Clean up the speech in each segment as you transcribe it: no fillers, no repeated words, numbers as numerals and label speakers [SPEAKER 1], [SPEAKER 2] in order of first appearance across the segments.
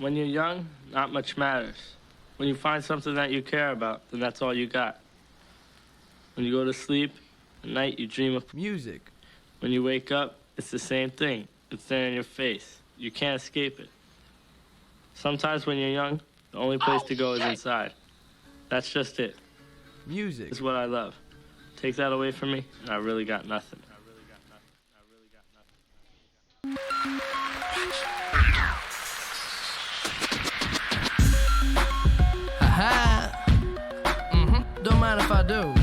[SPEAKER 1] When you're young, not much matters. When you find something that you care about, then that's all you got. When you go to sleep, at night you dream of
[SPEAKER 2] music.
[SPEAKER 1] When you wake up, it's the same thing. It's there in your face. You can't escape it. Sometimes when you're young, the only place to go is inside. That's just it.
[SPEAKER 2] Music
[SPEAKER 1] is what I love. Take that away from me, and I really got nothing.
[SPEAKER 2] Haha. Don't mind if I do.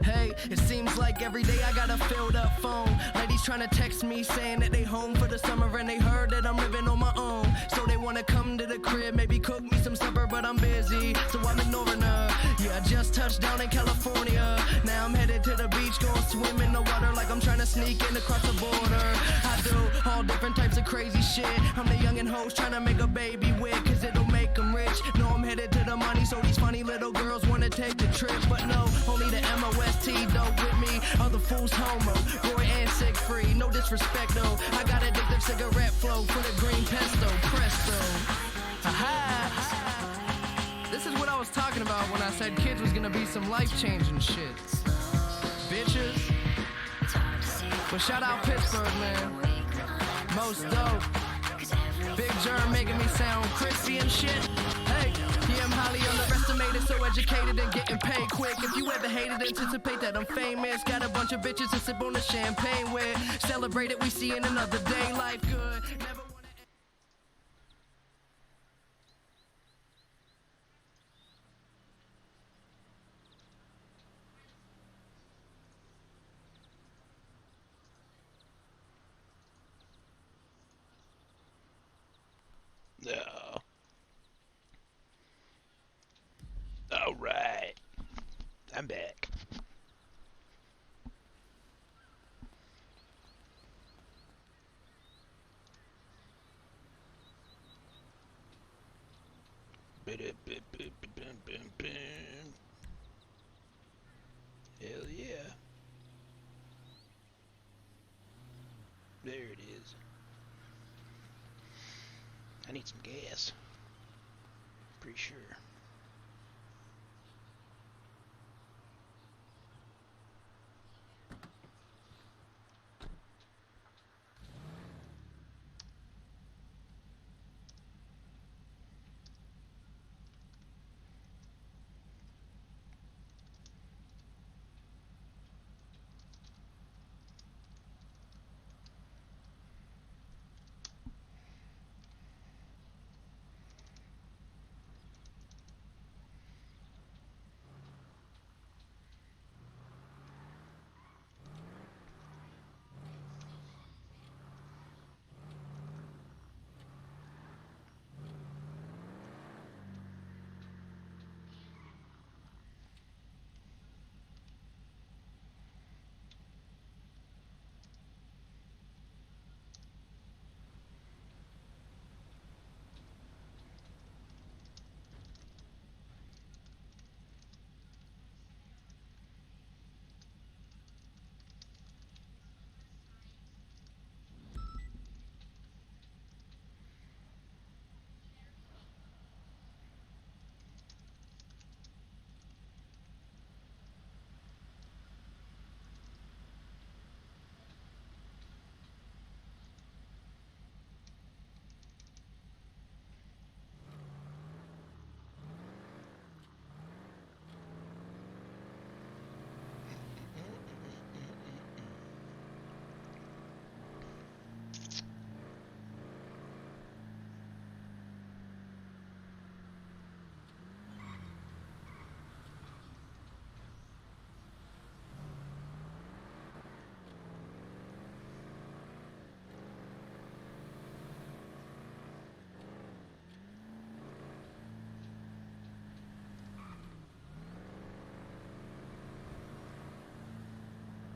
[SPEAKER 2] Hey, it seems like every day I got a filled up phone. Ladies trying to text me saying that they home for the summer and they heard that I'm living on my own. So they wanna come to the crib, maybe cook me some supper, but I'm busy, so I'm ignoring her. Yeah, I just touched down in California. Now I'm headed to the beach, going swim in the water like I'm trying to sneak in across the border. I do all different types of crazy shit. I'm the youngin' host trying to make a baby with, cause it'll make them rich. No, I'm headed to the money, so these funny little girls wanna take the trip. But no, only the MOST dope with me. Other fools homo, Roy and sick free. No disrespect though, I got addictive cigarette flow for the green pesto, presto. Aha! This is what I was talking about when I said kids was gonna be some life-changing shit. Bitches. But shout out Pittsburgh, man. Most dope. Big Germ making me sound crispy and shit. Hey, yeah, I'm highly underestimated, so educated and getting paid quick. If you ever hated, anticipate that I'm famous. Got a bunch of bitches to sip on the champagne with. Celebrate it, we see in another day. Life good. Never wanna...
[SPEAKER 3] No. All right. I'm back. Hell yeah. There it is. I need some gas. Pretty sure.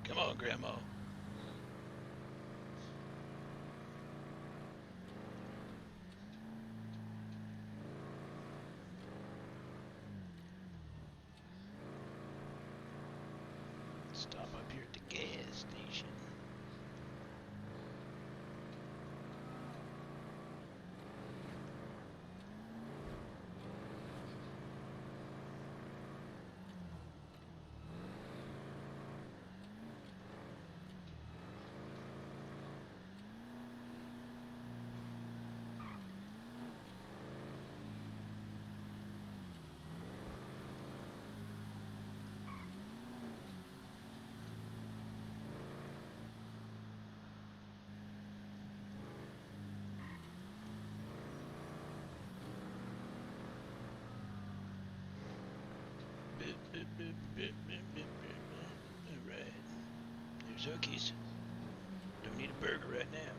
[SPEAKER 3] Come on, Grandma. Stop up here at the gas station. Hookies. Don't need a burger right now.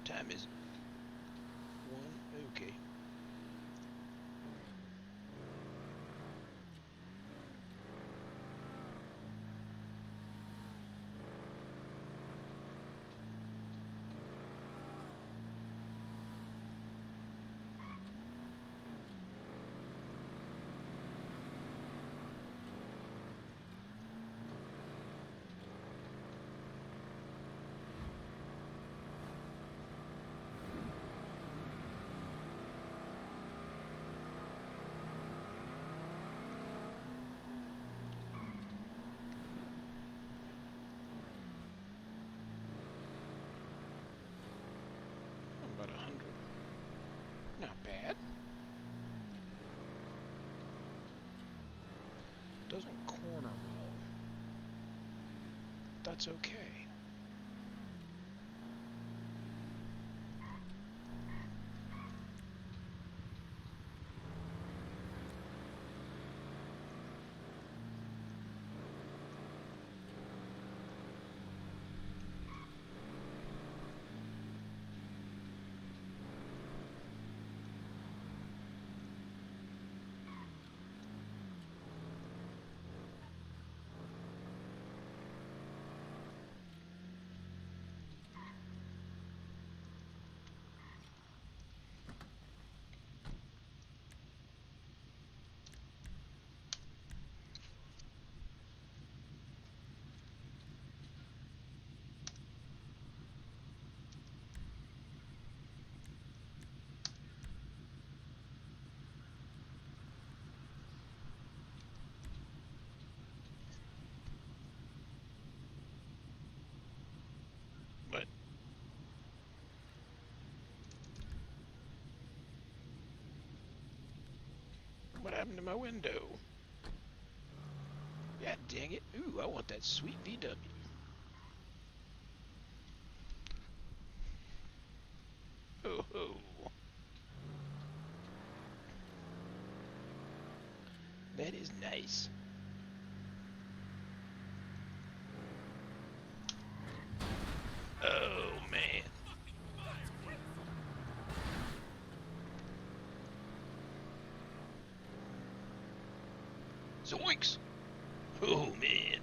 [SPEAKER 3] Time is 1. Okay. About 100. Not bad. Doesn't corner well. That's okay. But what happened to my window? God dang it. Ooh, I want that sweet VW. Oh ho. That is nice. Oh man. Zoinks! Oh man.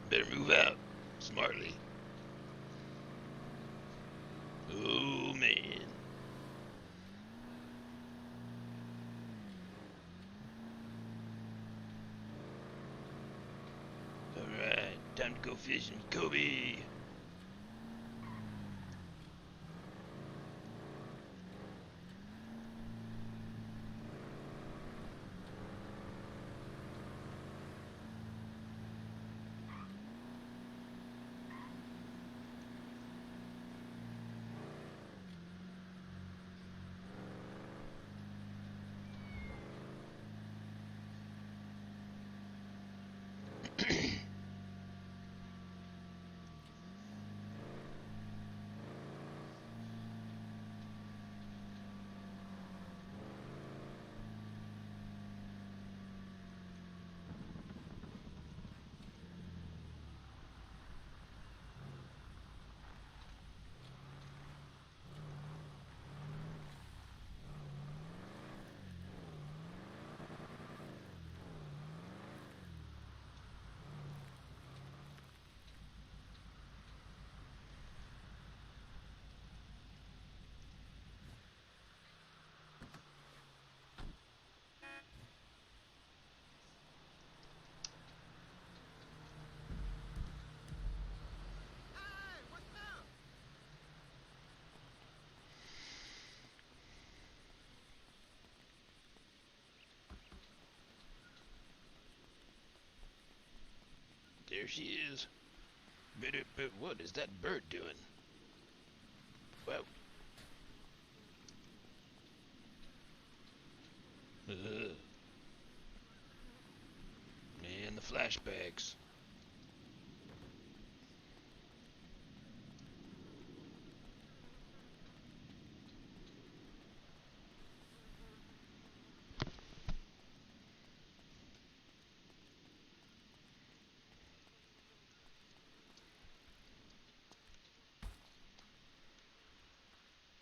[SPEAKER 3] Better move out smartly. Oh man. Alright, time to go fishing, Kobe. There she is. But what is that bird doing? Wow. Man, the flashbacks.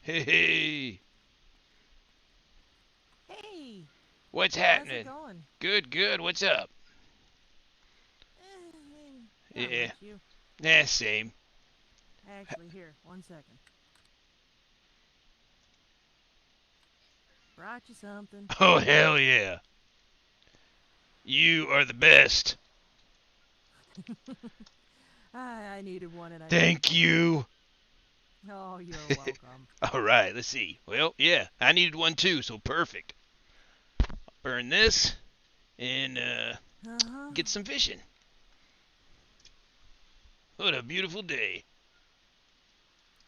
[SPEAKER 4] Hey,
[SPEAKER 5] Hey,
[SPEAKER 4] what's
[SPEAKER 5] how's it
[SPEAKER 4] happening?
[SPEAKER 5] going?
[SPEAKER 4] Good, good. What's up?
[SPEAKER 5] Not
[SPEAKER 4] Yeah,
[SPEAKER 5] much, you.
[SPEAKER 4] same.
[SPEAKER 5] Actually, here, 1 second. Brought you something.
[SPEAKER 4] Oh, hell yeah. You are the best.
[SPEAKER 5] I needed one and I needed
[SPEAKER 4] Thank
[SPEAKER 5] one.
[SPEAKER 4] you.
[SPEAKER 5] Oh, you're welcome.
[SPEAKER 4] All right, let's see. Well, yeah, I needed one too, so perfect. Burn this and
[SPEAKER 5] Uh-huh.
[SPEAKER 4] get some fishing. What a beautiful day.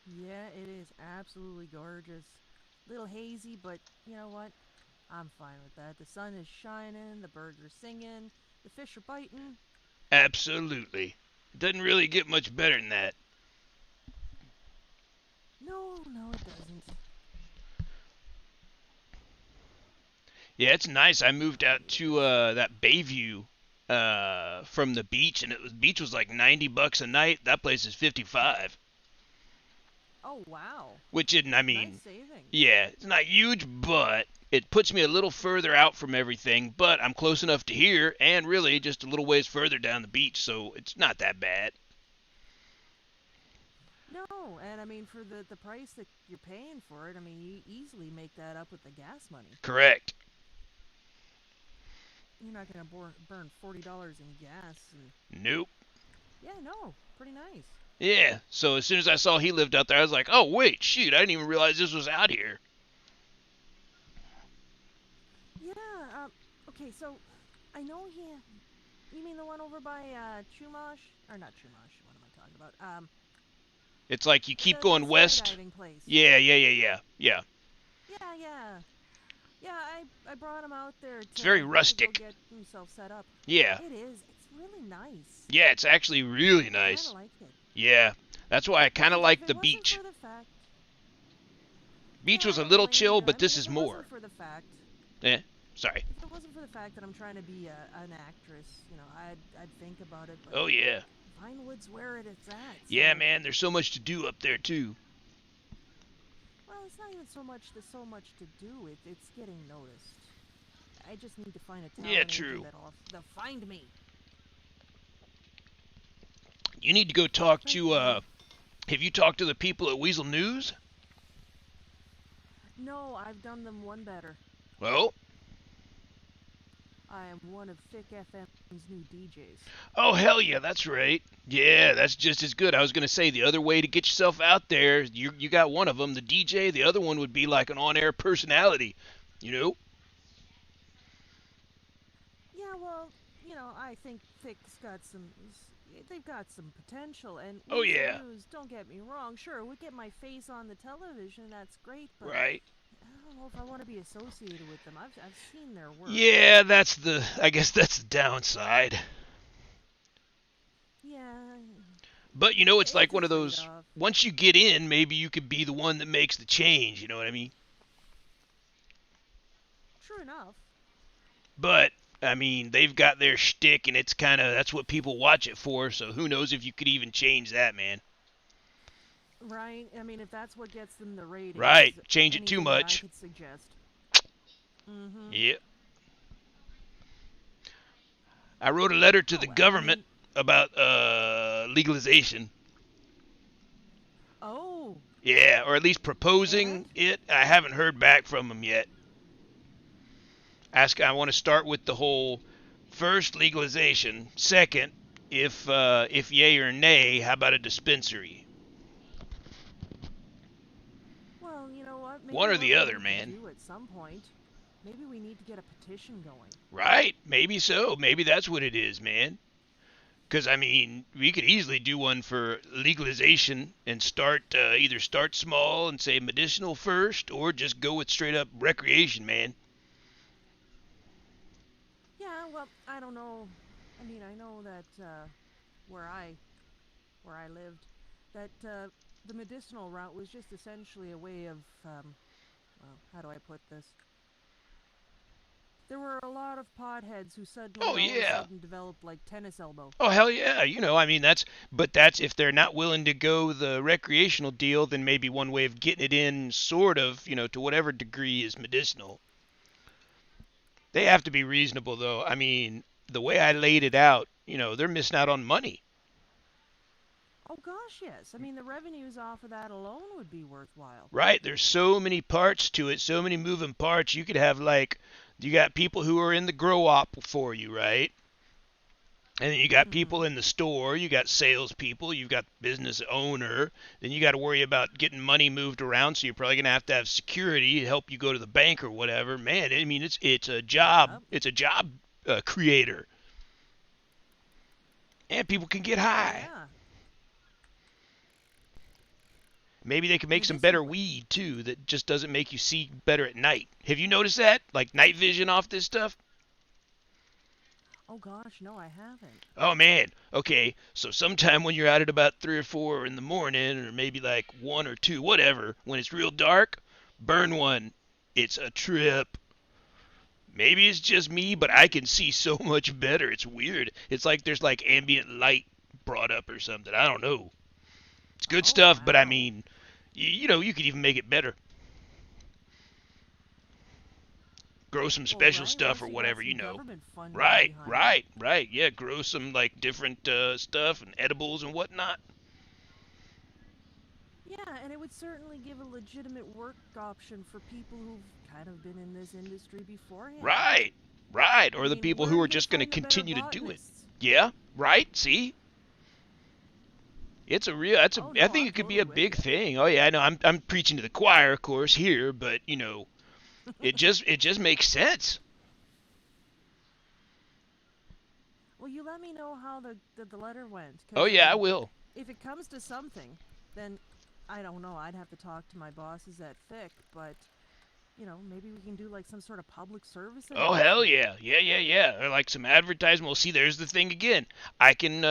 [SPEAKER 5] Yeah, it is absolutely gorgeous. Little hazy, but you know what? I'm fine with that. The sun is shining, the birds are singing, the fish are biting.
[SPEAKER 4] Absolutely. It doesn't really get much better than that.
[SPEAKER 5] No, no, it doesn't.
[SPEAKER 4] Yeah, it's nice. I moved out to that Bayview from the beach, and beach was like $90 a night. That place is 55,
[SPEAKER 5] Oh, wow.
[SPEAKER 4] which isn't. I
[SPEAKER 5] Nice
[SPEAKER 4] mean,
[SPEAKER 5] savings.
[SPEAKER 4] yeah, it's not huge, but it puts me a little further out from everything. But I'm close enough to here, and really just a little ways further down the beach, so it's not that bad.
[SPEAKER 5] No, and I mean for the price that you're paying for it, I mean you easily make that up with the gas money.
[SPEAKER 4] Correct.
[SPEAKER 5] You're not gonna burn $40 in gas, and
[SPEAKER 4] Nope.
[SPEAKER 5] yeah, no, pretty nice.
[SPEAKER 4] Yeah. So as soon as I saw he lived out there, I was like, oh wait, shoot, I didn't even realize this was out here.
[SPEAKER 5] Yeah. Okay, so I know he. You mean the one over by Chumash or not Chumash? What am I talking about?
[SPEAKER 4] It's like you keep
[SPEAKER 5] The
[SPEAKER 4] going west.
[SPEAKER 5] skydiving place.
[SPEAKER 4] Yeah, yeah, yeah, yeah, yeah.
[SPEAKER 5] Yeah, yeah, yeah. I brought him out there
[SPEAKER 4] It's very
[SPEAKER 5] to go
[SPEAKER 4] rustic.
[SPEAKER 5] get himself set up.
[SPEAKER 4] Yeah.
[SPEAKER 5] It is. It's really nice.
[SPEAKER 4] Yeah, it's actually really
[SPEAKER 5] I kind
[SPEAKER 4] nice.
[SPEAKER 5] of like it.
[SPEAKER 4] Yeah. That's why I kind of
[SPEAKER 5] If
[SPEAKER 4] like
[SPEAKER 5] it
[SPEAKER 4] the
[SPEAKER 5] wasn't
[SPEAKER 4] beach.
[SPEAKER 5] for the fact,
[SPEAKER 4] Beach
[SPEAKER 5] yeah,
[SPEAKER 4] was
[SPEAKER 5] I
[SPEAKER 4] a
[SPEAKER 5] don't
[SPEAKER 4] little
[SPEAKER 5] blame
[SPEAKER 4] chill,
[SPEAKER 5] you. I
[SPEAKER 4] but
[SPEAKER 5] mean,
[SPEAKER 4] this
[SPEAKER 5] if
[SPEAKER 4] is
[SPEAKER 5] it
[SPEAKER 4] more.
[SPEAKER 5] wasn't for the fact,
[SPEAKER 4] Sorry.
[SPEAKER 5] if it wasn't for the fact that I'm trying to be an actress, I'd think about it. But
[SPEAKER 4] Oh yeah.
[SPEAKER 5] Vinewood's where it's at.
[SPEAKER 4] Yeah,
[SPEAKER 5] So,
[SPEAKER 4] man, there's so much to do up there too.
[SPEAKER 5] well, it's not even so much to do. It's getting noticed. I just need to find a talent
[SPEAKER 4] Yeah,
[SPEAKER 5] agent
[SPEAKER 4] true.
[SPEAKER 5] that'll find me.
[SPEAKER 4] You need to go talk
[SPEAKER 5] But
[SPEAKER 4] to
[SPEAKER 5] yeah.
[SPEAKER 4] have you talked to the people at Weasel News?
[SPEAKER 5] No, I've done them one better.
[SPEAKER 4] Well,
[SPEAKER 5] I am one of Thick FM's new DJs.
[SPEAKER 4] oh hell yeah, that's right. Yeah, that's just as good. I was gonna say the other way to get yourself out there, you got one of them, the DJ. The other one would be like an on-air personality. You know?
[SPEAKER 5] Yeah, well, I think Thick's got they've got some potential, and
[SPEAKER 4] Oh
[SPEAKER 5] Weasel
[SPEAKER 4] yeah.
[SPEAKER 5] News, don't get me wrong, sure, we get my face on the television, that's great, but
[SPEAKER 4] Right.
[SPEAKER 5] I don't know if I want to be associated with them. I've seen their work.
[SPEAKER 4] Yeah, I guess that's the downside.
[SPEAKER 5] Yeah,
[SPEAKER 4] But you know, it's like
[SPEAKER 5] it's a
[SPEAKER 4] one of those.
[SPEAKER 5] trade-off.
[SPEAKER 4] Once you get in, maybe you could be the one that makes the change. You know what I mean?
[SPEAKER 5] True enough.
[SPEAKER 4] But I mean, they've got their shtick, and it's kind of that's what people watch it for. So who knows if you could even change that, man?
[SPEAKER 5] Right? I mean, if that's what gets them the ratings,
[SPEAKER 4] Right? Change it too
[SPEAKER 5] anything that I
[SPEAKER 4] much.
[SPEAKER 5] could suggest. Mm-hmm.
[SPEAKER 4] Yep. I wrote a letter to
[SPEAKER 5] Oh
[SPEAKER 4] the
[SPEAKER 5] well, I
[SPEAKER 4] government
[SPEAKER 5] mean,
[SPEAKER 4] about legalization.
[SPEAKER 5] oh,
[SPEAKER 4] Yeah, or at least
[SPEAKER 5] and
[SPEAKER 4] proposing it. I haven't heard back from them yet. I want to start with the whole first legalization. Second, if yay or nay, how about a dispensary?
[SPEAKER 5] well, you know what? Maybe
[SPEAKER 4] One or
[SPEAKER 5] what
[SPEAKER 4] the
[SPEAKER 5] we
[SPEAKER 4] other,
[SPEAKER 5] need to
[SPEAKER 4] man.
[SPEAKER 5] do at some point, maybe we need to get a petition going.
[SPEAKER 4] Right? Maybe so. Maybe that's what it is, man. Because I mean, we could easily do one for legalization and either start small and say medicinal first, or just go with straight up recreation, man.
[SPEAKER 5] Yeah, well, I don't know. I mean, I know that where I where I lived, that the medicinal route was just essentially a way of, well, how do I put this? There were a lot of potheads who suddenly
[SPEAKER 4] Oh
[SPEAKER 5] all of a
[SPEAKER 4] yeah.
[SPEAKER 5] sudden developed like tennis elbow.
[SPEAKER 4] Oh hell yeah. I mean that's if they're not willing to go the recreational deal, then maybe one way of getting it in sort of, to whatever degree is medicinal. They have to be reasonable though. I mean, the way I laid it out, they're missing out on money.
[SPEAKER 5] Oh gosh, yes. I mean, the revenues off of that alone would be worthwhile.
[SPEAKER 4] Right, there's so many parts to it, so many moving parts. You could have you got people who are in the grow op for you, right? And then you got people in the store, you got salespeople, you've got business owner. Then you got to worry about getting money moved around, so you're probably gonna have to have security to help you go to the bank or whatever. Man, I mean it's a job,
[SPEAKER 5] Yep.
[SPEAKER 4] it's a job creator, and people can get
[SPEAKER 5] Oh
[SPEAKER 4] high.
[SPEAKER 5] yeah.
[SPEAKER 4] Maybe they could make some better
[SPEAKER 5] Medicinally.
[SPEAKER 4] weed too that just doesn't make you see better at night. Have you noticed that? Like night vision off this stuff?
[SPEAKER 5] Oh gosh, no, I haven't.
[SPEAKER 4] Oh man. Okay. So sometime when you're out at about 3 or 4 in the morning, or maybe like 1 or 2, whatever, when it's real dark, burn one. It's a trip. Maybe it's just me, but I can see so much better. It's weird. It's like there's like ambient light brought up or something. I don't know. It's good
[SPEAKER 5] Oh
[SPEAKER 4] stuff, but I
[SPEAKER 5] wow.
[SPEAKER 4] mean, you could even make it better. Grow some
[SPEAKER 5] Well,
[SPEAKER 4] special
[SPEAKER 5] right.
[SPEAKER 4] stuff
[SPEAKER 5] Once
[SPEAKER 4] or
[SPEAKER 5] you got
[SPEAKER 4] whatever,
[SPEAKER 5] some government funding
[SPEAKER 4] Right,
[SPEAKER 5] behind it.
[SPEAKER 4] right, right. Yeah, grow some like different stuff and edibles and whatnot.
[SPEAKER 5] Yeah, and it would certainly give a legitimate work option for people who've kind of been in this industry beforehand.
[SPEAKER 4] Right, right.
[SPEAKER 5] I
[SPEAKER 4] Or the
[SPEAKER 5] mean,
[SPEAKER 4] people
[SPEAKER 5] where
[SPEAKER 4] who
[SPEAKER 5] are
[SPEAKER 4] are
[SPEAKER 5] you going to
[SPEAKER 4] just going to
[SPEAKER 5] find a better
[SPEAKER 4] continue to do it.
[SPEAKER 5] botanist?
[SPEAKER 4] Yeah, right. See, it's a real.
[SPEAKER 5] Oh
[SPEAKER 4] I
[SPEAKER 5] no,
[SPEAKER 4] think
[SPEAKER 5] I'm
[SPEAKER 4] it could be a
[SPEAKER 5] totally with
[SPEAKER 4] big
[SPEAKER 5] you.
[SPEAKER 4] thing. Oh yeah, I know. I'm preaching to the choir, of course, here, but it just makes sense.
[SPEAKER 5] Well, you let me know how the letter went,
[SPEAKER 4] Oh
[SPEAKER 5] because,
[SPEAKER 4] yeah, I will.
[SPEAKER 5] if it comes to something, then I don't know. I'd have to talk to my bosses at FIC, but, maybe we can do like some sort of public service
[SPEAKER 4] Oh hell
[SPEAKER 5] announcement.
[SPEAKER 4] yeah, yeah, yeah, yeah. Or like some advertising. Well, see, there's the thing again. I can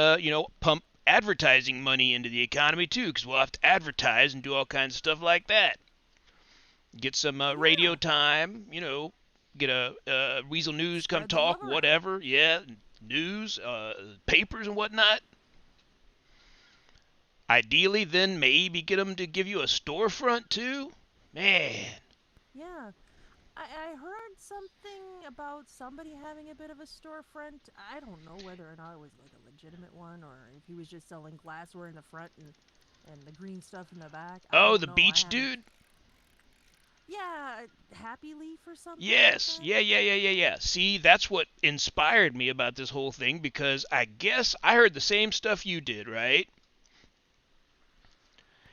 [SPEAKER 4] pump advertising money into the economy too, because we'll have to advertise and do all kinds of stuff like that. Get some radio
[SPEAKER 5] Yeah,
[SPEAKER 4] time. Get a Weasel News come
[SPEAKER 5] spread the
[SPEAKER 4] talk,
[SPEAKER 5] love around.
[SPEAKER 4] whatever. Yeah, news, papers and whatnot. Ideally, then maybe get them to give you a storefront too. Man,
[SPEAKER 5] Yeah. I heard something about somebody having a bit of a storefront. I don't know whether or not it was like a legitimate one or if he was just selling glassware in the front and the green stuff in the back. I
[SPEAKER 4] oh,
[SPEAKER 5] don't
[SPEAKER 4] the
[SPEAKER 5] know. I
[SPEAKER 4] beach
[SPEAKER 5] haven't.
[SPEAKER 4] dude.
[SPEAKER 5] Yeah, Happy Leaf or something like
[SPEAKER 4] Yes,
[SPEAKER 5] that.
[SPEAKER 4] yeah, yeah, yeah, yeah, yeah. See, that's what inspired me about this whole thing because I guess I heard the same stuff you did, right?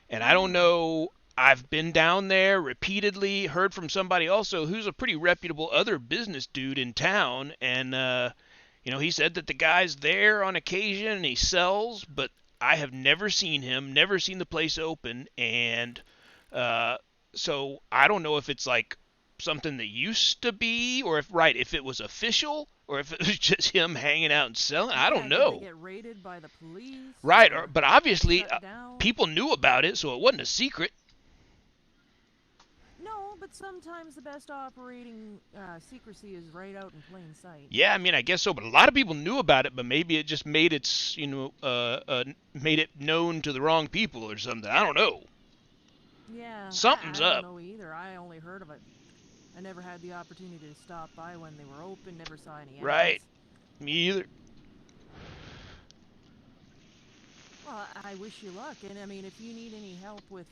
[SPEAKER 4] And I don't
[SPEAKER 5] Mm.
[SPEAKER 4] know. I've been down there repeatedly, heard from somebody also who's a pretty reputable other business dude in town, and he said that the guy's there on occasion and he sells, but I have never seen him, never seen the place open, and uh, so I don't know if it's like something that used to be, or if it was official, or if it was just him hanging out and selling. I don't
[SPEAKER 5] Yeah, did they
[SPEAKER 4] know.
[SPEAKER 5] get raided by the police
[SPEAKER 4] Right,
[SPEAKER 5] or
[SPEAKER 4] but obviously
[SPEAKER 5] shut down?
[SPEAKER 4] people knew about it, so it wasn't a secret.
[SPEAKER 5] No, but sometimes the best operating secrecy is right out in plain sight.
[SPEAKER 4] Yeah, I mean, I guess so, but a lot of people knew about it, but maybe it just made it known to the wrong people or something. I don't know.
[SPEAKER 5] Yeah,
[SPEAKER 4] Something's
[SPEAKER 5] I don't
[SPEAKER 4] up.
[SPEAKER 5] know either. I only heard of it. I never had the opportunity to stop by when they were open, never saw any
[SPEAKER 4] Right.
[SPEAKER 5] ads.
[SPEAKER 4] Me either.
[SPEAKER 5] Well, I wish you luck, and I mean, if you need any help with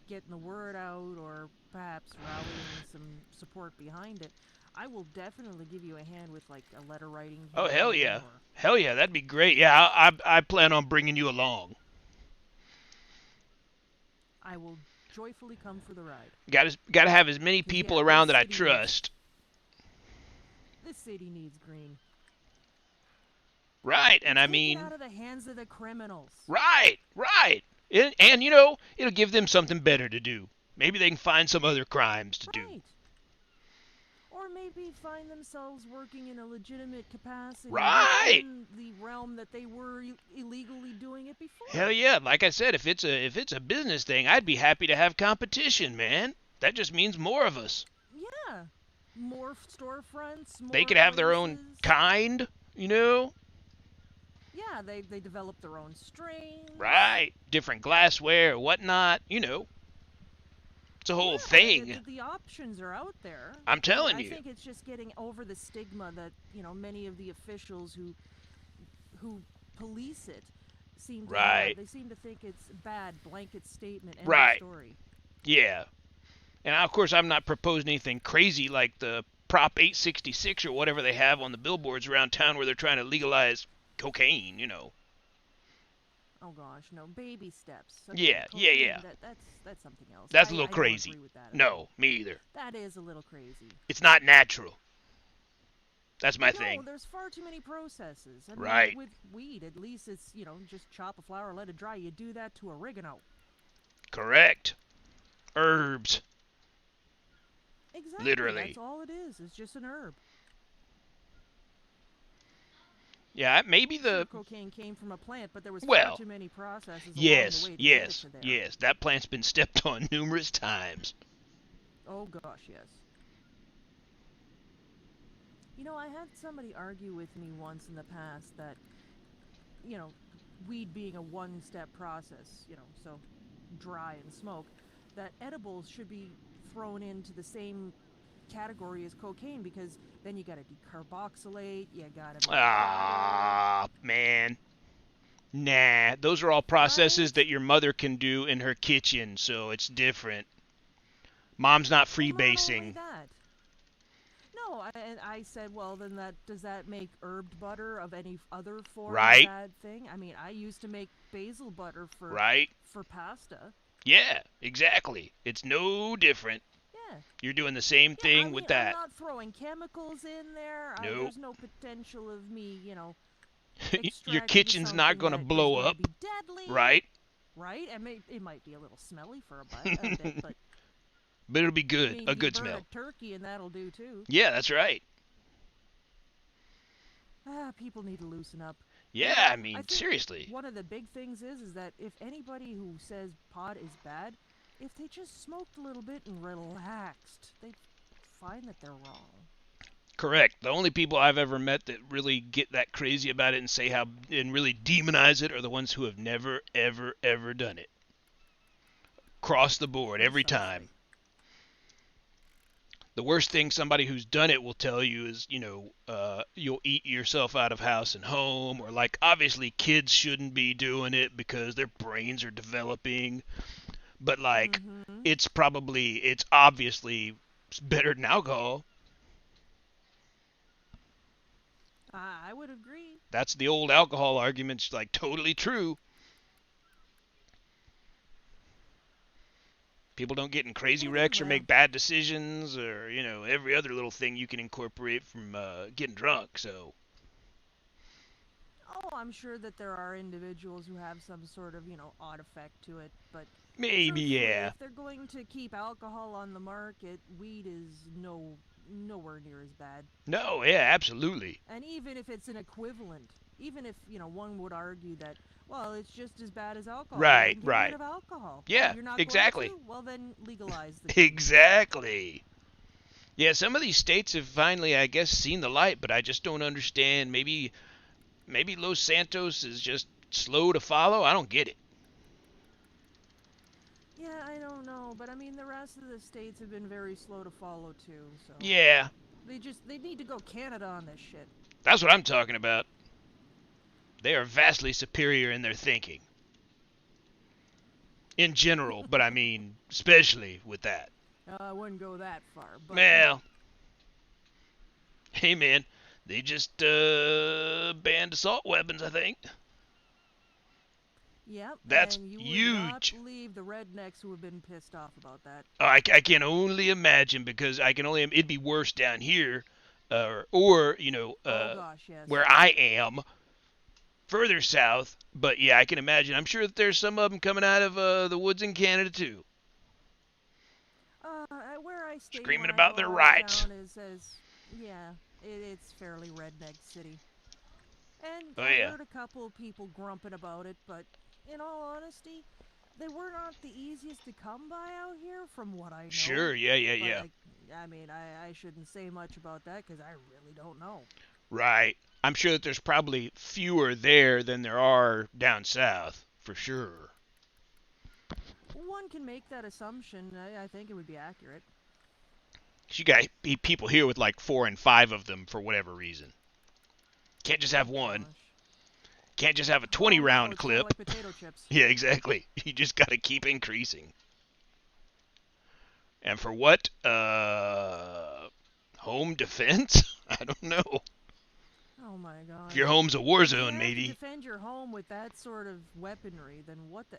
[SPEAKER 5] getting the word out or perhaps rallying some support behind it, I will definitely give you a hand with like a letter writing
[SPEAKER 4] Oh, hell
[SPEAKER 5] campaign
[SPEAKER 4] yeah.
[SPEAKER 5] or
[SPEAKER 4] Hell yeah, that'd be great. Yeah, I plan on bringing you along.
[SPEAKER 5] I will joyfully come for the ride.
[SPEAKER 4] Got to have as many
[SPEAKER 5] 'Cause
[SPEAKER 4] people
[SPEAKER 5] yeah,
[SPEAKER 4] around that I trust.
[SPEAKER 5] this city needs green.
[SPEAKER 4] Right, and I
[SPEAKER 5] Take it
[SPEAKER 4] mean,
[SPEAKER 5] out of the hands of the criminals.
[SPEAKER 4] right, right. And it'll give them something better to do. Maybe they can find some other crimes to do.
[SPEAKER 5] Right. Or maybe find themselves working in a legitimate capacity
[SPEAKER 4] Right.
[SPEAKER 5] within the realm that they were illegally doing it before.
[SPEAKER 4] Hell yeah, like I said, if it's a business thing, I'd be happy to have competition, man. That just means more of us.
[SPEAKER 5] Yeah. more storefronts, more
[SPEAKER 4] They could have their own
[SPEAKER 5] places.
[SPEAKER 4] kind, you know?
[SPEAKER 5] Yeah, they develop their own strains.
[SPEAKER 4] Right. Different glassware, whatnot, you know. It's a whole
[SPEAKER 5] Yeah,
[SPEAKER 4] thing.
[SPEAKER 5] the options are out there.
[SPEAKER 4] I'm telling
[SPEAKER 5] I
[SPEAKER 4] you.
[SPEAKER 5] think it's just getting over the stigma that many of the officials who police it seem to have.
[SPEAKER 4] Right.
[SPEAKER 5] They seem to think it's bad blanket statement. End of
[SPEAKER 4] Right.
[SPEAKER 5] story.
[SPEAKER 4] Yeah. And of course, I'm not proposing anything crazy like the Prop 866 or whatever they have on the billboards around town where they're trying to legalize cocaine, you know.
[SPEAKER 5] Oh gosh, no, baby steps. Okay,
[SPEAKER 4] Yeah, yeah,
[SPEAKER 5] cocaine,
[SPEAKER 4] yeah.
[SPEAKER 5] that's something else.
[SPEAKER 4] That's a little
[SPEAKER 5] I don't
[SPEAKER 4] crazy.
[SPEAKER 5] agree with that at all.
[SPEAKER 4] No, me either.
[SPEAKER 5] That is a little crazy.
[SPEAKER 4] It's not natural. That's my
[SPEAKER 5] No,
[SPEAKER 4] thing.
[SPEAKER 5] there's far too many processes. I mean,
[SPEAKER 4] Right.
[SPEAKER 5] with weed, at least it's, just chop a flower, let it dry. You do that to oregano.
[SPEAKER 4] Correct. Herbs.
[SPEAKER 5] Exactly.
[SPEAKER 4] Literally.
[SPEAKER 5] That's all it is. It's just an herb.
[SPEAKER 4] Yeah, maybe
[SPEAKER 5] Sure,
[SPEAKER 4] the...
[SPEAKER 5] cocaine came from a plant, but there was
[SPEAKER 4] Well,
[SPEAKER 5] far too many processes along
[SPEAKER 4] yes,
[SPEAKER 5] the way to get it
[SPEAKER 4] yes,
[SPEAKER 5] to there.
[SPEAKER 4] yes. That plant's been stepped on numerous times.
[SPEAKER 5] Oh gosh, yes. I had somebody argue with me once in the past that, weed being a one-step process, so dry and smoke, that edibles should be thrown into the same category as cocaine because then you gotta decarboxylate, you gotta make
[SPEAKER 4] Ah, man. Nah, those are all processes
[SPEAKER 5] right?
[SPEAKER 4] that your mother can do in her kitchen, so it's different. Mom's not
[SPEAKER 5] Well, not only
[SPEAKER 4] freebasing.
[SPEAKER 5] that. No, I said, well, then does that make herbed butter of any other form a
[SPEAKER 4] Right?
[SPEAKER 5] bad thing? I mean, I used to make basil butter
[SPEAKER 4] Right?
[SPEAKER 5] for pasta.
[SPEAKER 4] Yeah, exactly. It's no different.
[SPEAKER 5] Yeah.
[SPEAKER 4] You're doing the same
[SPEAKER 5] Yeah, I
[SPEAKER 4] thing with
[SPEAKER 5] mean, I'm
[SPEAKER 4] that.
[SPEAKER 5] not throwing chemicals in there.
[SPEAKER 4] Nope.
[SPEAKER 5] There's no potential of me,
[SPEAKER 4] Your
[SPEAKER 5] extracting
[SPEAKER 4] kitchen's not
[SPEAKER 5] something
[SPEAKER 4] going to
[SPEAKER 5] that is
[SPEAKER 4] blow
[SPEAKER 5] going to
[SPEAKER 4] up,
[SPEAKER 5] be deadly.
[SPEAKER 4] right?
[SPEAKER 5] Right? It might be a little smelly for a bit, but
[SPEAKER 4] But it'll be
[SPEAKER 5] I
[SPEAKER 4] good.
[SPEAKER 5] mean,
[SPEAKER 4] A
[SPEAKER 5] you
[SPEAKER 4] good
[SPEAKER 5] burn
[SPEAKER 4] smell.
[SPEAKER 5] a turkey and that'll do too.
[SPEAKER 4] Yeah, that's right.
[SPEAKER 5] People need to loosen up.
[SPEAKER 4] Yeah, I
[SPEAKER 5] I
[SPEAKER 4] mean,
[SPEAKER 5] think
[SPEAKER 4] seriously.
[SPEAKER 5] one of the big things is that if anybody who says pot is bad, if they just smoked a little bit and relaxed, they'd find that they're wrong.
[SPEAKER 4] Correct. The only people I've ever met that really get that crazy about it and say how and really demonize it are the ones who have never, ever, ever done it. Across the board, every
[SPEAKER 5] Precisely.
[SPEAKER 4] time. The worst thing somebody who's done it will tell you is, you'll eat yourself out of house and home, or like obviously kids shouldn't be doing it because their brains are developing. But like,
[SPEAKER 5] Mm-hmm.
[SPEAKER 4] it's obviously better than alcohol.
[SPEAKER 5] I would agree.
[SPEAKER 4] That's the old alcohol argument's like totally true. People don't get in crazy wrecks or
[SPEAKER 5] Well,
[SPEAKER 4] make bad decisions or, every other little thing you can incorporate from getting drunk. So,
[SPEAKER 5] oh, I'm sure that there are individuals who have some sort of, odd effect to it, but
[SPEAKER 4] maybe,
[SPEAKER 5] truthfully,
[SPEAKER 4] yeah.
[SPEAKER 5] if they're going to keep alcohol on the market, weed is nowhere near as bad.
[SPEAKER 4] No, yeah, absolutely.
[SPEAKER 5] And even if it's an equivalent, even if, one would argue that, well, it's just as bad as alcohol, well,
[SPEAKER 4] Right,
[SPEAKER 5] then get
[SPEAKER 4] right.
[SPEAKER 5] rid of alcohol.
[SPEAKER 4] Yeah,
[SPEAKER 5] Oh, you're not
[SPEAKER 4] exactly.
[SPEAKER 5] going to? Well, then legalize the weed.
[SPEAKER 4] Exactly. Yeah, some of these states have finally, I guess, seen the light, but I just don't understand. Maybe Los Santos is just slow to follow. I don't get it.
[SPEAKER 5] Yeah, I don't know, but I mean, the rest of the states have been very slow to follow too, so.
[SPEAKER 4] Yeah,
[SPEAKER 5] They need to go Canada on this shit.
[SPEAKER 4] that's what I'm talking about. They are vastly superior in their thinking. In general, but I mean, especially with that.
[SPEAKER 5] I wouldn't go that far, but.
[SPEAKER 4] Well, hey man, they just banned assault weapons, I think.
[SPEAKER 5] Yep,
[SPEAKER 4] That's
[SPEAKER 5] and you would not
[SPEAKER 4] huge.
[SPEAKER 5] believe the rednecks who have been pissed off about that.
[SPEAKER 4] I can only imagine because it'd be worse down here, or
[SPEAKER 5] Oh gosh, yes.
[SPEAKER 4] where I am, further south. But yeah, I can imagine. I'm sure that there's some of them coming out of the woods in Canada too,
[SPEAKER 5] Where I stay,
[SPEAKER 4] screaming
[SPEAKER 5] when I
[SPEAKER 4] about
[SPEAKER 5] go
[SPEAKER 4] their
[SPEAKER 5] out of
[SPEAKER 4] rights.
[SPEAKER 5] town yeah, it's fairly redneck city. And
[SPEAKER 4] Oh
[SPEAKER 5] I've
[SPEAKER 4] yeah,
[SPEAKER 5] heard a couple of people grumping about it, but in all honesty, they were not the easiest to come by out here, from what I know.
[SPEAKER 4] Sure, yeah,
[SPEAKER 5] But
[SPEAKER 4] yeah.
[SPEAKER 5] I mean, I shouldn't say much about that because I really don't know.
[SPEAKER 4] Right. I'm sure that there's probably fewer there than there are down south, for sure.
[SPEAKER 5] One can make that assumption. I think it would be accurate.
[SPEAKER 4] You got people here with like 4 and 5 of them for whatever reason. Can't just have
[SPEAKER 5] Oh
[SPEAKER 4] one.
[SPEAKER 5] gosh.
[SPEAKER 4] Can't just have a
[SPEAKER 5] Oh
[SPEAKER 4] 20
[SPEAKER 5] no,
[SPEAKER 4] round
[SPEAKER 5] it's kind of like
[SPEAKER 4] clip.
[SPEAKER 5] potato chips.
[SPEAKER 4] Yeah, exactly. You just got to keep increasing. And for what? Home defense? I don't know.
[SPEAKER 5] Oh my
[SPEAKER 4] If
[SPEAKER 5] gosh.
[SPEAKER 4] your home's a war
[SPEAKER 5] If you
[SPEAKER 4] zone,
[SPEAKER 5] have to
[SPEAKER 4] maybe.
[SPEAKER 5] defend your home with that sort of weaponry, then what the?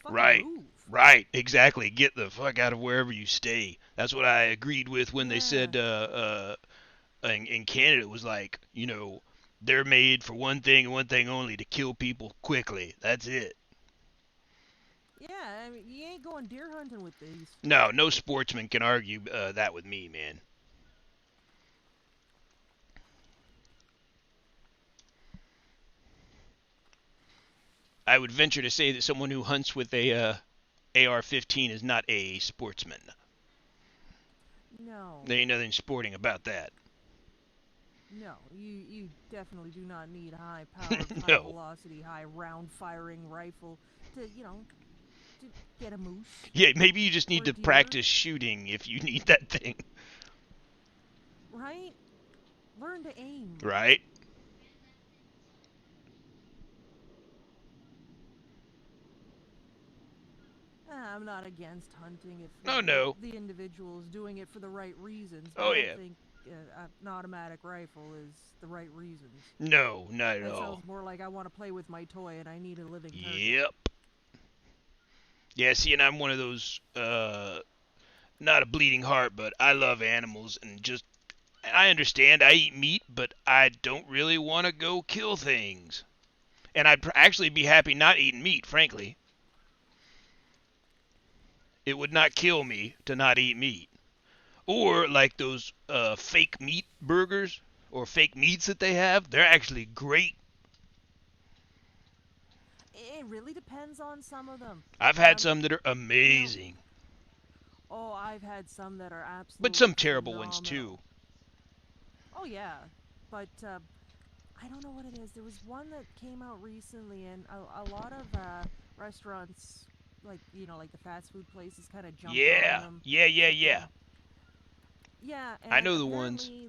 [SPEAKER 5] Fucking
[SPEAKER 4] Right.
[SPEAKER 5] move.
[SPEAKER 4] Right. Exactly. Get the fuck out of wherever you stay. That's what I agreed with when they
[SPEAKER 5] Yeah.
[SPEAKER 4] said in Canada it was like, they're made for one thing and one thing only, to kill people quickly. That's it.
[SPEAKER 5] Yeah, I mean, you ain't going deer hunting with these.
[SPEAKER 4] No sportsman can argue that with me, man. I would venture to say that someone who hunts with a AR-15 is not a sportsman.
[SPEAKER 5] No.
[SPEAKER 4] There ain't nothing sporting about that.
[SPEAKER 5] No, you definitely do not need high-powered,
[SPEAKER 4] No.
[SPEAKER 5] high-velocity, high-round-firing rifle to, to get a moose.
[SPEAKER 4] Yeah, maybe you just need
[SPEAKER 5] Or
[SPEAKER 4] to
[SPEAKER 5] deer.
[SPEAKER 4] practice shooting if you need that thing.
[SPEAKER 5] Right? Learn to aim.
[SPEAKER 4] Right?
[SPEAKER 5] I'm not against hunting if
[SPEAKER 4] Oh, no.
[SPEAKER 5] the individual is doing it for the right reasons, but
[SPEAKER 4] Oh,
[SPEAKER 5] I don't
[SPEAKER 4] yeah.
[SPEAKER 5] think an automatic rifle is the right reasons.
[SPEAKER 4] No, not at
[SPEAKER 5] That
[SPEAKER 4] all.
[SPEAKER 5] sounds more like I want to play with my toy and I need a living target.
[SPEAKER 4] Yep. Yeah, see, and I'm one of those, not a bleeding heart, but I love animals, and I understand I eat meat, but I don't really want to go kill things. And I'd actually be happy not eating meat, frankly. It would not kill me to not eat meat. Or like those fake meat burgers or fake meats that they have, they're actually great.
[SPEAKER 5] It really depends on some of them.
[SPEAKER 4] I've had some that are amazing.
[SPEAKER 5] Oh, I've had some that are absolutely
[SPEAKER 4] But some terrible
[SPEAKER 5] phenomenal.
[SPEAKER 4] ones too.
[SPEAKER 5] Oh yeah, but I don't know what it is. There was one that came out recently, and a lot of restaurants, like like the fast food places, kind of jumped
[SPEAKER 4] Yeah,
[SPEAKER 5] on them.
[SPEAKER 4] yeah.
[SPEAKER 5] Yeah, and
[SPEAKER 4] I know the ones.
[SPEAKER 5] apparently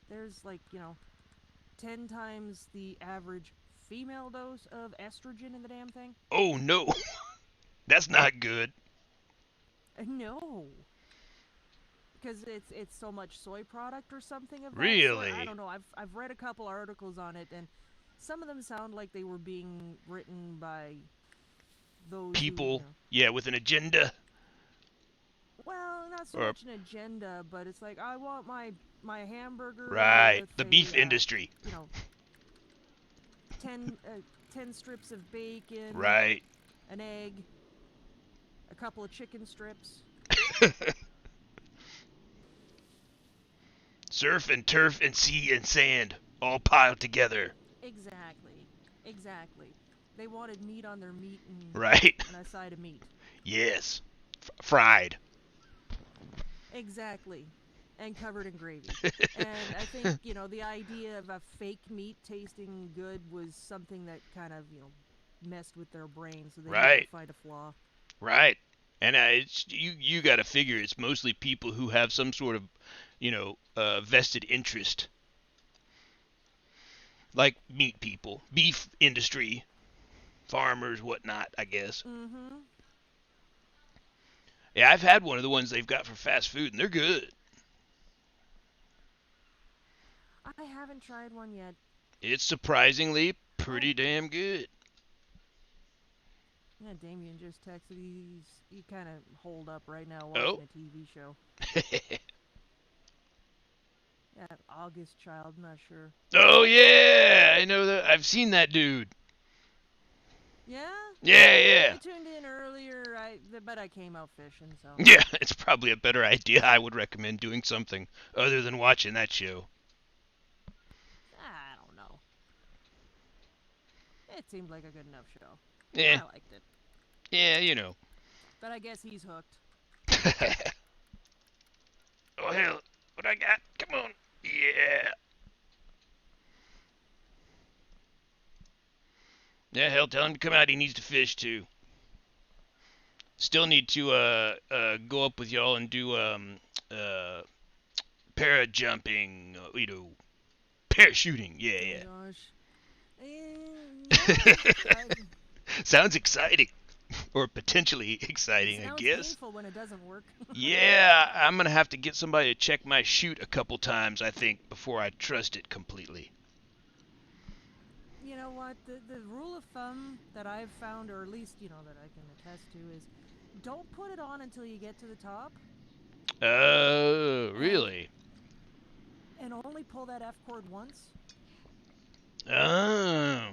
[SPEAKER 5] there's like 10 times the average female dose of estrogen in the damn thing.
[SPEAKER 4] Oh no, that's not good.
[SPEAKER 5] No. Because it's so much soy product or something of that
[SPEAKER 4] Really?
[SPEAKER 5] sort. I don't know. I've read a couple articles on it, and some of them sound like they were being written by those
[SPEAKER 4] People,
[SPEAKER 5] who,
[SPEAKER 4] yeah, with an agenda.
[SPEAKER 5] well, not so
[SPEAKER 4] Or
[SPEAKER 5] much an agenda, but it's like I want my hamburger
[SPEAKER 4] right,
[SPEAKER 5] with
[SPEAKER 4] the beef
[SPEAKER 5] a,
[SPEAKER 4] industry.
[SPEAKER 5] 10 strips of bacon,
[SPEAKER 4] Right.
[SPEAKER 5] an egg, a couple of chicken strips.
[SPEAKER 4] Surf and turf and sea and sand all piled together.
[SPEAKER 5] Exactly. They wanted meat on their meat and,
[SPEAKER 4] Right.
[SPEAKER 5] and a side of meat.
[SPEAKER 4] Yes. Fried.
[SPEAKER 5] Exactly. And covered in gravy. And I think, the idea of a fake meat tasting good was something that kind of, messed with their brain, so they needed
[SPEAKER 4] Right.
[SPEAKER 5] to find a flaw.
[SPEAKER 4] Right. And it's you got to figure it's mostly people who have some sort of, vested interest. Like meat people, beef industry, farmers, whatnot, I guess.
[SPEAKER 5] Mm-hmm.
[SPEAKER 4] Yeah, I've had one of the ones they've got for fast food, and they're good.
[SPEAKER 5] I haven't tried one yet.
[SPEAKER 4] It's surprisingly pretty damn good.
[SPEAKER 5] Yeah, Damien just texted. He kind of holed up right now
[SPEAKER 4] Oh.
[SPEAKER 5] watching a TV show. Yeah, Augustschild, I'm not sure.
[SPEAKER 4] Oh yeah, I know that. I've seen that dude.
[SPEAKER 5] Yeah?
[SPEAKER 4] Yeah.
[SPEAKER 5] I tuned in earlier, but I came out fishing, so.
[SPEAKER 4] Yeah, it's probably a better idea. I would recommend doing something other than watching that show.
[SPEAKER 5] I don't know. It seemed like a good enough show.
[SPEAKER 4] Yeah.
[SPEAKER 5] I liked it.
[SPEAKER 4] Yeah, you know.
[SPEAKER 5] But I guess he's hooked.
[SPEAKER 4] Oh, hell. What I got? Come on. Yeah. Yeah, hell, tell him to come out. He needs to fish, too. Still need to go up with y'all and do uh, para jumping, parachuting. Yeah,
[SPEAKER 5] Oh
[SPEAKER 4] yeah.
[SPEAKER 5] my gosh. Yeah,
[SPEAKER 4] Sounds exciting. Or potentially
[SPEAKER 5] it
[SPEAKER 4] exciting, I
[SPEAKER 5] sounds
[SPEAKER 4] guess.
[SPEAKER 5] painful when it doesn't work.
[SPEAKER 4] Yeah, I'm going to have to get somebody to check my chute a couple times, I think, before I trust it completely.
[SPEAKER 5] You know what? The rule of thumb that I've found, or at least, that I can attest to, is don't put it on until you get to the top.
[SPEAKER 4] Oh,
[SPEAKER 5] And,
[SPEAKER 4] really?
[SPEAKER 5] and only pull that F cord once.
[SPEAKER 4] Oh.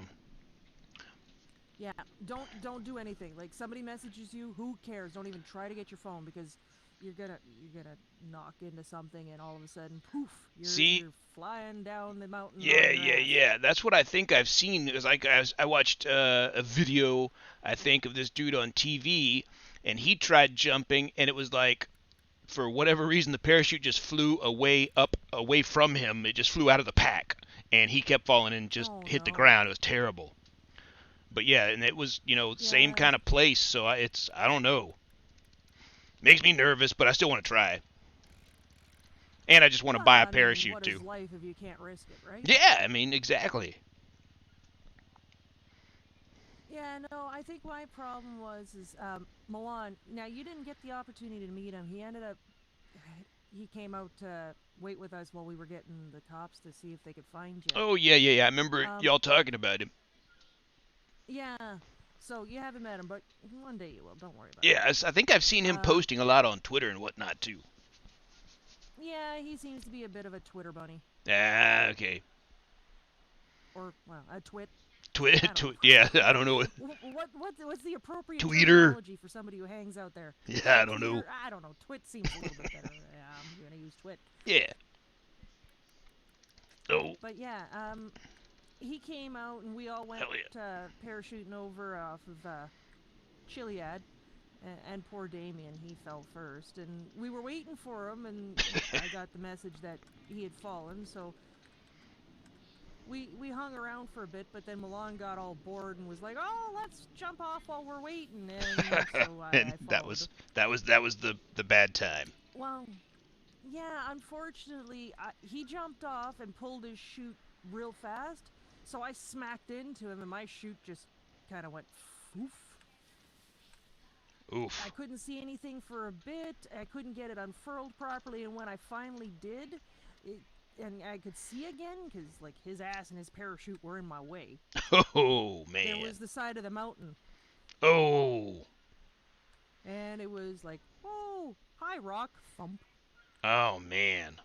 [SPEAKER 5] Yeah, don't do anything. Like somebody messages you, who cares? Don't even try to get your phone because you're gonna knock into something and all of a sudden, poof,
[SPEAKER 4] See?
[SPEAKER 5] you're flying down the mountain
[SPEAKER 4] Yeah,
[SPEAKER 5] on your
[SPEAKER 4] yeah,
[SPEAKER 5] ass.
[SPEAKER 4] yeah. That's what I think I've seen. It was like I watched a video, I think, of this dude on TV, and he tried jumping, and it was like, for whatever reason, the parachute just flew away from him. It just flew out of the pack, and he kept falling and just
[SPEAKER 5] Oh
[SPEAKER 4] hit the
[SPEAKER 5] no.
[SPEAKER 4] ground. It was terrible. But yeah, and it was, same
[SPEAKER 5] Yeah.
[SPEAKER 4] kind of place, so I don't know. Makes me nervous, but I still want to try. And I just want to
[SPEAKER 5] Well,
[SPEAKER 4] buy a
[SPEAKER 5] I mean,
[SPEAKER 4] parachute
[SPEAKER 5] what is
[SPEAKER 4] too.
[SPEAKER 5] life if you can't risk it, right?
[SPEAKER 4] Yeah, I mean, exactly.
[SPEAKER 5] Yeah, no, I think my problem is Milan. Now, you didn't get the opportunity to meet him. He came out to wait with us while we were getting the cops to see if they could find you.
[SPEAKER 4] Oh, yeah, yeah, yeah. I remember
[SPEAKER 5] Um,
[SPEAKER 4] y'all talking about him.
[SPEAKER 5] yeah, so you haven't met him, but one day you will. Don't worry about
[SPEAKER 4] Yeah, I think I've seen
[SPEAKER 5] it.
[SPEAKER 4] him posting a lot on Twitter and whatnot too.
[SPEAKER 5] Yeah, he seems to be a bit of a Twitter bunny.
[SPEAKER 4] Ah, okay.
[SPEAKER 5] Or, well, a twit.
[SPEAKER 4] Yeah, I don't know.
[SPEAKER 5] What's the appropriate
[SPEAKER 4] Tweeter.
[SPEAKER 5] terminology for somebody who hangs out there?
[SPEAKER 4] Yeah, I don't know.
[SPEAKER 5] Tweeter? I don't know. Twit seems a little bit better. Yeah, I'm gonna use twit.
[SPEAKER 4] Yeah. Oh,
[SPEAKER 5] But yeah, he came out and we all went
[SPEAKER 4] hell yeah.
[SPEAKER 5] parachuting over off of Chiliad, and poor Damien, he fell first, and we were waiting for him, and I got the message that he had fallen, so we hung around for a bit, but then Milan got all bored and was like, "Oh, let's jump off while we're waiting," and so I
[SPEAKER 4] And
[SPEAKER 5] followed.
[SPEAKER 4] that was the bad time.
[SPEAKER 5] Well, yeah, unfortunately, he jumped off and pulled his chute real fast, so I smacked into him, and my chute just kind of went foof.
[SPEAKER 4] Oof.
[SPEAKER 5] I couldn't see anything for a bit. I couldn't get it unfurled properly, and when I finally did, and I could see again, because like his ass and his parachute were in my way.
[SPEAKER 4] Oh man.
[SPEAKER 5] There was the side of the mountain,
[SPEAKER 4] Oh.
[SPEAKER 5] and it was like, "Oh, hi, rock!" Thump.
[SPEAKER 4] Oh man.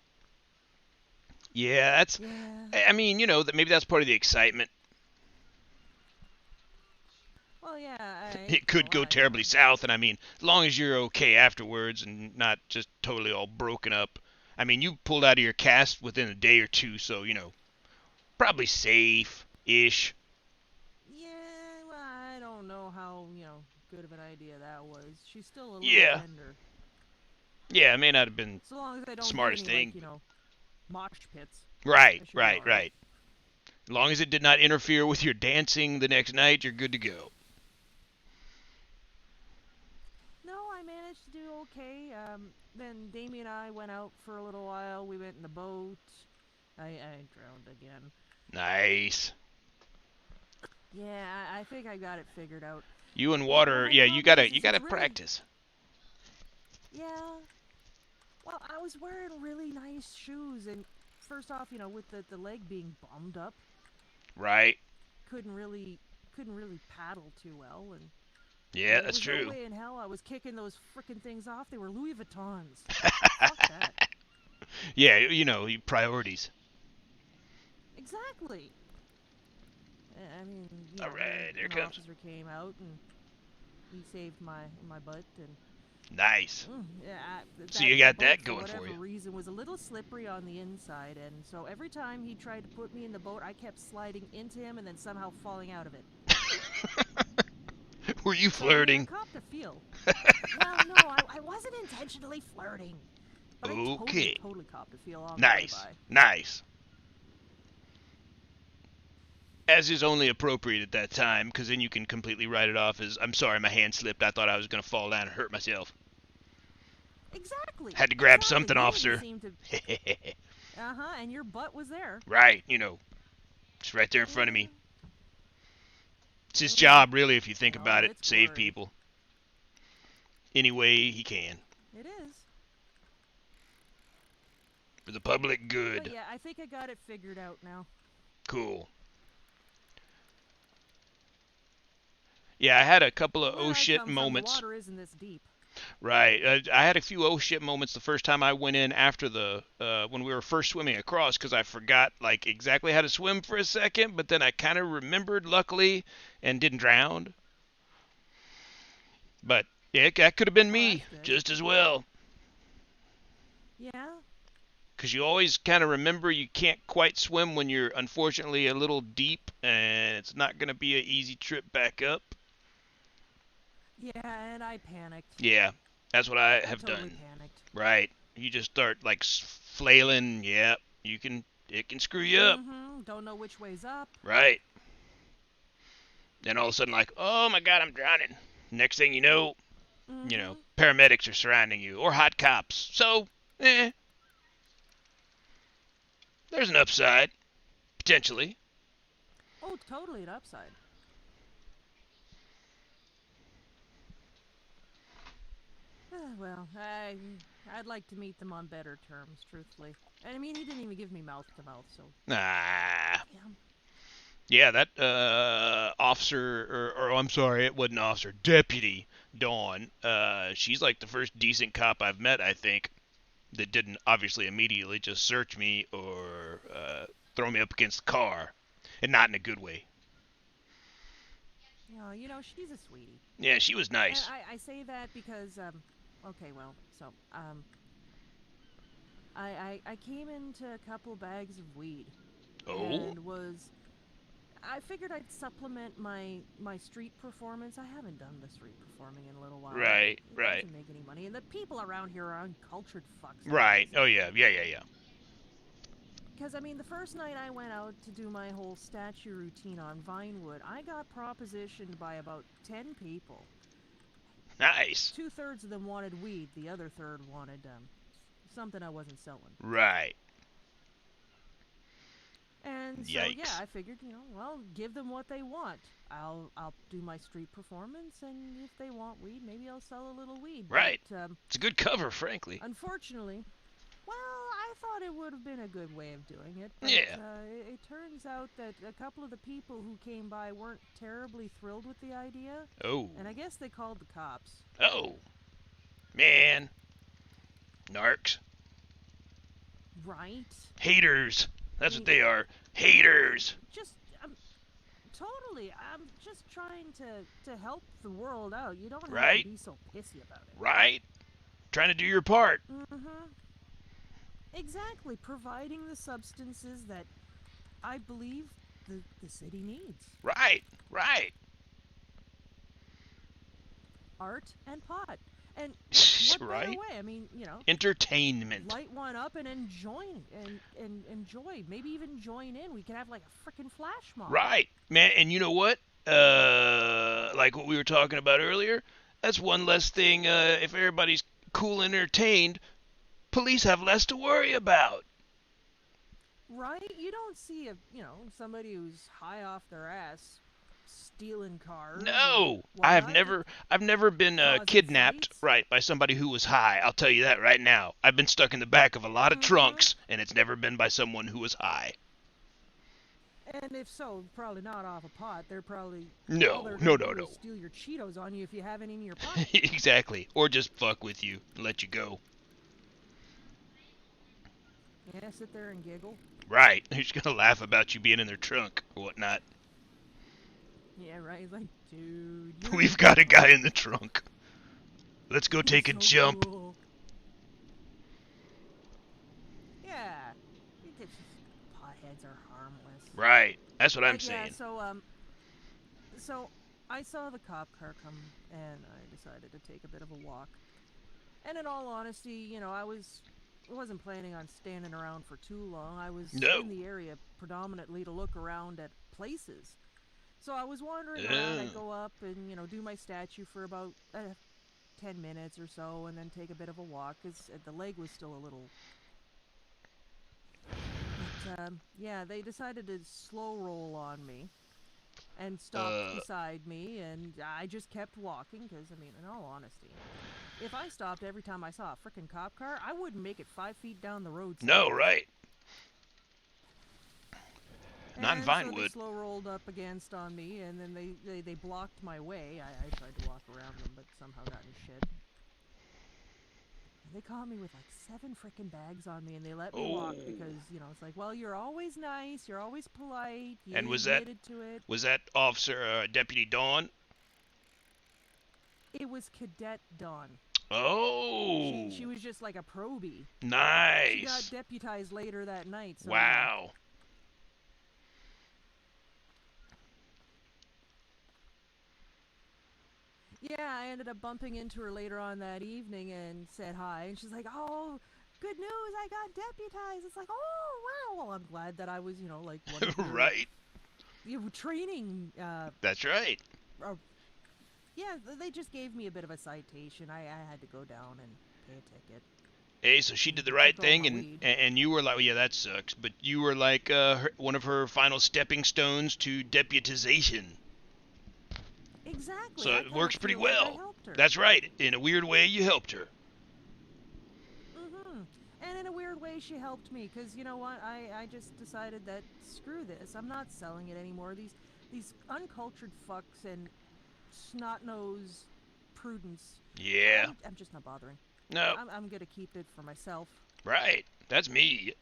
[SPEAKER 4] Yeah, that's.
[SPEAKER 5] Yeah.
[SPEAKER 4] I mean, maybe that's part of the excitement.
[SPEAKER 5] Well, yeah.
[SPEAKER 4] It could go terribly south, and I mean, as long as you're okay afterwards and not just totally all broken up. I mean, you pulled out of your cast within a day or two, so probably safe-ish.
[SPEAKER 5] Yeah, well, I don't know how, good of an idea that was. She's still a little
[SPEAKER 4] Yeah.
[SPEAKER 5] tender.
[SPEAKER 4] Yeah, it may not have been
[SPEAKER 5] So long as I don't
[SPEAKER 4] smartest
[SPEAKER 5] do any,
[SPEAKER 4] thing.
[SPEAKER 5] like, mosh pits.
[SPEAKER 4] Right,
[SPEAKER 5] I should be
[SPEAKER 4] right,
[SPEAKER 5] all
[SPEAKER 4] right. As long as it did not interfere with your dancing the next night, you're good to go.
[SPEAKER 5] No, I managed to do okay. Then Damien and I went out for a little while. We went in the boat. I drowned again.
[SPEAKER 4] Nice.
[SPEAKER 5] Yeah, I think I got it figured out.
[SPEAKER 4] You and water,
[SPEAKER 5] my
[SPEAKER 4] yeah, you gotta
[SPEAKER 5] problem is it's really-
[SPEAKER 4] practice.
[SPEAKER 5] Yeah. Well, I was wearing really nice shoes, and first off, with the leg being bummed up,
[SPEAKER 4] Right.
[SPEAKER 5] couldn't really paddle too well, and
[SPEAKER 4] Yeah,
[SPEAKER 5] there
[SPEAKER 4] that's
[SPEAKER 5] was
[SPEAKER 4] true.
[SPEAKER 5] no way in hell I was kicking those frickin' things off. They were Louis Vuittons. Fuck that.
[SPEAKER 4] Yeah, priorities.
[SPEAKER 5] Exactly. I mean,
[SPEAKER 4] All right, here
[SPEAKER 5] an
[SPEAKER 4] comes.
[SPEAKER 5] officer came out and he saved my butt, and
[SPEAKER 4] Nice.
[SPEAKER 5] yeah.
[SPEAKER 4] So you got
[SPEAKER 5] boat,
[SPEAKER 4] that going
[SPEAKER 5] for
[SPEAKER 4] for
[SPEAKER 5] whatever
[SPEAKER 4] you.
[SPEAKER 5] reason, was a little slippery on the inside, and so every time he tried to put me in the boat, I kept sliding into him and then somehow falling out of it.
[SPEAKER 4] Were you
[SPEAKER 5] So, I mean,
[SPEAKER 4] flirting?
[SPEAKER 5] a cop deal. Well, no, I wasn't intentionally flirting. But
[SPEAKER 4] Okay.
[SPEAKER 5] I totally copped a feel on
[SPEAKER 4] Nice.
[SPEAKER 5] the way by.
[SPEAKER 4] Nice. As is only appropriate at that time, because then you can completely write it off as, I'm sorry, my hand slipped. I thought I was going to fall down and hurt myself.
[SPEAKER 5] Exactly.
[SPEAKER 4] Had to grab
[SPEAKER 5] exactly.
[SPEAKER 4] something,
[SPEAKER 5] You
[SPEAKER 4] officer.
[SPEAKER 5] seemed to... and your butt was there.
[SPEAKER 4] Right, you know. It's right there in front of me. It's his job, really, if you think
[SPEAKER 5] In
[SPEAKER 4] about
[SPEAKER 5] all
[SPEAKER 4] it.
[SPEAKER 5] its
[SPEAKER 4] Save
[SPEAKER 5] glory.
[SPEAKER 4] people. Any way he can.
[SPEAKER 5] It is.
[SPEAKER 4] For the public
[SPEAKER 5] But
[SPEAKER 4] good.
[SPEAKER 5] yeah, I think I got it figured out now.
[SPEAKER 4] Cool. Yeah, I had a couple of
[SPEAKER 5] Where
[SPEAKER 4] oh
[SPEAKER 5] I
[SPEAKER 4] shit
[SPEAKER 5] come from,
[SPEAKER 4] moments.
[SPEAKER 5] the water isn't this deep.
[SPEAKER 4] Right. I had a few oh shit moments the first time I went in after the when we were first swimming across, because I forgot like exactly how to swim for a second, but then I kind of remembered luckily and didn't drown. But yeah, that could have been me
[SPEAKER 5] That's good.
[SPEAKER 4] just as well.
[SPEAKER 5] Yeah.
[SPEAKER 4] Because you always kind of remember you can't quite swim when you're unfortunately a little deep, and it's not going to be an easy trip back up.
[SPEAKER 5] Yeah, and I panicked.
[SPEAKER 4] Yeah, that's what I have
[SPEAKER 5] totally
[SPEAKER 4] done.
[SPEAKER 5] Panicked.
[SPEAKER 4] Right. You just start like flailing. Yep. It can screw you up.
[SPEAKER 5] Don't know which way's up.
[SPEAKER 4] Right. Then all of a sudden, like, oh my God, I'm drowning. Next thing you know, paramedics are surrounding you, or hot cops. So, there's an upside, potentially.
[SPEAKER 5] Oh, totally an upside. Well, I'd like to meet them on better terms, truthfully. And I mean, he didn't even give me mouth to mouth, so.
[SPEAKER 4] Ah.
[SPEAKER 5] Yeah.
[SPEAKER 4] Yeah, that officer, or I'm sorry, it wasn't officer, Deputy Dawn. She's like the first decent cop I've met, I think, that didn't obviously immediately just search me or throw me up against the car, and not in a good way.
[SPEAKER 5] You know, she's a sweetie.
[SPEAKER 4] Yeah, she was nice.
[SPEAKER 5] And I say that because, okay, well, so, I came into a couple bags of weed.
[SPEAKER 4] Oh?
[SPEAKER 5] And I figured I'd supplement my street performance. I haven't done the street performing in a little while.
[SPEAKER 4] Right.
[SPEAKER 5] It doesn't make any money, and the people around here are uncultured fucks.
[SPEAKER 4] Right. Oh, yeah.
[SPEAKER 5] Because, I mean, the first night I went out to do my whole statue routine on Vinewood, I got propositioned by about 10 people.
[SPEAKER 4] Nice.
[SPEAKER 5] 2/3 of them wanted weed. The other third wanted something I wasn't selling.
[SPEAKER 4] Right.
[SPEAKER 5] And so,
[SPEAKER 4] Yikes.
[SPEAKER 5] yeah, I figured, well, give them what they want. I'll do my street performance, and if they want weed, maybe I'll sell a little weed.
[SPEAKER 4] Right.
[SPEAKER 5] But,
[SPEAKER 4] It's a good cover, frankly.
[SPEAKER 5] unfortunately, well, I thought it would have been a good way of doing it. But,
[SPEAKER 4] Yeah.
[SPEAKER 5] it turns out that a couple of the people who came by weren't terribly thrilled with the idea.
[SPEAKER 4] Oh.
[SPEAKER 5] And I guess they called the cops.
[SPEAKER 4] Oh. Man. Narcs.
[SPEAKER 5] Right?
[SPEAKER 4] Haters. That's what they are. Haters.
[SPEAKER 5] Just, totally. I'm just trying to help the world out. You don't have
[SPEAKER 4] Right.
[SPEAKER 5] to be so pissy about it.
[SPEAKER 4] Right? Trying to do your part.
[SPEAKER 5] Exactly. Providing the substances that I believe the city needs.
[SPEAKER 4] Right.
[SPEAKER 5] Art and pot. And what better
[SPEAKER 4] Right?
[SPEAKER 5] way? I mean,
[SPEAKER 4] Entertainment.
[SPEAKER 5] light one up and enjoy enjoy. Maybe even join in. We could have like a freaking flash mob.
[SPEAKER 4] Right. Man, and you know what? Like what we were talking about earlier, that's one less thing, if everybody's cool and entertained, police have less to worry about.
[SPEAKER 5] Right? You don't see somebody who's high off their ass stealing cars.
[SPEAKER 4] No,
[SPEAKER 5] or
[SPEAKER 4] I've
[SPEAKER 5] whatnot.
[SPEAKER 4] never been
[SPEAKER 5] Causing
[SPEAKER 4] kidnapped,
[SPEAKER 5] fights?
[SPEAKER 4] right, by somebody who was high. I'll tell you that right now. I've been stuck in the back of a lot of trunks, and it's never been by someone who was high.
[SPEAKER 5] And if so, probably not off a pot. They're probably
[SPEAKER 4] No,
[SPEAKER 5] all they're
[SPEAKER 4] no,
[SPEAKER 5] gonna
[SPEAKER 4] no,
[SPEAKER 5] do
[SPEAKER 4] no.
[SPEAKER 5] is steal your Cheetos on you if you have any in your pocket.
[SPEAKER 4] Exactly. Or just fuck with you and let you go.
[SPEAKER 5] Yeah, sit there and giggle.
[SPEAKER 4] Right. They're just gonna laugh about you being in their trunk or whatnot.
[SPEAKER 5] Yeah, right. He's like, dude.
[SPEAKER 4] We've got a guy in the trunk. Let's go take a
[SPEAKER 5] so
[SPEAKER 4] jump.
[SPEAKER 5] cool. Yeah. Potheads are harmless.
[SPEAKER 4] Right. That's what I'm
[SPEAKER 5] But
[SPEAKER 4] saying.
[SPEAKER 5] yeah, so I saw the cop car come, and I decided to take a bit of a walk. And in all honesty, you know, I wasn't planning on standing around for too long. I was
[SPEAKER 4] No.
[SPEAKER 5] in the area predominantly to look around at places. So I was wandering around. I'd go up and, you know, do my statue for about 10 minutes or so, and then take a bit of a walk, because the leg was still a little... But, yeah, they decided to slow roll on me and stopped beside me, and I just kept walking, because, I mean, in all honesty, if I stopped every time I saw a frickin' cop car, I wouldn't make it 5 feet down the road.
[SPEAKER 4] No, right. Not in
[SPEAKER 5] And so they
[SPEAKER 4] Vinewood.
[SPEAKER 5] slow rolled up against on me, and then they blocked my way. I tried to walk around them, but somehow got in shit. And they caught me with like 7 frickin' bags on me, and they let me walk because, you know, it's like, well, you're always nice, you're always polite, you
[SPEAKER 4] And was
[SPEAKER 5] admitted to it.
[SPEAKER 4] Was that Officer Deputy Dawn?
[SPEAKER 5] It was Cadet Dawn.
[SPEAKER 4] Oh.
[SPEAKER 5] She was just like a probie.
[SPEAKER 4] Nice.
[SPEAKER 5] She got deputized later that night. So
[SPEAKER 4] wow.
[SPEAKER 5] Yeah, I ended up bumping into her later on that evening and said hi, and she's like, "Oh, good news, I got deputized." It's like, "Oh, wow, well, I'm glad that I was, you know, like one of your,
[SPEAKER 4] right.
[SPEAKER 5] Your training."
[SPEAKER 4] That's right.
[SPEAKER 5] Yeah, they just gave me a bit of a citation. I had to go down and pay a ticket.
[SPEAKER 4] Hey, so she did the right thing, and you were like, well, yeah, that sucks, but you were like one of her final stepping stones to deputization.
[SPEAKER 5] Exactly.
[SPEAKER 4] So it works pretty
[SPEAKER 5] like
[SPEAKER 4] well.
[SPEAKER 5] I helped her.
[SPEAKER 4] That's right. In a weird way, you helped her.
[SPEAKER 5] And in a weird way, she helped me, because, you know what, I just decided that, screw this, I'm not selling it anymore. These uncultured fucks and snot-nosed prudence.
[SPEAKER 4] Yeah.
[SPEAKER 5] I'm just not bothering.
[SPEAKER 4] No.
[SPEAKER 5] I'm gonna keep it for myself.
[SPEAKER 4] Right. That's me.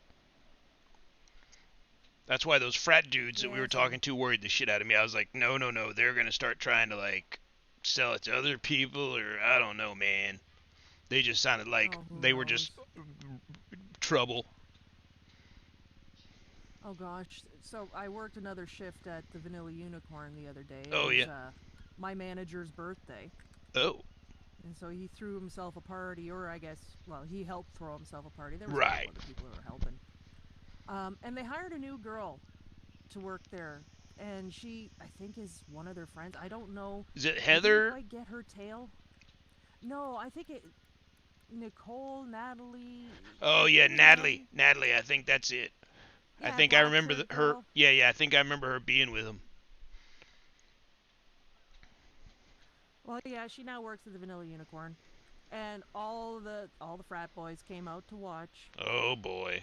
[SPEAKER 4] That's why those frat dudes that we were talking to worried the shit out of me. I was like, no, they're gonna start trying to, like, sell it to other people, or I don't know, man. They just sounded like they were just trouble.
[SPEAKER 5] Oh gosh, so I worked another shift at the Vanilla Unicorn the other day.
[SPEAKER 4] Oh,
[SPEAKER 5] it was,
[SPEAKER 4] yeah.
[SPEAKER 5] My manager's birthday.
[SPEAKER 4] Oh.
[SPEAKER 5] And so he threw himself a party, or I guess, well, he helped throw himself a party. There were
[SPEAKER 4] right.
[SPEAKER 5] other people who were helping. And they hired a new girl to work there, and she, I think, is one of their friends. I don't know.
[SPEAKER 4] Is it Heather?
[SPEAKER 5] Did I get her tail? No, I think it... Nicole, Natalie...
[SPEAKER 4] Oh, yeah, Natalie. Natalie, I think that's it.
[SPEAKER 5] Yeah,
[SPEAKER 4] I think I remember her...
[SPEAKER 5] girl.
[SPEAKER 4] Yeah, I think I remember her being with him.
[SPEAKER 5] Well, yeah, she now works at the Vanilla Unicorn. And all the frat boys came out to watch.
[SPEAKER 4] Oh, boy.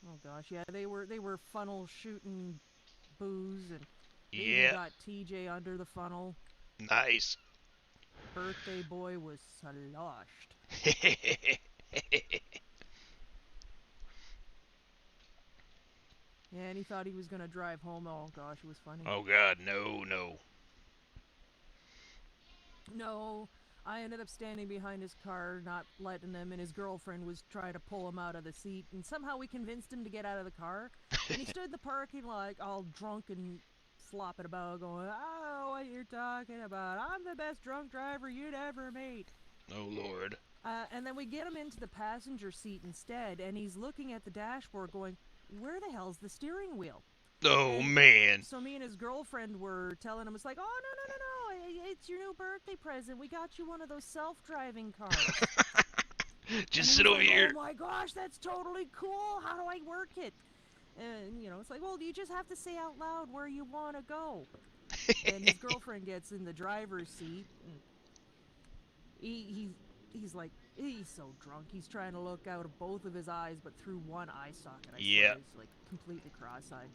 [SPEAKER 5] Oh gosh, yeah, they were funnel shooting booze, and they
[SPEAKER 4] Yeah.
[SPEAKER 5] even got TJ under the funnel.
[SPEAKER 4] Nice.
[SPEAKER 5] Birthday boy was sloshed. Yeah, and he thought he was gonna drive home. Oh gosh, it was funny.
[SPEAKER 4] Oh God, no.
[SPEAKER 5] No, I ended up standing behind his car, not letting him, and his girlfriend was trying to pull him out of the seat, and somehow we convinced him to get out of the car. And he stood in the parking lot all drunk and flopping about, going, "I don't know what you're talking about. I'm the best drunk driver you'd ever meet."
[SPEAKER 4] Oh Lord.
[SPEAKER 5] And then we get him into the passenger seat instead, and he's looking at the dashboard going, "Where the hell's the steering wheel?"
[SPEAKER 4] Oh, man.
[SPEAKER 5] So me and his girlfriend were telling him, it's like, "Oh, no, it's your new birthday present. We got you one of those self-driving cars."
[SPEAKER 4] Just sit over here.
[SPEAKER 5] "Oh my gosh, that's totally cool. How do I work it?" And, you know, it's like, "Well, you just have to say out loud where you want to go." And his girlfriend gets in the driver's seat, and he's like, he's so drunk. He's trying to look out of both of his eyes, but through one eye socket. I swear, he's like completely cross-eyed.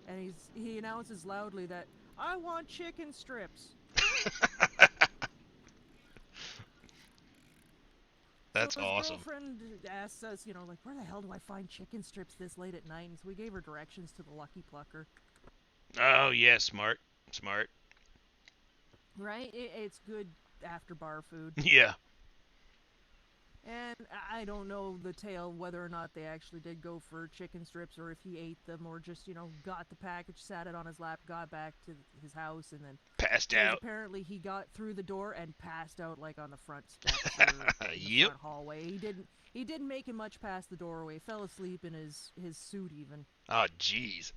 [SPEAKER 5] And he announces loudly that, "I want chicken strips."
[SPEAKER 4] That's
[SPEAKER 5] so his
[SPEAKER 4] awesome.
[SPEAKER 5] girlfriend asks us, you know, like, "Where the hell do I find chicken strips this late at night?" And so we gave her directions to the Lucky Plucker.
[SPEAKER 4] Oh, yeah, smart.
[SPEAKER 5] Right? It's good after bar food.
[SPEAKER 4] Yeah.
[SPEAKER 5] And I don't know the tale whether or not they actually did go for chicken strips or if he ate them or just, got the package, sat it on his lap, got back to his house, and then
[SPEAKER 4] Passed
[SPEAKER 5] because
[SPEAKER 4] out.
[SPEAKER 5] apparently he got through the door and passed out like on the front steps or in the
[SPEAKER 4] Yep.
[SPEAKER 5] front hallway. He didn't make it much past the doorway. Fell asleep in his suit even.
[SPEAKER 4] Oh, jeez.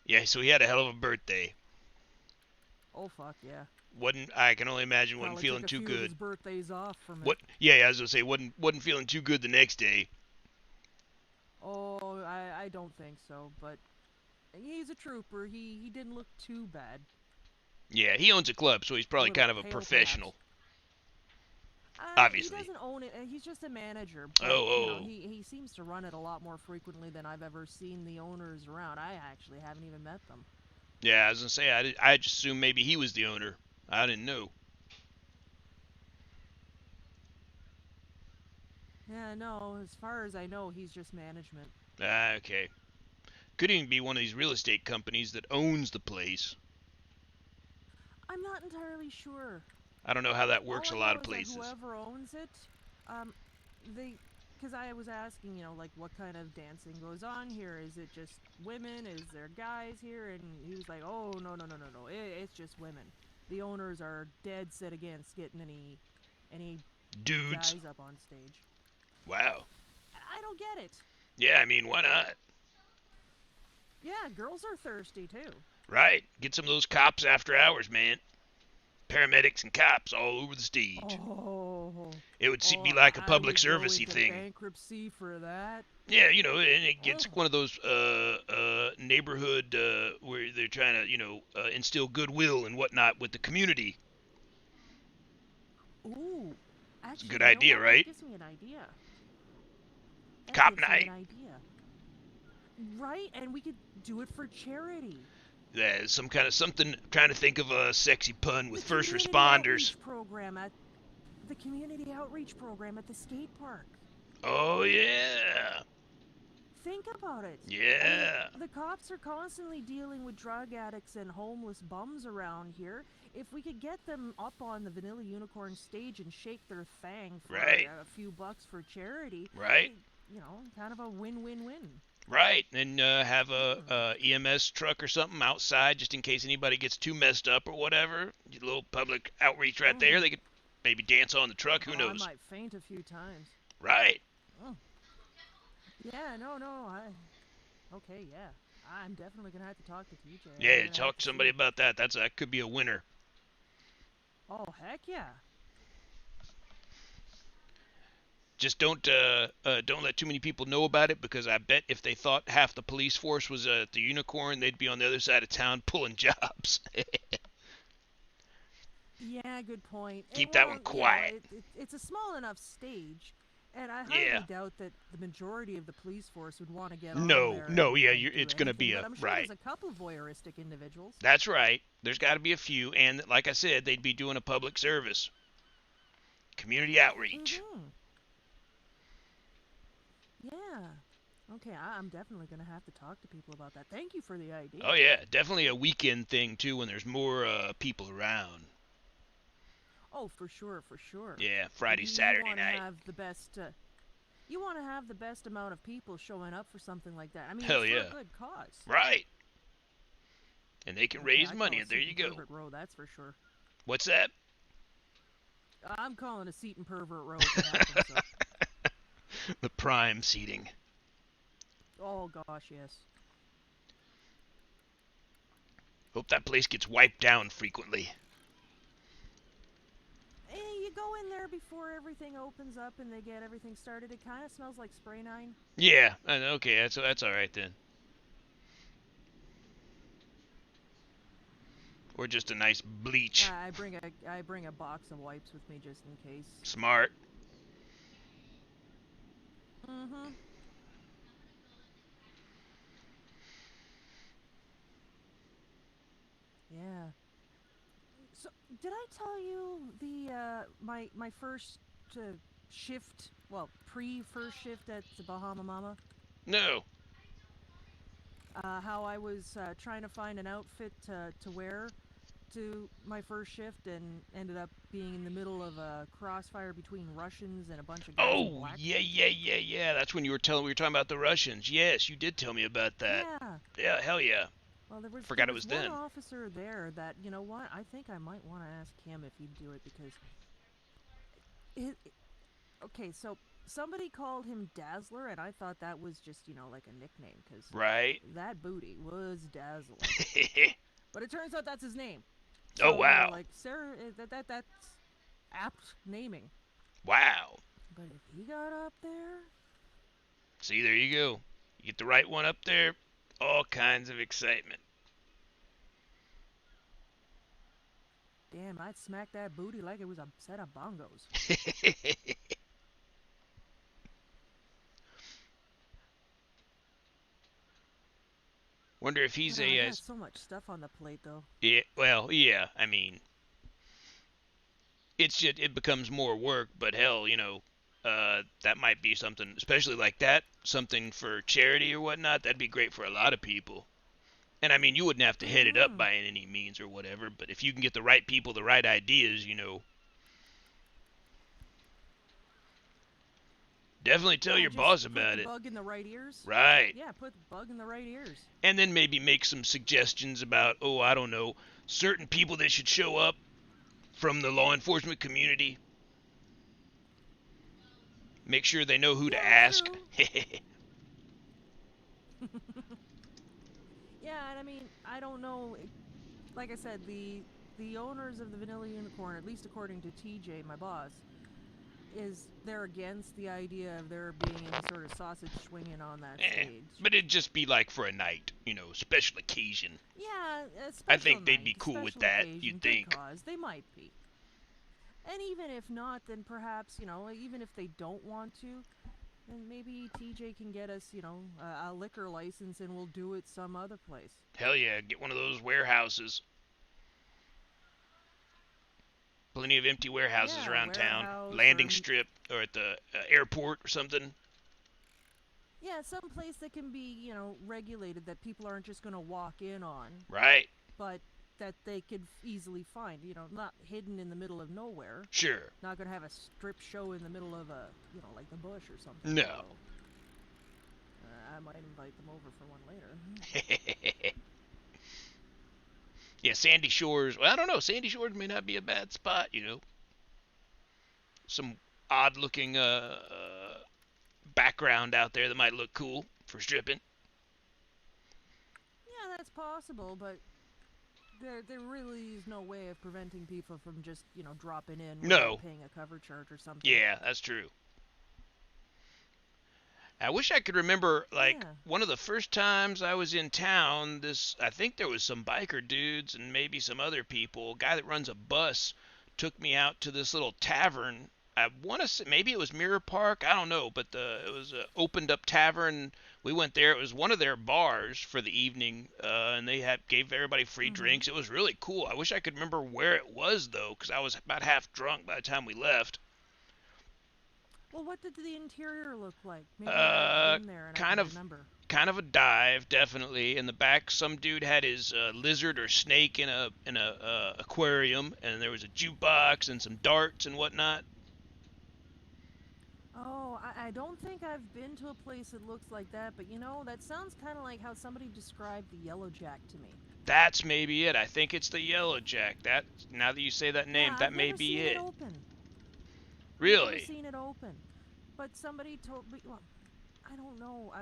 [SPEAKER 4] Yeah, so he had a hell of a birthday.
[SPEAKER 5] Oh fuck yeah.
[SPEAKER 4] I can only imagine wasn't
[SPEAKER 5] Probably
[SPEAKER 4] feeling
[SPEAKER 5] took a
[SPEAKER 4] too
[SPEAKER 5] few of
[SPEAKER 4] good.
[SPEAKER 5] his birthdays off from it.
[SPEAKER 4] What? Yeah, I was gonna say wasn't feeling too good the next day.
[SPEAKER 5] Oh, I don't think so, but he's a trooper. He didn't look too bad.
[SPEAKER 4] Yeah, he owns a club, so he's probably
[SPEAKER 5] little
[SPEAKER 4] kind of a
[SPEAKER 5] pale,
[SPEAKER 4] professional.
[SPEAKER 5] He
[SPEAKER 4] Obviously.
[SPEAKER 5] doesn't own it. He's just a manager. But,
[SPEAKER 4] Oh.
[SPEAKER 5] he seems to run it a lot more frequently than I've ever seen the owners around. I actually haven't even met them.
[SPEAKER 4] Yeah, I was gonna say I just assumed maybe he was the owner. I didn't know.
[SPEAKER 5] Yeah, no, as far as I know, he's just management.
[SPEAKER 4] Ah, okay. Could even be one of these real estate companies that owns the place.
[SPEAKER 5] I'm not entirely sure.
[SPEAKER 4] I don't know how that works a
[SPEAKER 5] All I
[SPEAKER 4] lot
[SPEAKER 5] know
[SPEAKER 4] of
[SPEAKER 5] is that
[SPEAKER 4] places.
[SPEAKER 5] whoever owns it, because I was asking, like what kind of dancing goes on here? Is it just women? Is there guys here? And he was like, oh, no. It's just women. The owners are dead set against getting any
[SPEAKER 4] Dudes.
[SPEAKER 5] guys up on stage.
[SPEAKER 4] Wow.
[SPEAKER 5] I don't get it.
[SPEAKER 4] Yeah, I mean, why not?
[SPEAKER 5] Yeah, girls are thirsty too.
[SPEAKER 4] Right. Get some of those cops after hours, man. Paramedics and cops all over the stage.
[SPEAKER 5] Oh.
[SPEAKER 4] It would be like a
[SPEAKER 5] I
[SPEAKER 4] public
[SPEAKER 5] would go
[SPEAKER 4] servicey
[SPEAKER 5] into
[SPEAKER 4] thing.
[SPEAKER 5] bankruptcy for that.
[SPEAKER 4] Yeah, and it gets one of those neighborhood where they're trying to instill goodwill and whatnot with the community.
[SPEAKER 5] Ooh. Actually,
[SPEAKER 4] It's a good idea,
[SPEAKER 5] what?
[SPEAKER 4] right?
[SPEAKER 5] That gives me an idea. That
[SPEAKER 4] Cop
[SPEAKER 5] gives me
[SPEAKER 4] night.
[SPEAKER 5] an idea. Right, and we could do it for charity.
[SPEAKER 4] Yeah, something. Trying to think of a sexy pun with
[SPEAKER 5] The
[SPEAKER 4] first
[SPEAKER 5] community
[SPEAKER 4] responders.
[SPEAKER 5] community outreach program at the skate park.
[SPEAKER 4] Oh yeah.
[SPEAKER 5] Think about it.
[SPEAKER 4] Yeah.
[SPEAKER 5] I mean, the cops are constantly dealing with drug addicts and homeless bums around here. If we could get them up on the Vanilla Unicorn stage and shake their thang for
[SPEAKER 4] Right.
[SPEAKER 5] a few bucks for charity,
[SPEAKER 4] Right.
[SPEAKER 5] Kind of a win-win-win.
[SPEAKER 4] Right, and have a EMS truck or something outside just in case anybody gets too messed up or whatever. A little public outreach right there. They could maybe dance on the truck. Who knows?
[SPEAKER 5] I might faint a few times.
[SPEAKER 4] Right.
[SPEAKER 5] Yeah, no, okay, yeah. I'm definitely gonna have to talk to TJ.
[SPEAKER 4] Yeah, talk to somebody about that. That could be a winner.
[SPEAKER 5] Oh, heck yeah.
[SPEAKER 4] Just don't let too many people know about it because I bet if they thought half the police force was at the Unicorn, they'd be on the other side of town pulling jobs.
[SPEAKER 5] Yeah, good point.
[SPEAKER 4] Keep that one quiet.
[SPEAKER 5] It's a small enough stage, and I highly doubt that the majority of the police force would want to get on there.
[SPEAKER 4] No, yeah,
[SPEAKER 5] and do
[SPEAKER 4] it's gonna be
[SPEAKER 5] anything, but I'm sure
[SPEAKER 4] right.
[SPEAKER 5] there's a couple voyeuristic individuals.
[SPEAKER 4] That's right. There's got to be a few, and like I said, they'd be doing a public service, community outreach.
[SPEAKER 5] Mm-hmm. Yeah. Okay, I'm definitely going to have to talk to people about that. Thank you for the idea.
[SPEAKER 4] Oh yeah, definitely a weekend thing too when there's more people around.
[SPEAKER 5] Oh, for sure.
[SPEAKER 4] Yeah, Friday, Saturday night.
[SPEAKER 5] You want to have the best amount of people showing up for something like that. I mean,
[SPEAKER 4] Hell
[SPEAKER 5] it's
[SPEAKER 4] yeah.
[SPEAKER 5] for a good cause.
[SPEAKER 4] Right. And they can raise
[SPEAKER 5] I
[SPEAKER 4] money,
[SPEAKER 5] call
[SPEAKER 4] and there you go.
[SPEAKER 5] Pervert Row, that's for sure.
[SPEAKER 4] What's that?
[SPEAKER 5] I'm calling a seat in Pervert Row if it happens, so.
[SPEAKER 4] The prime seating.
[SPEAKER 5] Oh gosh, yes.
[SPEAKER 4] Hope that place gets wiped down frequently.
[SPEAKER 5] Hey, you go in there before everything opens up and they get everything started. It kind of smells like spray nine.
[SPEAKER 4] Yeah, okay, that's all right then. Or just a nice bleach.
[SPEAKER 5] I bring a box of wipes with me just in case.
[SPEAKER 4] Smart.
[SPEAKER 5] Mm-hmm. Yeah. So, did I tell you my first shift? Well, pre-first shift at the Bahama Mama.
[SPEAKER 4] No.
[SPEAKER 5] How I was trying to find an outfit to wear to my first shift and ended up being in the middle of a crossfire between Russians and a bunch of guys in
[SPEAKER 4] Oh,
[SPEAKER 5] black.
[SPEAKER 4] yeah. That's when we were talking about the Russians. Yes, you did tell me about that.
[SPEAKER 5] Yeah.
[SPEAKER 4] Yeah, hell yeah.
[SPEAKER 5] Well, there
[SPEAKER 4] Forgot it
[SPEAKER 5] was
[SPEAKER 4] was
[SPEAKER 5] one
[SPEAKER 4] then.
[SPEAKER 5] officer there that, you know what, I think I might want to ask him if he'd do it because okay, so somebody called him Dazzler, and I thought that was just, you know, like a nickname, because
[SPEAKER 4] Right.
[SPEAKER 5] that booty was Dazzler. But it turns out that's his name.
[SPEAKER 4] Oh,
[SPEAKER 5] So,
[SPEAKER 4] wow.
[SPEAKER 5] like, Sarah, that's apt naming.
[SPEAKER 4] Wow.
[SPEAKER 5] But if he got up there,
[SPEAKER 4] See, there you go. You get the right one up there, all kinds of excitement.
[SPEAKER 5] damn, I'd smack that booty like it was a set of bongos.
[SPEAKER 4] Wonder if he's
[SPEAKER 5] I
[SPEAKER 4] a
[SPEAKER 5] got so much stuff on the plate, though.
[SPEAKER 4] yeah, well, yeah. I mean, it's just it becomes more work, but hell, that might be something, especially like that, something for charity or whatnot. That'd be great for a lot of people. And I mean, you wouldn't have to head it up
[SPEAKER 5] Mm-hmm.
[SPEAKER 4] by any means or whatever, but if you can get the right people, the right ideas, definitely tell
[SPEAKER 5] Yeah,
[SPEAKER 4] your
[SPEAKER 5] just
[SPEAKER 4] boss
[SPEAKER 5] put
[SPEAKER 4] about
[SPEAKER 5] the
[SPEAKER 4] it.
[SPEAKER 5] bug in the right ears.
[SPEAKER 4] Right.
[SPEAKER 5] Yeah, put the bug in the right ears.
[SPEAKER 4] And then maybe make some suggestions about, oh, I don't know, certain people that should show up from the law enforcement community. Make sure they know who to
[SPEAKER 5] Yeah,
[SPEAKER 4] ask.
[SPEAKER 5] true. Yeah, and I mean, I don't know. Like I said, the owners of the Vanilla Unicorn, at least according to TJ, my boss, is they're against the idea of there being any sort of sausage swinging on that stage.
[SPEAKER 4] But it'd just be like for a night, special occasion.
[SPEAKER 5] Yeah, a
[SPEAKER 4] I
[SPEAKER 5] special
[SPEAKER 4] think they'd be
[SPEAKER 5] night,
[SPEAKER 4] cool with
[SPEAKER 5] special
[SPEAKER 4] that,
[SPEAKER 5] occasion,
[SPEAKER 4] you'd
[SPEAKER 5] good
[SPEAKER 4] think.
[SPEAKER 5] cause. They might be. And even if not, then perhaps, you know, even if they don't want to, then maybe TJ can get us, you know, a liquor license and we'll do it some other place.
[SPEAKER 4] Hell yeah, get one of those warehouses. Plenty of empty warehouses
[SPEAKER 5] Yeah,
[SPEAKER 4] around town.
[SPEAKER 5] warehouse
[SPEAKER 4] Landing strip or at the airport or something.
[SPEAKER 5] yeah, some place that can be, you know, regulated that people aren't just going to walk in on,
[SPEAKER 4] Right.
[SPEAKER 5] but that they could easily find, you know, not hidden in the middle of nowhere.
[SPEAKER 4] Sure.
[SPEAKER 5] Not going to have a strip show in the middle of a, you know, like the bush or something.
[SPEAKER 4] No.
[SPEAKER 5] So, I might invite them over for one later.
[SPEAKER 4] Yeah, Sandy Shores. Well, I don't know. Sandy Shores may not be a bad spot, Some odd looking background out there that might look cool for stripping.
[SPEAKER 5] Yeah, that's possible, but there really is no way of preventing people from just, you know, dropping in
[SPEAKER 4] No.
[SPEAKER 5] without paying a cover charge or something.
[SPEAKER 4] Yeah, that's true. I wish I could remember, like,
[SPEAKER 5] Yeah.
[SPEAKER 4] one of the first times I was in town, I think there was some biker dudes and maybe some other people. A guy that runs a bus took me out to this little tavern. I want to say, maybe it was Mirror Park, I don't know, but it was an opened up tavern. We went there. It was one of their bars for the evening, and they gave everybody free drinks. It was really cool. I wish I could remember where it was, though, because I was about half drunk by the time we left.
[SPEAKER 5] Well, what did the interior look like? Maybe I've been there and I
[SPEAKER 4] Kind
[SPEAKER 5] can
[SPEAKER 4] of
[SPEAKER 5] remember.
[SPEAKER 4] kind of a dive, definitely. In the back, some dude had his lizard or snake in a aquarium, and there was a jukebox and some darts and whatnot.
[SPEAKER 5] Oh, I don't think I've been to a place that looks like that, but you know, that sounds kind of like how somebody described the Yellow Jack to me.
[SPEAKER 4] That's maybe it. I think it's the Yellow Jack. That now that you say that name,
[SPEAKER 5] Yeah,
[SPEAKER 4] that
[SPEAKER 5] I've
[SPEAKER 4] may
[SPEAKER 5] never
[SPEAKER 4] be
[SPEAKER 5] seen
[SPEAKER 4] it.
[SPEAKER 5] it open. I've never
[SPEAKER 4] Really?
[SPEAKER 5] seen it open. But somebody told me, well, I don't know.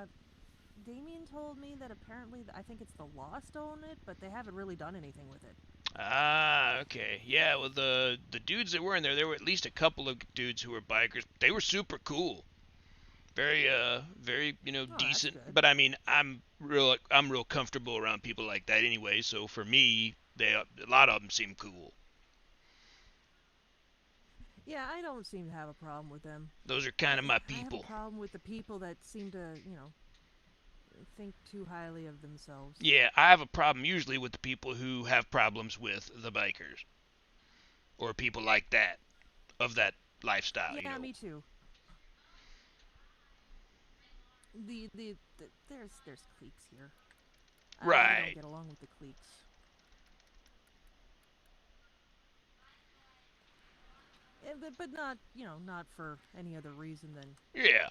[SPEAKER 5] Damien told me that apparently, I think it's the Lost own it, but they haven't really done anything with it.
[SPEAKER 4] Ah, okay. Yeah, well the dudes that were in there were at least a couple of dudes who were bikers. They were super cool. Very,
[SPEAKER 5] Oh, that's
[SPEAKER 4] decent.
[SPEAKER 5] good.
[SPEAKER 4] But I mean, I'm real comfortable around people like that anyway, so for me, a lot of them seem cool.
[SPEAKER 5] Yeah, I don't seem to have a problem with them.
[SPEAKER 4] Those are kind of my
[SPEAKER 5] I have a
[SPEAKER 4] people.
[SPEAKER 5] problem with the people that seem to, you know, think too highly of themselves.
[SPEAKER 4] Yeah, I have a problem usually with the people who have problems with the bikers or people like that of that lifestyle,
[SPEAKER 5] Yeah, me too. There's cliques here. I
[SPEAKER 4] Right.
[SPEAKER 5] don't get along with the cliques. but not, not for any other reason than,
[SPEAKER 4] Yeah.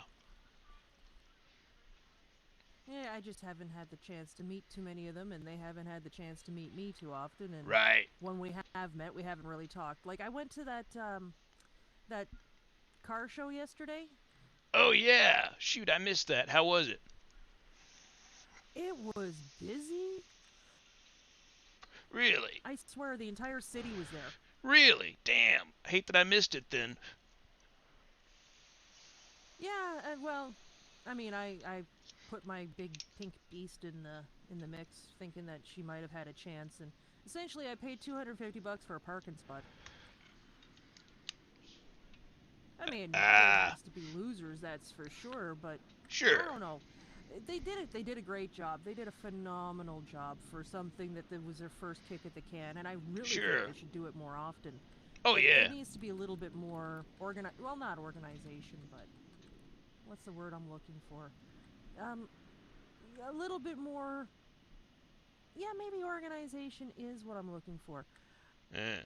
[SPEAKER 5] yeah, I just haven't had the chance to meet too many of them, and they haven't had the chance to meet me too often. And
[SPEAKER 4] Right.
[SPEAKER 5] when we have met, we haven't really talked. Like, I went to that car show yesterday.
[SPEAKER 4] Oh, yeah. Shoot, I missed that. How was it?
[SPEAKER 5] It was busy.
[SPEAKER 4] Really?
[SPEAKER 5] I swear the entire city was there.
[SPEAKER 4] Really? Damn. I hate that I missed it then.
[SPEAKER 5] Yeah, well, I mean, I put my big pink beast in the mix, thinking that she might have had a chance, and essentially I paid $250 for a parking spot. I mean, there has to be losers, that's for sure, but
[SPEAKER 4] Sure.
[SPEAKER 5] I don't know. They did it. They did a great job. They did a phenomenal job for something that was their first kick at the can, and I really
[SPEAKER 4] Sure.
[SPEAKER 5] think they should do it more often.
[SPEAKER 4] Oh, yeah.
[SPEAKER 5] It needs to be a little bit more organized. Well, not organization, but what's the word I'm looking for? A little bit more. Yeah, maybe organization is what I'm looking for.
[SPEAKER 4] Yeah.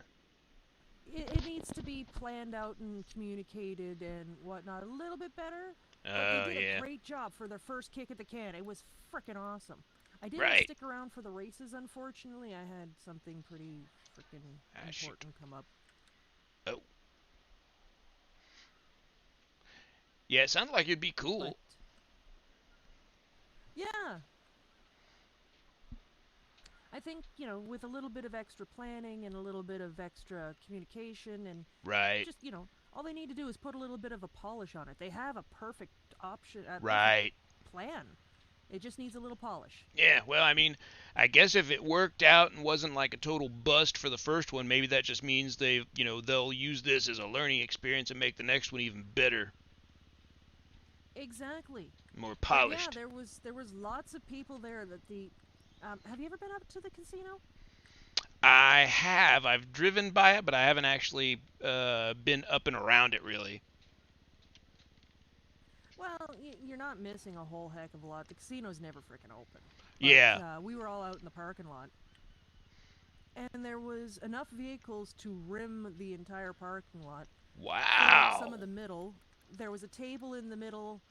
[SPEAKER 5] It needs to be planned out and communicated and whatnot a little bit better. But
[SPEAKER 4] Oh,
[SPEAKER 5] they did
[SPEAKER 4] yeah.
[SPEAKER 5] a great job for their first kick at the can. It was frickin' awesome. I didn't
[SPEAKER 4] Right.
[SPEAKER 5] stick around for the races, unfortunately. I had something pretty frickin'
[SPEAKER 4] shoot.
[SPEAKER 5] important come up.
[SPEAKER 4] Oh. Yeah, it sounded like it'd be cool.
[SPEAKER 5] But, yeah. I think, with a little bit of extra planning and a little bit of extra communication and
[SPEAKER 4] Right.
[SPEAKER 5] just, all they need to do is put a little bit of a polish on it. They have a perfect option,
[SPEAKER 4] Right.
[SPEAKER 5] plan. It just needs a little polish.
[SPEAKER 4] Yeah, well, I mean, I guess if it worked out and wasn't like a total bust for the first one, maybe that just means they'll use this as a learning experience and make the next one even better,
[SPEAKER 5] Exactly.
[SPEAKER 4] more
[SPEAKER 5] But
[SPEAKER 4] polished.
[SPEAKER 5] yeah, there was lots of people there that have you ever been up to the casino?
[SPEAKER 4] I have. I've driven by it, but I haven't actually been up and around it really.
[SPEAKER 5] Well, you're not missing a whole heck of a lot. The casino's never freaking open. But,
[SPEAKER 4] Yeah.
[SPEAKER 5] we were all out in the parking lot, and there was enough vehicles to rim the entire parking lot.
[SPEAKER 4] Wow.
[SPEAKER 5] Some of the middle. There was a table in the middle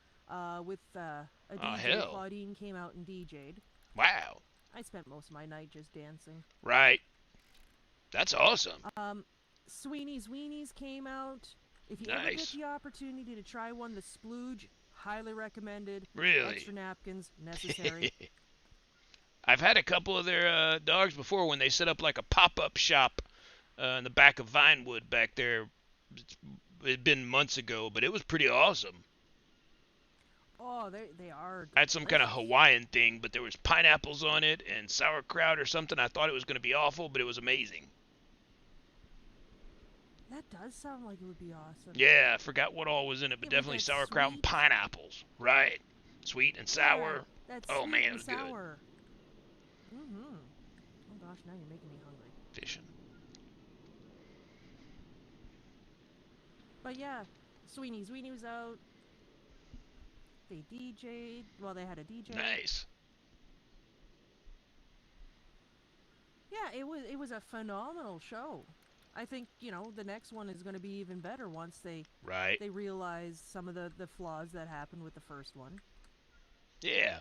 [SPEAKER 5] with a DJ.
[SPEAKER 4] Oh, hell.
[SPEAKER 5] Claudine came out and DJ'd.
[SPEAKER 4] Wow.
[SPEAKER 5] I spent most of my night just dancing.
[SPEAKER 4] Right. That's awesome.
[SPEAKER 5] Sweeney's Weenies came out. If you ever get
[SPEAKER 4] Nice.
[SPEAKER 5] the opportunity to try one, the splooge, highly recommended.
[SPEAKER 4] Really?
[SPEAKER 5] Extra napkins, necessary.
[SPEAKER 4] I've had a couple of their dogs before when they set up like a pop-up shop in the back of Vinewood back there. It'd been months ago, but it was pretty awesome.
[SPEAKER 5] Oh, they are.
[SPEAKER 4] I had some kind of
[SPEAKER 5] delicious.
[SPEAKER 4] Hawaiian thing, but there was pineapples on it and sauerkraut or something. I thought it was going to be awful, but it was amazing.
[SPEAKER 5] That does sound like it would be awesome.
[SPEAKER 4] Yeah, I forgot what all was in it, but
[SPEAKER 5] Yeah, with
[SPEAKER 4] definitely
[SPEAKER 5] that
[SPEAKER 4] sauerkraut and
[SPEAKER 5] sweet-
[SPEAKER 4] pineapples. Right. Sweet and sour.
[SPEAKER 5] Yeah, that's
[SPEAKER 4] Oh,
[SPEAKER 5] sweet
[SPEAKER 4] man, it
[SPEAKER 5] and
[SPEAKER 4] was good.
[SPEAKER 5] sour. Mm-hmm. Oh gosh, now you're making me hungry.
[SPEAKER 4] Fishing.
[SPEAKER 5] But yeah, Sweeney was out. They DJ'd. Well, they had a DJ.
[SPEAKER 4] Nice.
[SPEAKER 5] Yeah, it was a phenomenal show. I think, the next one is going to be even better once they
[SPEAKER 4] Right.
[SPEAKER 5] realize some of the flaws that happened with the first one.
[SPEAKER 4] Yeah.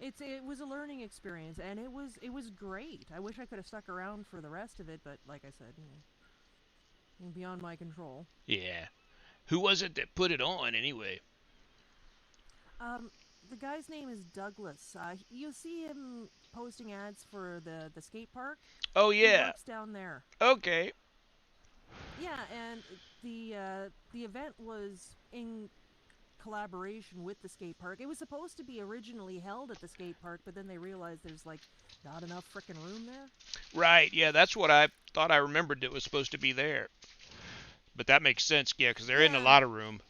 [SPEAKER 5] It was a learning experience, and it was great. I wish I could have stuck around for the rest of it, but like I said, beyond my control.
[SPEAKER 4] Yeah. Who was it that put it on anyway?
[SPEAKER 5] The guy's name is Douglas. You see him posting ads for the skate park.
[SPEAKER 4] Oh,
[SPEAKER 5] He
[SPEAKER 4] yeah.
[SPEAKER 5] works down there.
[SPEAKER 4] Okay.
[SPEAKER 5] Yeah, and the event was in collaboration with the skate park. It was supposed to be originally held at the skate park, but then they realized there's not enough frickin' room there.
[SPEAKER 4] Right. Yeah, that's what I thought I remembered it was supposed to be there. But that makes sense, yeah, because there isn't a
[SPEAKER 5] Yeah.
[SPEAKER 4] lot of room.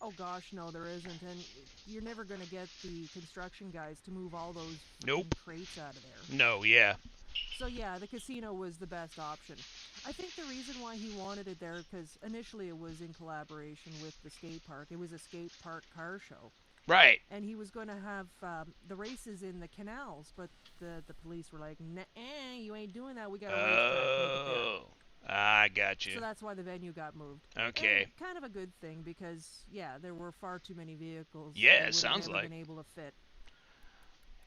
[SPEAKER 5] Oh gosh, no, there isn't, and you're never gonna get the construction guys to move all those
[SPEAKER 4] Nope.
[SPEAKER 5] frickin' crates out of there.
[SPEAKER 4] No, yeah.
[SPEAKER 5] So yeah, the casino was the best option. I think the reason why he wanted it there, because initially it was in collaboration with the skate park. It was a skate park car show,
[SPEAKER 4] Right.
[SPEAKER 5] and he was going to have the races in the canals, but the police were like, nah, you ain't doing that. We got a racetrack. Make it there.
[SPEAKER 4] Oh, I got you.
[SPEAKER 5] So that's why the venue got moved.
[SPEAKER 4] Okay.
[SPEAKER 5] And kind of a good thing because, yeah, there were far too many vehicles.
[SPEAKER 4] Yeah,
[SPEAKER 5] They
[SPEAKER 4] it sounds
[SPEAKER 5] never
[SPEAKER 4] like.
[SPEAKER 5] been able to fit.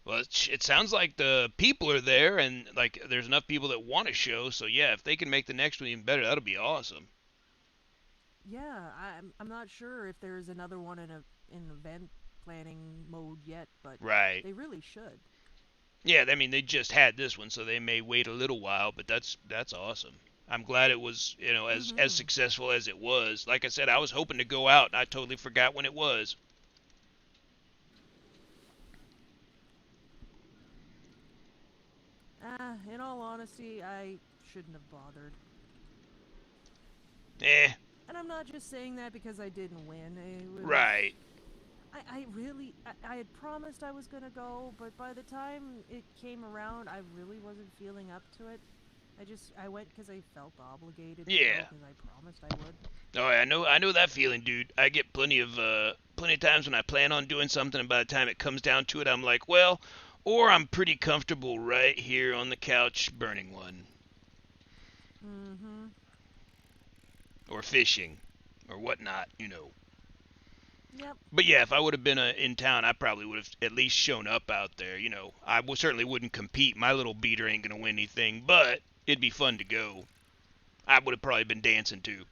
[SPEAKER 4] Well, it sounds like the people are there, and like there's enough people that want to show. So yeah, if they can make the next one even better, that'll be awesome.
[SPEAKER 5] Yeah, I'm not sure if there's another one in event planning mode yet, but
[SPEAKER 4] Right.
[SPEAKER 5] they really should.
[SPEAKER 4] Yeah, I mean they just had this one, so they may wait a little while, but that's awesome. I'm glad it was, as successful as it was. Like I said, I was hoping to go out, and I totally forgot when it was.
[SPEAKER 5] In all honesty, I shouldn't have bothered.
[SPEAKER 4] Eh.
[SPEAKER 5] And I'm not just saying that because I didn't win.
[SPEAKER 4] Right.
[SPEAKER 5] I had promised I was gonna go, but by the time it came around, I really wasn't feeling up to it. I went because I felt obligated.
[SPEAKER 4] Yeah.
[SPEAKER 5] Because I promised I would.
[SPEAKER 4] Oh, I know that feeling, dude. I get plenty of times when I plan on doing something, and by the time it comes down to it, I'm like, well, or I'm pretty comfortable right here on the couch burning one.
[SPEAKER 5] Mm-hmm.
[SPEAKER 4] Or fishing, or whatnot,
[SPEAKER 5] Yep.
[SPEAKER 4] But yeah, if I would have been in town, I probably would have at least shown up out there. I certainly wouldn't compete. My little beater ain't gonna win anything, but it'd be fun to go. I would have probably been dancing too.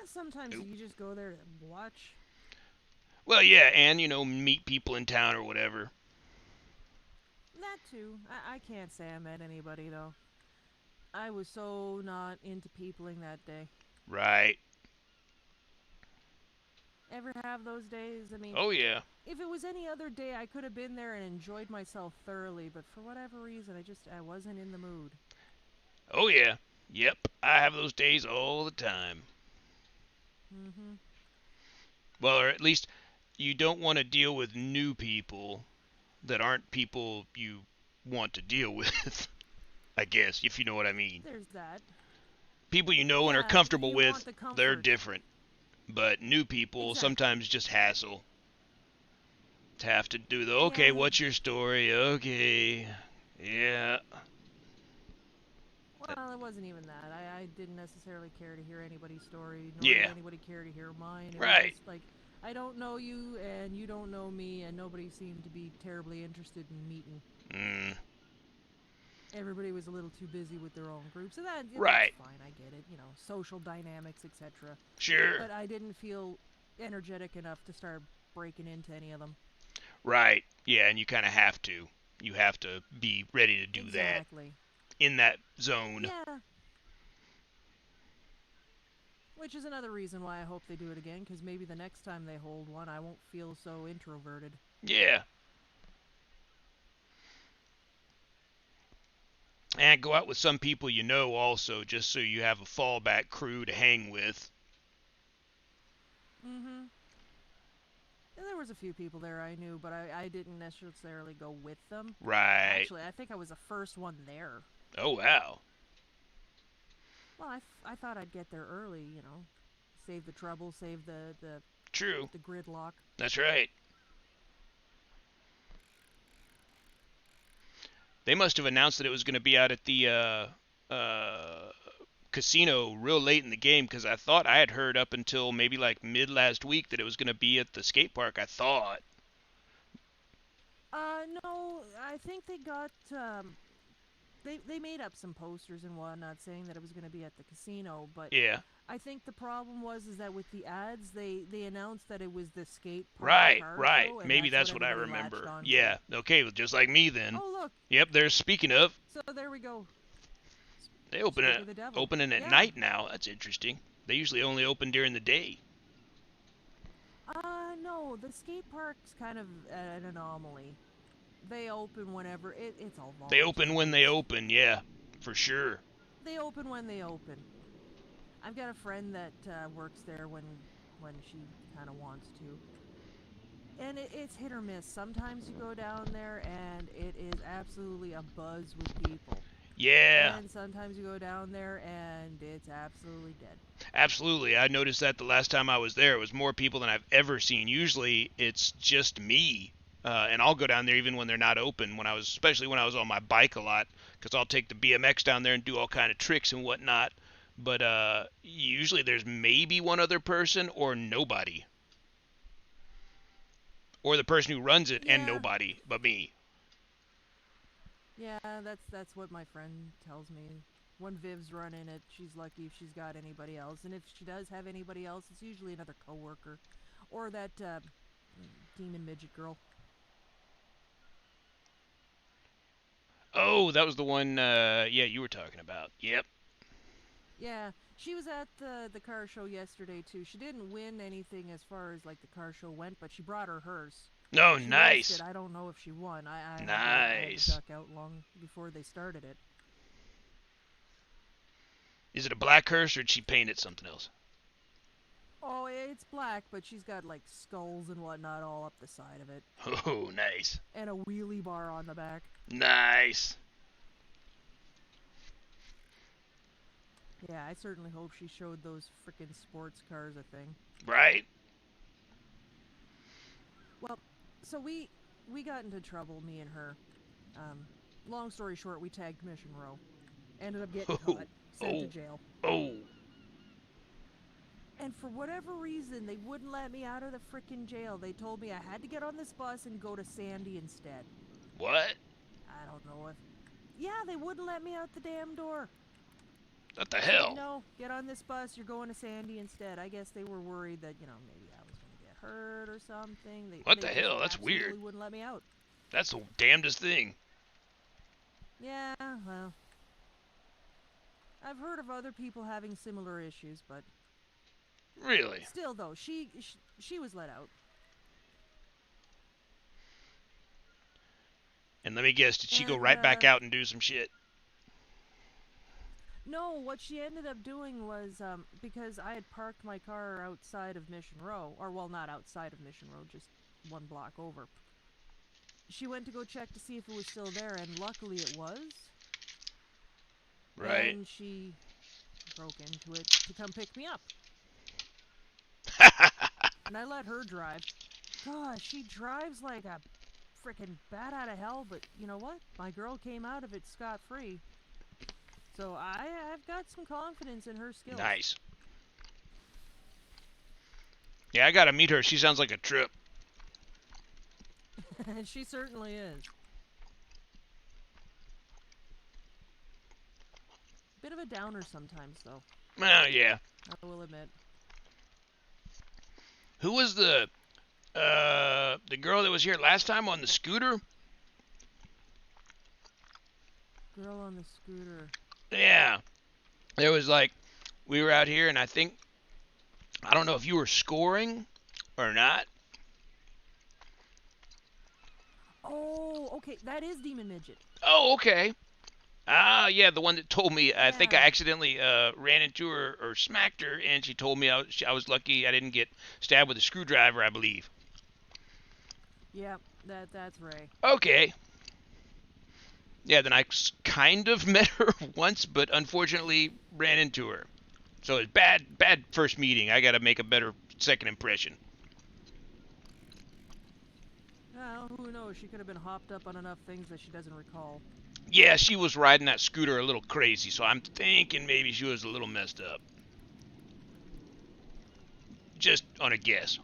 [SPEAKER 5] Sometimes you just go there to watch.
[SPEAKER 4] Well, yeah, and meet people in town or whatever.
[SPEAKER 5] That too. I can't say I met anybody though. I was so not into peopling that day.
[SPEAKER 4] Right.
[SPEAKER 5] Ever have those days? I mean,
[SPEAKER 4] Oh yeah.
[SPEAKER 5] if it was any other day, I could have been there and enjoyed myself thoroughly, but for whatever reason, I wasn't in the mood.
[SPEAKER 4] Oh yeah. Yep. I have those days all the time.
[SPEAKER 5] Mm-hmm.
[SPEAKER 4] Well, or at least you don't want to deal with new people that aren't people you want to deal with. I guess, if you know what I mean.
[SPEAKER 5] There's that.
[SPEAKER 4] People you know and are comfortable with,
[SPEAKER 5] the
[SPEAKER 4] they're different. But new people sometimes just hassle. To have to do okay, what's your story? Okay. Yeah.
[SPEAKER 5] Well, it wasn't even that. I didn't necessarily care to hear anybody's story, nor
[SPEAKER 4] Yeah.
[SPEAKER 5] did anybody care to hear mine. It
[SPEAKER 4] Right.
[SPEAKER 5] was just like, I don't know you, and you don't know me, and nobody seemed to be terribly interested in meeting. Everybody was a little too busy with their own groups, so that's
[SPEAKER 4] Right.
[SPEAKER 5] fine. I get it. Social dynamics, etc.
[SPEAKER 4] Sure.
[SPEAKER 5] But I didn't feel energetic enough to start breaking into any of them.
[SPEAKER 4] Right. Yeah, and you kind of have to. You have to be ready to do that in that zone.
[SPEAKER 5] Yeah. Which is another reason why I hope they do it again, because maybe the next time they hold one, I won't feel so introverted.
[SPEAKER 4] Yeah. And go out with some people you know also, just so you have a fallback crew to hang with.
[SPEAKER 5] Mm-hmm. And there was a few people there I knew, but I didn't necessarily go with them.
[SPEAKER 4] Right.
[SPEAKER 5] Actually, I think I was the first one there.
[SPEAKER 4] Oh, wow.
[SPEAKER 5] Well, I thought I'd get there early, save the trouble, save the
[SPEAKER 4] True.
[SPEAKER 5] The gridlock.
[SPEAKER 4] That's right. They must have announced that it was going to be out at the casino real late in the game, because I thought I had heard up until maybe like mid last week that it was going to be at the skate park. I thought.
[SPEAKER 5] No, I think they got they made up some posters and whatnot saying that it was going to be at the casino, but
[SPEAKER 4] yeah.
[SPEAKER 5] I think the problem was that with the ads, they announced that it was the skate park.
[SPEAKER 4] Right.
[SPEAKER 5] Show,
[SPEAKER 4] Maybe that's what I remember. Yeah. Okay, well, just like me then.
[SPEAKER 5] Oh, look.
[SPEAKER 4] Yep, there's speaking of.
[SPEAKER 5] So there we go.
[SPEAKER 4] They opening at night now. That's interesting. They usually only open during the day.
[SPEAKER 5] No, the skate park's kind of an anomaly. They open whenever it's all voluntary.
[SPEAKER 4] They open when they open, yeah, for sure.
[SPEAKER 5] They open when they open. I've got a friend that works there when she kind of wants to. And it's hit or miss. Sometimes you go down there and it is absolutely a buzz with people.
[SPEAKER 4] Yeah.
[SPEAKER 5] And sometimes you go down there and it's absolutely dead.
[SPEAKER 4] Absolutely. I noticed that the last time I was there. It was more people than I've ever seen. Usually it's just me And I'll go down there even when they're not open. Especially when I was on my bike a lot, because I'll take the BMX down there and do all kind of tricks and whatnot. But usually there's maybe one other person or nobody, or the person who runs it and
[SPEAKER 5] Yeah.
[SPEAKER 4] nobody but me.
[SPEAKER 5] Yeah, that's what my friend tells me. When Viv's running it, she's lucky if she's got anybody else, and if she does have anybody else, it's usually another coworker, or that demon midget girl.
[SPEAKER 4] Oh, that was the one. Yeah, you were talking about. Yep.
[SPEAKER 5] Yeah, she was at the car show yesterday too. She didn't win anything as far as like the car show went, but she brought her hers.
[SPEAKER 4] No,
[SPEAKER 5] She
[SPEAKER 4] nice.
[SPEAKER 5] raced it. I don't know if she won. I had
[SPEAKER 4] Nice.
[SPEAKER 5] to duck out long before they started it.
[SPEAKER 4] Is it a black hearse or did she paint it something else?
[SPEAKER 5] Oh, it's black, but she's got like skulls and whatnot all up the side of it,
[SPEAKER 4] Oh, nice.
[SPEAKER 5] and a wheelie bar on the back.
[SPEAKER 4] Nice.
[SPEAKER 5] Yeah, I certainly hope she showed those frickin' sports cars a thing.
[SPEAKER 4] Right?
[SPEAKER 5] Well, so we got into trouble, me and her. Long story short, we tagged Mission Row. Ended up getting caught, sent to jail.
[SPEAKER 4] Oh.
[SPEAKER 5] And for whatever reason, they wouldn't let me out of the frickin' jail. They told me I had to get on this bus and go to Sandy instead.
[SPEAKER 4] What?
[SPEAKER 5] I don't know if... Yeah, they wouldn't let me out the damn door.
[SPEAKER 4] What the hell?
[SPEAKER 5] No, get on this bus, you're going to Sandy instead. I guess they were worried that, maybe I was going to get hurt or something.
[SPEAKER 4] What
[SPEAKER 5] They
[SPEAKER 4] the
[SPEAKER 5] just
[SPEAKER 4] hell? That's
[SPEAKER 5] absolutely
[SPEAKER 4] weird.
[SPEAKER 5] Wouldn't let me out.
[SPEAKER 4] That's the damnedest thing.
[SPEAKER 5] Yeah, well... I've heard of other people having similar issues, but...
[SPEAKER 4] Really?
[SPEAKER 5] Still, though, she was let out.
[SPEAKER 4] And let me guess, did she go
[SPEAKER 5] And,
[SPEAKER 4] right back out and do some shit?
[SPEAKER 5] No, what she ended up doing was, because I had parked my car outside of Mission Row, or well, not outside of Mission Row, just one block over. She went to go check to see if it was still there, and luckily it was.
[SPEAKER 4] Right.
[SPEAKER 5] And she broke into it to come pick me up. And I let her drive. Gosh, she drives like a frickin' bat out of hell, but you know what? My girl came out of it scot-free. So I've got some confidence in her skills.
[SPEAKER 4] Nice. Yeah, I gotta meet her. She sounds like a trip.
[SPEAKER 5] She certainly is. Bit of a downer sometimes, though.
[SPEAKER 4] Well, yeah.
[SPEAKER 5] I will admit.
[SPEAKER 4] Who was the girl that was here last time on the scooter?
[SPEAKER 5] Girl on the scooter.
[SPEAKER 4] Yeah. There was we were out here, and I don't know if you were scoring or not.
[SPEAKER 5] Oh, okay. That is Demon Midget.
[SPEAKER 4] Oh, okay. Ah, yeah, the one that told me. I think I
[SPEAKER 5] Yeah.
[SPEAKER 4] accidentally ran into her or smacked her, and she told me I was lucky I didn't get stabbed with a screwdriver, I believe.
[SPEAKER 5] Yeah, that's Ray.
[SPEAKER 4] Okay. Yeah, then I kind of met her once, but unfortunately ran into her. So it's bad first meeting. I got to make a better second impression.
[SPEAKER 5] Well, who knows? She could have been hopped up on enough things that she doesn't recall.
[SPEAKER 4] Yeah, she was riding that scooter a little crazy, so I'm thinking maybe she was a little messed up. Just on a guess.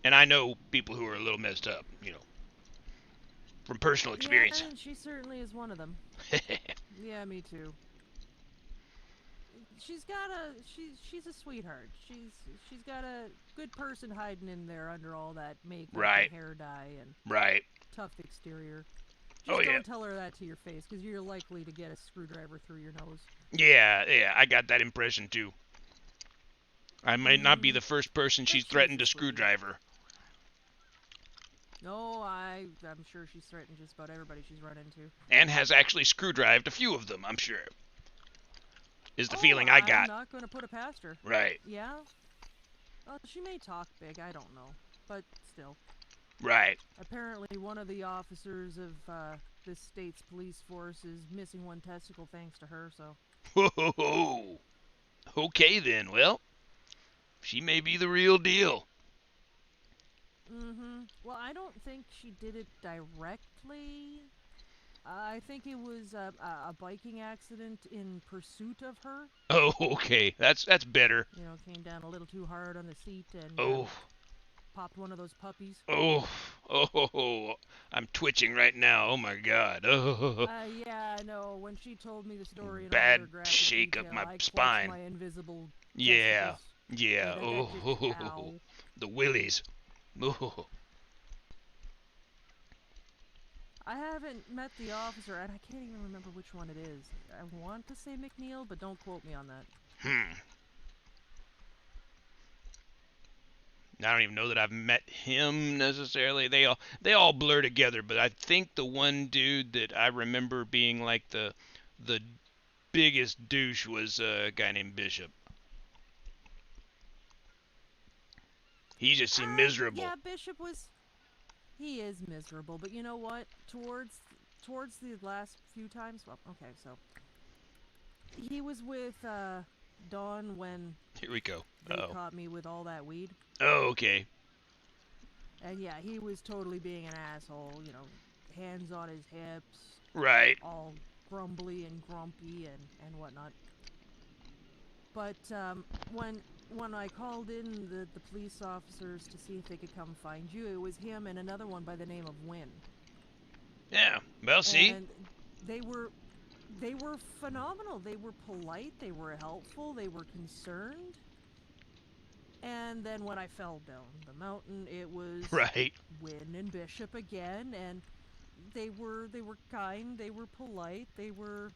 [SPEAKER 4] And I know people who are a little messed up, from personal experience.
[SPEAKER 5] Yeah, she certainly is one of them. Yeah, me too. She's a sweetheart. She's got a good person hiding in there under all that makeup
[SPEAKER 4] Right.
[SPEAKER 5] and hair dye and
[SPEAKER 4] Right.
[SPEAKER 5] tough exterior. Just
[SPEAKER 4] Oh, yeah.
[SPEAKER 5] don't tell her that to your face, because you're likely to get a screwdriver through your nose.
[SPEAKER 4] Yeah, I got that impression too. I might not be the first person she's
[SPEAKER 5] she's
[SPEAKER 4] threatened to
[SPEAKER 5] sweet.
[SPEAKER 4] screwdriver.
[SPEAKER 5] No, I'm sure she's threatened just about everybody she's run into.
[SPEAKER 4] And has actually screwdrived a few of them, I'm sure. Is the feeling I
[SPEAKER 5] I'm
[SPEAKER 4] got.
[SPEAKER 5] not going to put it past her.
[SPEAKER 4] Right,
[SPEAKER 5] Yeah? She may talk big, I don't know. But still.
[SPEAKER 4] right.
[SPEAKER 5] Apparently one of the officers of this state's police force is missing one testicle thanks to her, so...
[SPEAKER 4] Whoa. Okay then, well, she may be the real deal.
[SPEAKER 5] Well, I don't think she did it directly. I think it was a biking accident in pursuit of her.
[SPEAKER 4] Oh, okay. That's better.
[SPEAKER 5] You know, came down a little too hard on the seat and
[SPEAKER 4] Oh,
[SPEAKER 5] popped one of those puppies.
[SPEAKER 4] oh, oh. I'm twitching right now. Oh my God. Oh,
[SPEAKER 5] Yeah, no. When she told me the story in all her
[SPEAKER 4] bad
[SPEAKER 5] graphic
[SPEAKER 4] shake of
[SPEAKER 5] detail,
[SPEAKER 4] my
[SPEAKER 5] I clutched
[SPEAKER 4] spine.
[SPEAKER 5] my invisible
[SPEAKER 4] Yeah,
[SPEAKER 5] testicles.
[SPEAKER 4] yeah.
[SPEAKER 5] That just
[SPEAKER 4] Oh,
[SPEAKER 5] ow.
[SPEAKER 4] the willies. Oh,
[SPEAKER 5] I haven't met the officer, and I can't even remember which one it is. I want to say McNeil, but don't quote me on that.
[SPEAKER 4] I don't even know that I've met him necessarily. They all blur together, but I think the one dude that I remember being like the biggest douche was a guy named Bishop. He just seemed miserable.
[SPEAKER 5] Yeah, Bishop was. He is miserable, but you know what? Towards the last few times, well, okay, so he was with Dawn when
[SPEAKER 4] Here we go.
[SPEAKER 5] they
[SPEAKER 4] Oh.
[SPEAKER 5] caught me with all that weed.
[SPEAKER 4] Oh, okay.
[SPEAKER 5] And yeah, he was totally being an asshole, you know, hands on his hips,
[SPEAKER 4] Right.
[SPEAKER 5] all grumbly and grumpy and whatnot. But when I called in the police officers to see if they could come find you, it was him and another one by the name of Wynn.
[SPEAKER 4] Yeah. Well, see.
[SPEAKER 5] And they were phenomenal. They were polite, they were helpful, they were concerned. And then when I fell down the mountain, it was
[SPEAKER 4] Right.
[SPEAKER 5] Wynn and Bishop again, and they were kind, they were polite, they were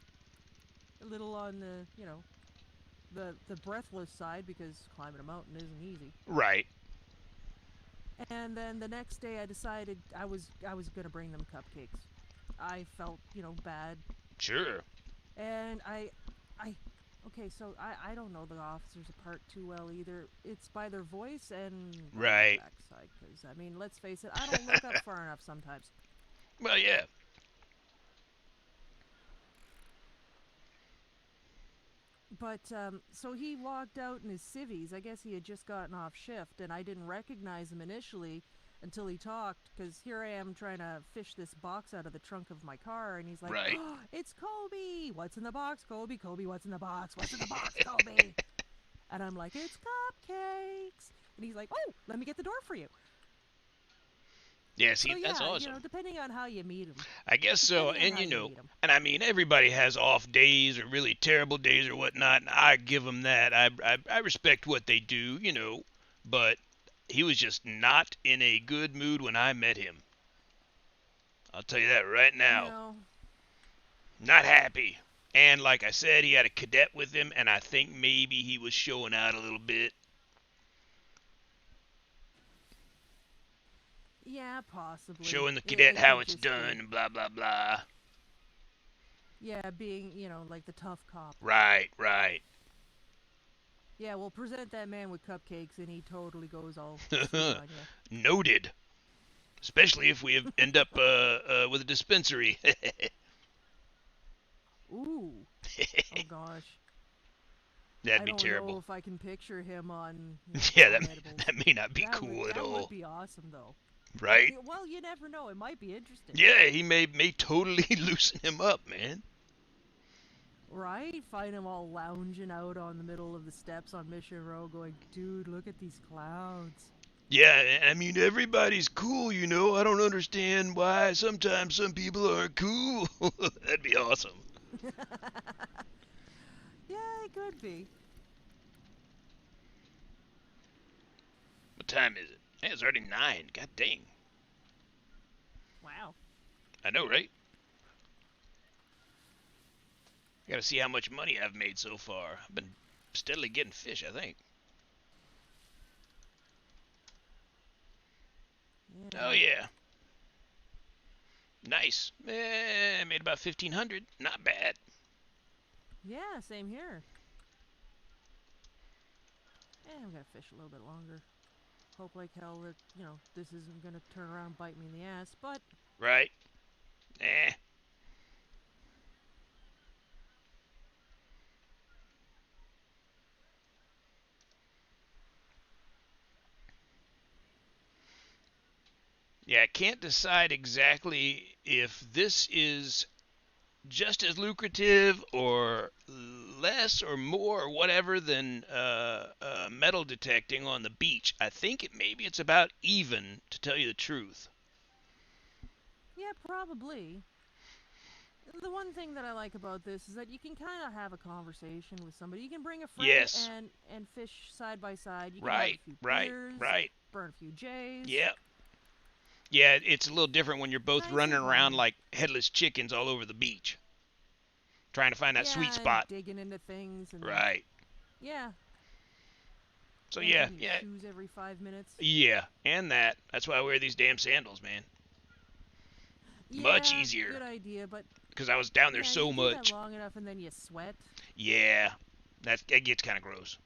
[SPEAKER 5] a little on the, you know, the breathless side because climbing a mountain isn't easy.
[SPEAKER 4] Right.
[SPEAKER 5] And then the next day I decided I was going to bring them cupcakes. I felt, you know, bad.
[SPEAKER 4] Sure.
[SPEAKER 5] And okay, so I don't know the officers apart too well either. It's by their voice and
[SPEAKER 4] Right.
[SPEAKER 5] their backside, because I mean, let's face it, I don't look up far enough sometimes.
[SPEAKER 4] Well, yeah.
[SPEAKER 5] But so he walked out in his civvies. I guess he had just gotten off shift, and I didn't recognize him initially until he talked, because here I am trying to fish this box out of the trunk of my car, and he's like,
[SPEAKER 4] Right.
[SPEAKER 5] "Oh, it's Kobe! What's in the box, Kobe? Kobe, what's in the box? What's in the box, Kobe?" And I'm like, "It's cupcakes!" And he's like, "Oh, let me get the door for you."
[SPEAKER 4] Yeah, see,
[SPEAKER 5] So yeah,
[SPEAKER 4] that's awesome.
[SPEAKER 5] you know, depending on how you meet him.
[SPEAKER 4] I guess so.
[SPEAKER 5] Depending on
[SPEAKER 4] And
[SPEAKER 5] how
[SPEAKER 4] you
[SPEAKER 5] you
[SPEAKER 4] know,
[SPEAKER 5] meet 'em.
[SPEAKER 4] and I mean, everybody has off days or really terrible days or whatnot, and I give them that. I respect what they do, you know, but he was just not in a good mood when I met him. I'll tell you that right
[SPEAKER 5] You
[SPEAKER 4] now.
[SPEAKER 5] know,
[SPEAKER 4] Not happy. And like I said, he had a cadet with him, and I think maybe he was showing out a little bit.
[SPEAKER 5] yeah, possibly.
[SPEAKER 4] Showing the
[SPEAKER 5] It,
[SPEAKER 4] cadet
[SPEAKER 5] it
[SPEAKER 4] how
[SPEAKER 5] could
[SPEAKER 4] it's
[SPEAKER 5] just be.
[SPEAKER 4] done, and blah, blah, blah.
[SPEAKER 5] Yeah, being, you know, like the tough cop.
[SPEAKER 4] Right, right.
[SPEAKER 5] Yeah, we'll present that man with cupcakes, and he totally goes all sweet on you.
[SPEAKER 4] Noted. Especially if we end up with a dispensary.
[SPEAKER 5] Ooh. Oh gosh.
[SPEAKER 4] That'd
[SPEAKER 5] I
[SPEAKER 4] be
[SPEAKER 5] don't know
[SPEAKER 4] terrible.
[SPEAKER 5] if I can picture him on. You know,
[SPEAKER 4] Yeah,
[SPEAKER 5] on edibles.
[SPEAKER 4] that may not be
[SPEAKER 5] That
[SPEAKER 4] cool at
[SPEAKER 5] that
[SPEAKER 4] all.
[SPEAKER 5] would be awesome, though.
[SPEAKER 4] Right?
[SPEAKER 5] Well, you never know. It might be interesting.
[SPEAKER 4] Yeah, he may totally loosen him up, man.
[SPEAKER 5] Right? Find him all lounging out on the middle of the steps on Mission Row going, "Dude, look at these clouds."
[SPEAKER 4] Yeah, I mean, everybody's cool, you know. I don't understand why sometimes some people aren't cool. That'd be awesome.
[SPEAKER 5] Yeah, it could be.
[SPEAKER 4] What time is it? Hey, it's already 9. God dang.
[SPEAKER 5] Wow.
[SPEAKER 4] I know, right? I gotta see how much money I've made so far. I've been steadily getting fish, I think.
[SPEAKER 5] Yeah.
[SPEAKER 4] Oh, yeah. Nice. I made about 1,500. Not bad.
[SPEAKER 5] Yeah, same here. I'm gonna fish a little bit longer. Hope like hell that, you know, this isn't gonna turn around and bite me in the ass, but
[SPEAKER 4] Right? Eh. Yeah, I can't decide exactly if this is just as lucrative or less or more or whatever than metal detecting on the beach. I think maybe it's about even, to tell you the truth.
[SPEAKER 5] Yeah, probably. The one thing that I like about this is that you can kind of have a conversation with somebody. You can bring a friend
[SPEAKER 4] Yes.
[SPEAKER 5] and fish side by side. You can have a
[SPEAKER 4] Right,
[SPEAKER 5] few
[SPEAKER 4] right,
[SPEAKER 5] beers,
[SPEAKER 4] right.
[SPEAKER 5] burn a few J's.
[SPEAKER 4] Yeah. Yeah, it's a little different when you're both
[SPEAKER 5] Nice
[SPEAKER 4] running
[SPEAKER 5] and
[SPEAKER 4] around
[SPEAKER 5] fun.
[SPEAKER 4] like headless chickens all over the beach, trying to find that sweet
[SPEAKER 5] Yeah, and
[SPEAKER 4] spot.
[SPEAKER 5] digging into things and
[SPEAKER 4] Right.
[SPEAKER 5] yeah,
[SPEAKER 4] So yeah,
[SPEAKER 5] emptying your
[SPEAKER 4] yeah,
[SPEAKER 5] shoes every 5 minutes.
[SPEAKER 4] yeah, and that. That's why I wear these damn sandals, man. Much
[SPEAKER 5] Yeah,
[SPEAKER 4] easier,
[SPEAKER 5] good idea, but
[SPEAKER 4] because I was down there
[SPEAKER 5] yeah,
[SPEAKER 4] so
[SPEAKER 5] you do that
[SPEAKER 4] much.
[SPEAKER 5] long enough and then you sweat.
[SPEAKER 4] Yeah, that gets kind of gross.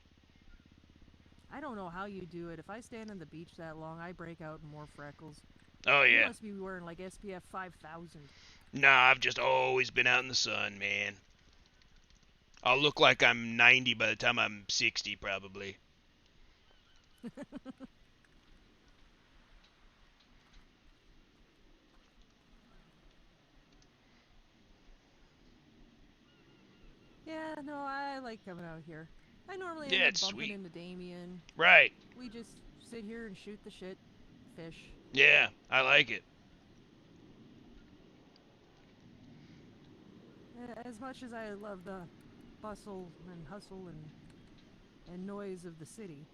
[SPEAKER 5] I don't know how you do it. If I stand on the beach that long, I break out in more freckles.
[SPEAKER 4] Oh
[SPEAKER 5] You
[SPEAKER 4] yeah.
[SPEAKER 5] must be wearing like SPF 5000.
[SPEAKER 4] Nah, I've just always been out in the sun, man. I'll look like I'm 90 by the time I'm 60, probably.
[SPEAKER 5] Yeah, no, I like coming out here. I normally end
[SPEAKER 4] Yeah,
[SPEAKER 5] up
[SPEAKER 4] it's
[SPEAKER 5] bumping
[SPEAKER 4] sweet.
[SPEAKER 5] into Damien.
[SPEAKER 4] Right.
[SPEAKER 5] We just sit here and shoot the shit, fish.
[SPEAKER 4] Yeah, I like it.
[SPEAKER 5] As much as I love the bustle and hustle and noise of the city.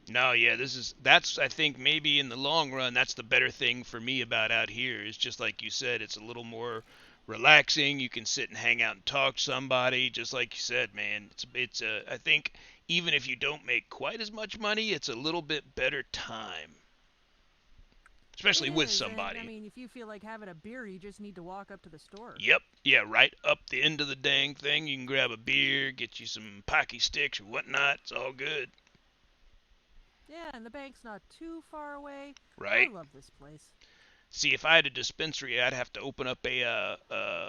[SPEAKER 4] No, yeah, that's I think maybe in the long run that's the better thing for me about out here is just like you said, it's a little more relaxing. You can sit and hang out and talk to somebody, just like you said, man. It's I think even if you don't make quite as much money, it's a little bit better time,
[SPEAKER 5] It
[SPEAKER 4] especially with
[SPEAKER 5] is, and I
[SPEAKER 4] somebody.
[SPEAKER 5] mean, if you feel like having a beer, you just need to walk up to the store.
[SPEAKER 4] Yep, yeah, right up the end of the dang thing. You can grab a beer, get you some pocky sticks or whatnot. It's all good,
[SPEAKER 5] Yeah, and the bank's not too far away. I
[SPEAKER 4] right?
[SPEAKER 5] love this place.
[SPEAKER 4] See, if I had a dispensary, I'd have to open up a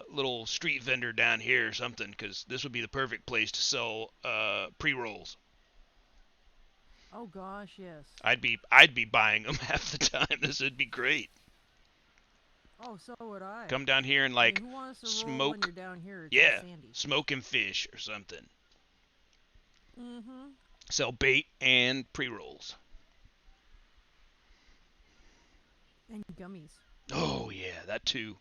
[SPEAKER 4] little street vendor down here or something, because this would be the perfect place to sell pre-rolls.
[SPEAKER 5] Oh gosh, yes.
[SPEAKER 4] I'd be buying them half the time. This would be great.
[SPEAKER 5] Oh, so would I.
[SPEAKER 4] Come down here and
[SPEAKER 5] I mean,
[SPEAKER 4] like
[SPEAKER 5] who wants to roll when
[SPEAKER 4] smoke,
[SPEAKER 5] you're down here? It's all
[SPEAKER 4] yeah,
[SPEAKER 5] sandy.
[SPEAKER 4] smoke and fish or something.
[SPEAKER 5] Mm-hmm.
[SPEAKER 4] Sell bait and pre-rolls.
[SPEAKER 5] And gummies.
[SPEAKER 4] Oh yeah, that too.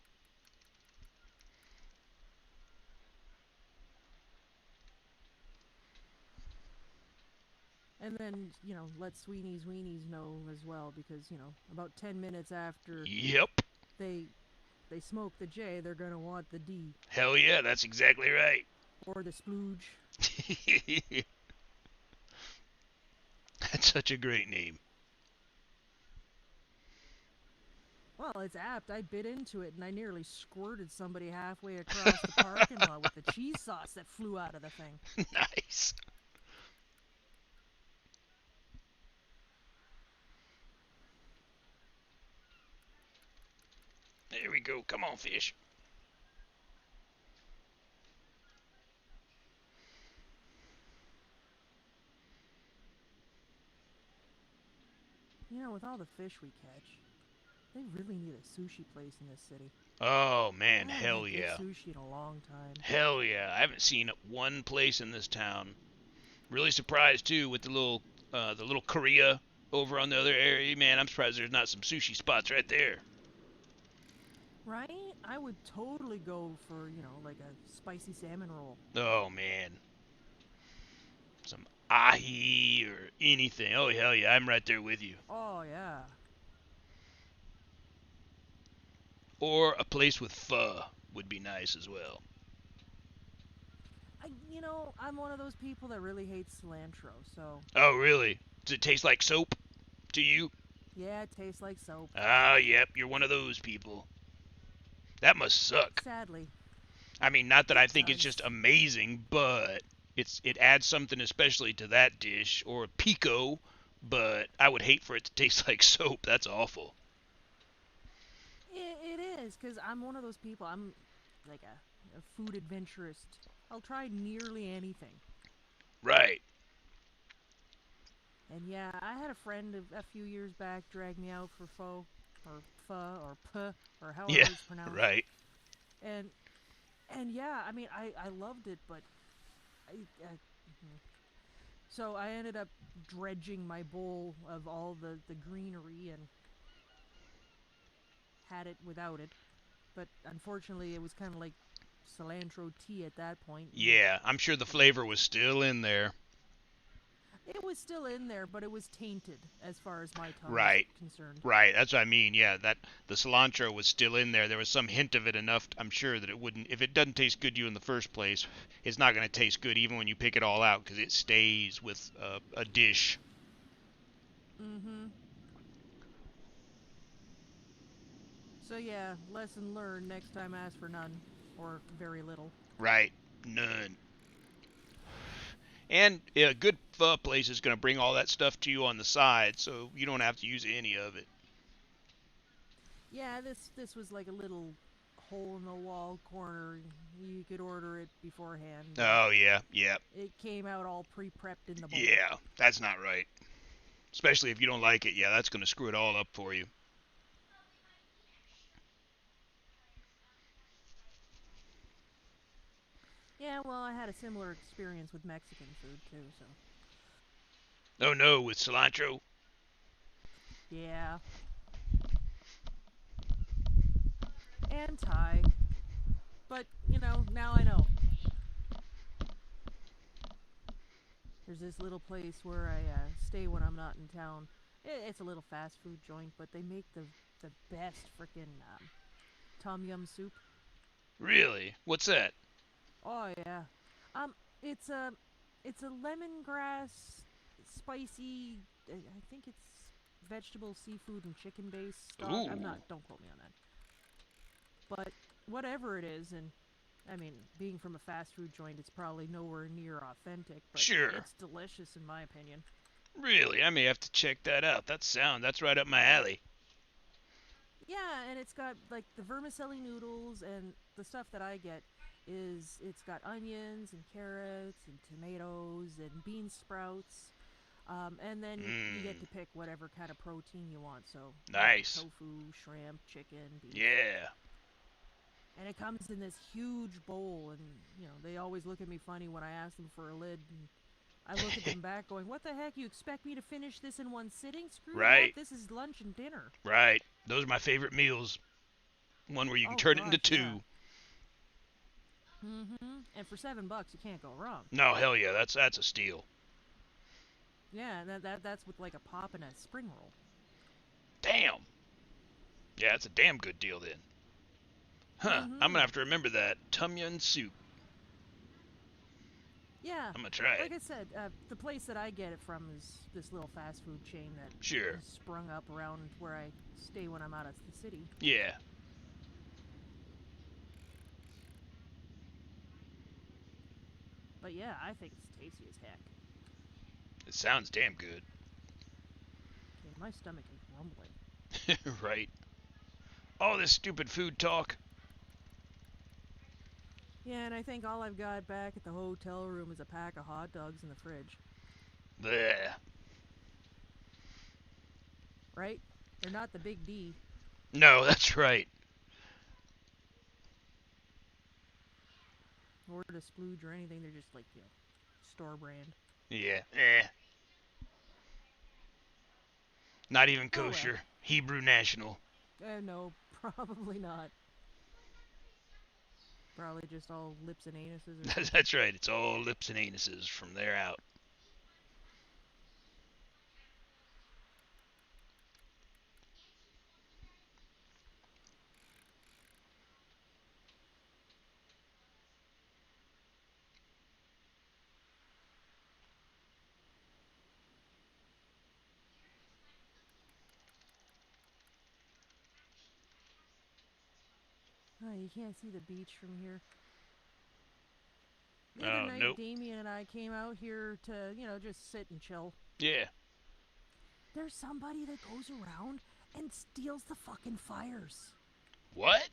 [SPEAKER 5] And then, let Sweeney's Weenies know as well, because, about 10 minutes after
[SPEAKER 4] Yep.
[SPEAKER 5] they they smoke the J, they're gonna want the D
[SPEAKER 4] Hell yeah, that's exactly right.
[SPEAKER 5] or the splooge.
[SPEAKER 4] That's such a great name.
[SPEAKER 5] Well, it's apt. I bit into it and I nearly squirted somebody halfway across the parking lot with the cheese sauce that flew out of the thing.
[SPEAKER 4] Nice. There we go. Come on, fish.
[SPEAKER 5] With all the fish we catch, they really need a sushi place in this city.
[SPEAKER 4] Oh
[SPEAKER 5] I
[SPEAKER 4] man,
[SPEAKER 5] haven't
[SPEAKER 4] hell
[SPEAKER 5] had good
[SPEAKER 4] yeah.
[SPEAKER 5] sushi in a long time.
[SPEAKER 4] Hell yeah. I haven't seen one place in this town. Really surprised too with the little Korea over on the other area. Man, I'm surprised there's not some sushi spots right there.
[SPEAKER 5] Right? I would totally go for, like a spicy salmon roll.
[SPEAKER 4] Oh man. Some ahi or anything. Oh hell yeah, I'm right there with you.
[SPEAKER 5] Oh, yeah.
[SPEAKER 4] Or a place with pho would be nice as well.
[SPEAKER 5] I'm one of those people that really hates cilantro, so
[SPEAKER 4] Oh really? Does it taste like soap to you?
[SPEAKER 5] yeah, it tastes like soap.
[SPEAKER 4] Ah, yep, you're one of those people. That must suck.
[SPEAKER 5] Sadly,
[SPEAKER 4] I mean, not that
[SPEAKER 5] it
[SPEAKER 4] I think it's just
[SPEAKER 5] does.
[SPEAKER 4] amazing, but it adds something especially to that dish or pico, but I would hate for it to taste like soap. That's awful.
[SPEAKER 5] It is, because I'm one of those people. I'm like a food adventurist. I'll try nearly anything.
[SPEAKER 4] Right.
[SPEAKER 5] And yeah, I had a friend a few years back drag me out for pho. or pho or p or however
[SPEAKER 4] Yeah,
[SPEAKER 5] it's pronounced.
[SPEAKER 4] right.
[SPEAKER 5] And yeah, I mean, I loved it, but mhm. So I ended up dredging my bowl of all the greenery and had it without it. But unfortunately, it was kind of like cilantro tea at that point.
[SPEAKER 4] Yeah, I'm sure the flavor was still in there.
[SPEAKER 5] It was still in there, but it was tainted as far as my tongue was
[SPEAKER 4] Right.
[SPEAKER 5] concerned.
[SPEAKER 4] Right, that's what I mean. Yeah, that the cilantro was still in there. There was some hint of it enough. I'm sure that it wouldn't. If it doesn't taste good to you in the first place, it's not going to taste good even when you pick it all out because it stays with a dish.
[SPEAKER 5] Mm-hmm. So yeah, lesson learned. Next time, ask for none or very little.
[SPEAKER 4] Right. None. And a good pho place is going to bring all that stuff to you on the side, so you don't have to use any of it.
[SPEAKER 5] Yeah, this was like a little hole in the wall corner. You could order it beforehand.
[SPEAKER 4] Oh yeah, yeah,
[SPEAKER 5] It came out all pre-prepped in the bowl.
[SPEAKER 4] yeah. That's not right. Especially if you don't like it. Yeah, that's going to screw it all up for you.
[SPEAKER 5] Yeah, well, I had a similar experience with Mexican food too, so.
[SPEAKER 4] Oh no, with cilantro.
[SPEAKER 5] Yeah. And Thai. But, now I know. There's this little place where I stay when I'm not in town. It's a little fast food joint, but they make the best frickin' tom yum soup.
[SPEAKER 4] Really? What's that?
[SPEAKER 5] Oh yeah. Um, it's a lemongrass, spicy. I think it's vegetable, seafood, and chicken based stock. I'm
[SPEAKER 4] Ooh.
[SPEAKER 5] not. Don't quote me on that. But whatever it is, and I mean, being from a fast food joint, it's probably nowhere near authentic, but
[SPEAKER 4] Sure.
[SPEAKER 5] it's delicious in my opinion.
[SPEAKER 4] Really? I may have to check that out. That's right up my alley.
[SPEAKER 5] Yeah, and it's got like the vermicelli noodles, and the stuff that I get is it's got onions and carrots and tomatoes and bean sprouts. And then you get to pick whatever kind of protein you want. So
[SPEAKER 4] Nice.
[SPEAKER 5] tofu, shrimp, chicken, beef.
[SPEAKER 4] Yeah.
[SPEAKER 5] And it comes in this huge bowl, and they always look at me funny when I ask them for a lid. And I look at them back, going, "What the heck? You expect me to finish this in one sitting? Screw
[SPEAKER 4] Right.
[SPEAKER 5] that! This is lunch and dinner."
[SPEAKER 4] Right. Those are my favorite meals. One where you can turn it into two.
[SPEAKER 5] Yeah. Mm-hmm. And for $7, you can't go wrong.
[SPEAKER 4] No, hell yeah, that's a steal.
[SPEAKER 5] Yeah, that's with like a pop and a spring roll.
[SPEAKER 4] Damn. Yeah, that's a damn good deal then. Huh.
[SPEAKER 5] Mm-hmm.
[SPEAKER 4] I'm gonna have to remember that. Tom yum soup.
[SPEAKER 5] Yeah.
[SPEAKER 4] I'm gonna try
[SPEAKER 5] Like
[SPEAKER 4] it.
[SPEAKER 5] I said, the place that I get it from is this little fast food chain that
[SPEAKER 4] Sure.
[SPEAKER 5] has sprung up around where I stay when I'm out of the city.
[SPEAKER 4] Yeah.
[SPEAKER 5] But yeah, I think it's tasty as heck.
[SPEAKER 4] It sounds damn good.
[SPEAKER 5] Okay, my stomach is rumbling.
[SPEAKER 4] Right. All this stupid food talk.
[SPEAKER 5] Yeah, and I think all I've got back at the hotel room is a pack of hot dogs in the fridge.
[SPEAKER 4] Bleh.
[SPEAKER 5] Right? They're not the Big D.
[SPEAKER 4] No, that's right.
[SPEAKER 5] Or the splooge or anything. They're just like, store brand.
[SPEAKER 4] Yeah. Not even kosher.
[SPEAKER 5] well.
[SPEAKER 4] Hebrew national.
[SPEAKER 5] No, probably not. Probably just all lips and anuses. Or something.
[SPEAKER 4] That's right. It's all lips and anuses from there out.
[SPEAKER 5] Oh, you can't see the beach from here. The
[SPEAKER 4] Oh,
[SPEAKER 5] other night,
[SPEAKER 4] nope.
[SPEAKER 5] Damien and I came out here to, just sit and chill.
[SPEAKER 4] Yeah.
[SPEAKER 5] There's somebody that goes around and steals the fucking fires.
[SPEAKER 4] What?